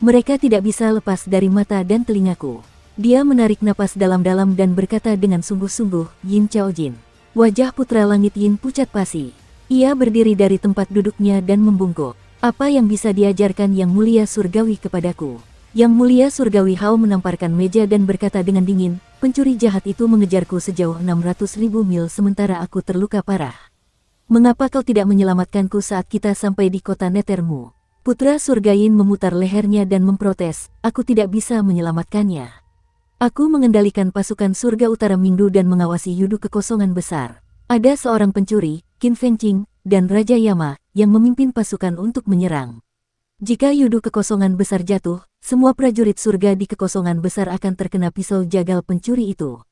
Mereka tidak bisa lepas dari mata dan telingaku. Dia menarik napas dalam-dalam dan berkata dengan sungguh-sungguh, Yin Chaojin. Wajah putra langit Yin pucat pasi. Ia berdiri dari tempat duduknya dan membungkuk. Apa yang bisa diajarkan Yang Mulia Surgawi kepadaku? Yang Mulia Surgawi Hao menamparkan meja dan berkata dengan dingin, pencuri jahat itu mengejarku sejauh 600.000 mil sementara aku terluka parah. Mengapa kau tidak menyelamatkanku saat kita sampai di kota Nethermu? Putra surga Yin memutar lehernya dan memprotes, aku tidak bisa menyelamatkannya. Aku mengendalikan pasukan surga utara Mingdu dan mengawasi yudu kekosongan besar. Ada seorang pencuri, Qin Fengqing, dan Raja Yama, yang memimpin pasukan untuk menyerang. Jika yudu kekosongan besar jatuh, semua prajurit surga di kekosongan besar akan terkena pisau jagal pencuri itu.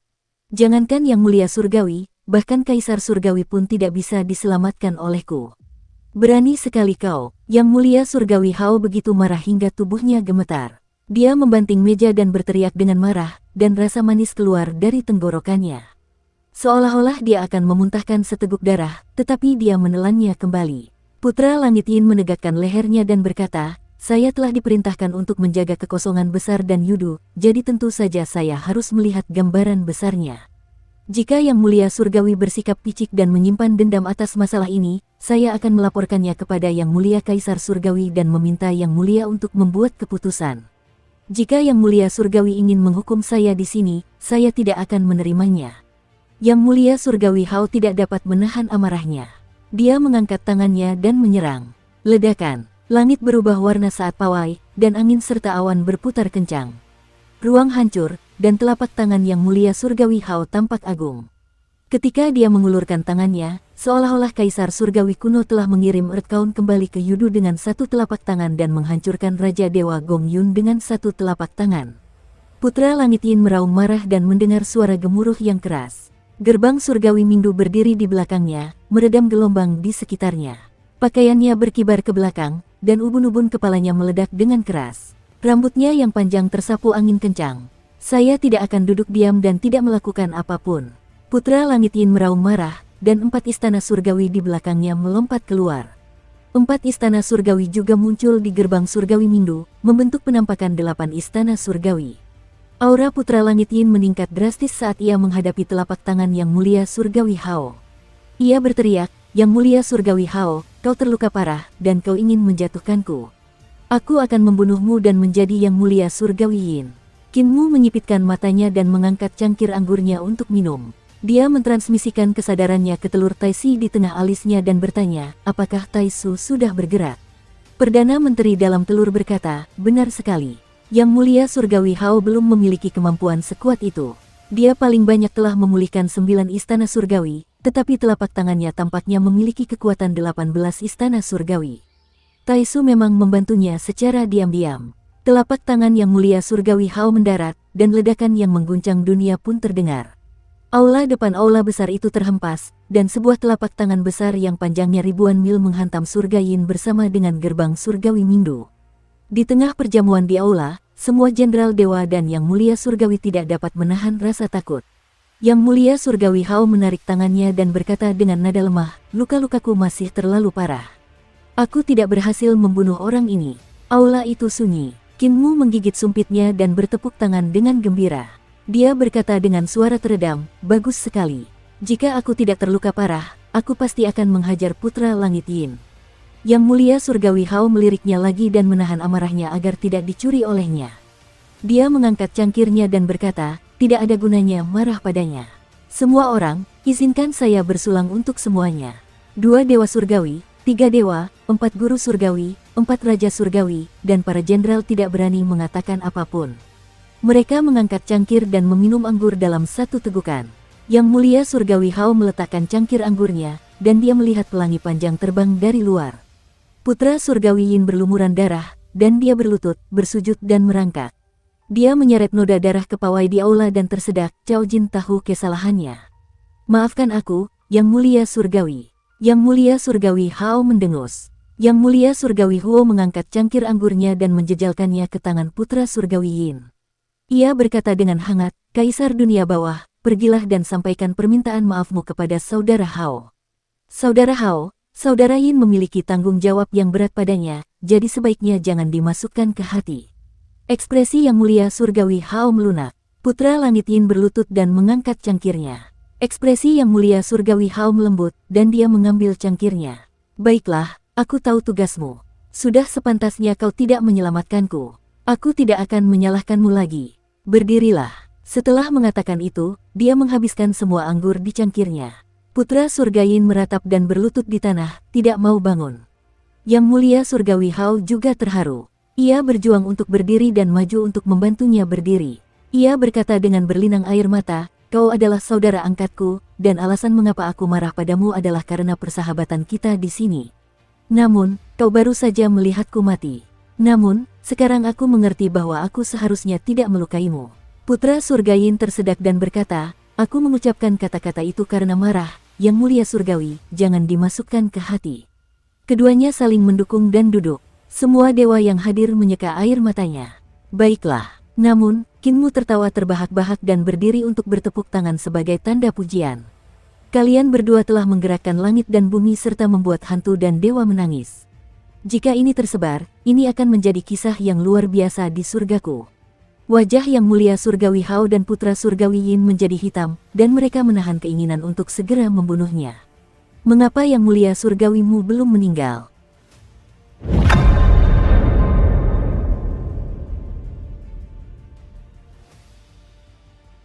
Jangankan Yang Mulia Surgawi, bahkan Kaisar Surgawi pun tidak bisa diselamatkan olehku. Berani sekali kau. Yang Mulia Surgawi Hao begitu marah hingga tubuhnya gemetar. Dia membanting meja dan berteriak dengan marah, dan rasa manis keluar dari tenggorokannya. Seolah-olah dia akan memuntahkan seteguk darah, tetapi dia menelannya kembali. Putra Langit Yin menegakkan lehernya dan berkata, saya telah diperintahkan untuk menjaga kekosongan besar dan yudu, jadi tentu saja saya harus melihat gambaran besarnya. Jika Yang Mulia Surgawi bersikap picik dan menyimpan dendam atas masalah ini, saya akan melaporkannya kepada Yang Mulia Kaisar Surgawi dan meminta Yang Mulia untuk membuat keputusan. Jika Yang Mulia Surgawi ingin menghukum saya di sini, saya tidak akan menerimanya. Yang Mulia Surgawi Hao tidak dapat menahan amarahnya. Dia mengangkat tangannya dan menyerang. Ledakan, langit berubah warna saat pawai, dan angin serta awan berputar kencang. Ruang hancur, dan telapak tangan Yang Mulia Surgawi Hao tampak agung. Ketika dia mengulurkan tangannya, seolah-olah Kaisar Surgawi kuno telah mengirim Earthkaun kembali ke yudu dengan satu telapak tangan dan menghancurkan Raja Dewa Gong Yun dengan satu telapak tangan. Putra Langit Yin meraung marah dan mendengar suara gemuruh yang keras. Gerbang Surgawi Mingdu berdiri di belakangnya, meredam gelombang di sekitarnya. Pakaiannya berkibar ke belakang, dan ubun-ubun kepalanya meledak dengan keras. Rambutnya yang panjang tersapu angin kencang. Saya tidak akan duduk diam dan tidak melakukan apapun. Putra Langit Yin meraung marah, dan 4 istana surgawi di belakangnya melompat keluar. 4 istana surgawi juga muncul di gerbang Surgawi Mingdu, membentuk penampakan 8 istana surgawi. Aura Putra Langit Yin meningkat drastis saat ia menghadapi telapak tangan Yang Mulia Surgawi Hao. Ia berteriak, Yang Mulia Surgawi Hao, kau terluka parah, dan kau ingin menjatuhkanku. Aku akan membunuhmu dan menjadi Yang Mulia Surgawi Yin. Qin Mu menyipitkan matanya dan mengangkat cangkir anggurnya untuk minum. Dia mentransmisikan kesadarannya ke telur Taisi di tengah alisnya dan bertanya, apakah Taisu sudah bergerak? Perdana Menteri dalam telur berkata, benar sekali. Yang Mulia Surgawi Hao belum memiliki kemampuan sekuat itu. Dia paling banyak telah memulihkan 9 istana surgawi, tetapi telapak tangannya tampaknya memiliki kekuatan 18 istana surgawi. Taisu memang membantunya secara diam-diam. Telapak tangan yang mulia surgawi Hao mendarat, dan ledakan yang mengguncang dunia pun terdengar. Aula depan aula besar itu terhempas, dan sebuah telapak tangan besar yang panjangnya ribuan mil menghantam surga Yin bersama dengan gerbang surgawi Mindu. Di tengah perjamuan di aula, semua jenderal dewa dan yang mulia surgawi tidak dapat menahan rasa takut. Yang mulia surgawi Hao menarik tangannya dan berkata dengan nada lemah, "Luka-lukaku masih terlalu parah. Aku tidak berhasil membunuh orang ini." Aula itu sunyi. Kinmu menggigit sumpitnya dan bertepuk tangan dengan gembira. Dia berkata dengan suara teredam, "Bagus sekali. Jika aku tidak terluka parah, aku pasti akan menghajar putra langit Yin." Yang mulia surgawi Hao meliriknya lagi dan menahan amarahnya agar tidak dicuri olehnya. Dia mengangkat cangkirnya dan berkata, "Tidak ada gunanya marah padanya. Semua orang, izinkan saya bersulang untuk semuanya. 2 dewa surgawi, 3 dewa, 4 guru surgawi, 4 raja surgawi, dan para jenderal tidak berani mengatakan apapun." Mereka mengangkat cangkir dan meminum anggur dalam satu tegukan. Yang mulia surgawi Hao meletakkan cangkir anggurnya, dan dia melihat pelangi panjang terbang dari luar. Putra surgawi Yin berlumuran darah, dan dia berlutut, bersujud dan merangkak. Dia menyeret noda darah ke pawai di aula dan tersedak. Cao Jin tahu kesalahannya. "Maafkan aku, yang mulia surgawi." Yang mulia surgawi Hao mendengus. Yang mulia surgawi Huo mengangkat cangkir anggurnya dan menjejalkannya ke tangan putra surgawi Yin. Ia berkata dengan hangat, "Kaisar dunia bawah, pergilah dan sampaikan permintaan maafmu kepada saudara Hao. Saudara Hao, saudara Yin memiliki tanggung jawab yang berat padanya, jadi sebaiknya jangan dimasukkan ke hati." Ekspresi yang mulia surgawi Hao melunak. Putra langit Yin berlutut dan mengangkat cangkirnya. Ekspresi yang mulia surgawi Hao melembut, dan dia mengambil cangkirnya. "Baiklah, aku tahu tugasmu. Sudah sepantasnya kau tidak menyelamatkanku. Aku tidak akan menyalahkanmu lagi. Berdirilah." Setelah mengatakan itu, dia menghabiskan semua anggur di cangkirnya. Putra surga Yin meratap dan berlutut di tanah, tidak mau bangun. Yang mulia surgawi Hao juga terharu. Ia berjuang untuk berdiri dan maju untuk membantunya berdiri. Ia berkata dengan berlinang air mata, "Kau adalah saudara angkatku, dan alasan mengapa aku marah padamu adalah karena persahabatan kita di sini. Namun, kau baru saja melihatku mati. Namun, sekarang aku mengerti bahwa aku seharusnya tidak melukaimu." Putra surga Yin tersedak dan berkata, "Aku mengucapkan kata-kata itu karena marah, yang mulia surgawi, jangan dimasukkan ke hati." Keduanya saling mendukung dan duduk. Semua dewa yang hadir menyeka air matanya. "Baiklah." Namun, Kinmu tertawa terbahak-bahak dan berdiri untuk bertepuk tangan sebagai tanda pujian. "Kalian berdua telah menggerakkan langit dan bumi serta membuat hantu dan dewa menangis. Jika ini tersebar, ini akan menjadi kisah yang luar biasa di surgaku." Wajah yang mulia surgawi Hao dan putra surgawi Yin menjadi hitam, dan mereka menahan keinginan untuk segera membunuhnya. "Mengapa yang mulia surgawimu belum meninggal?"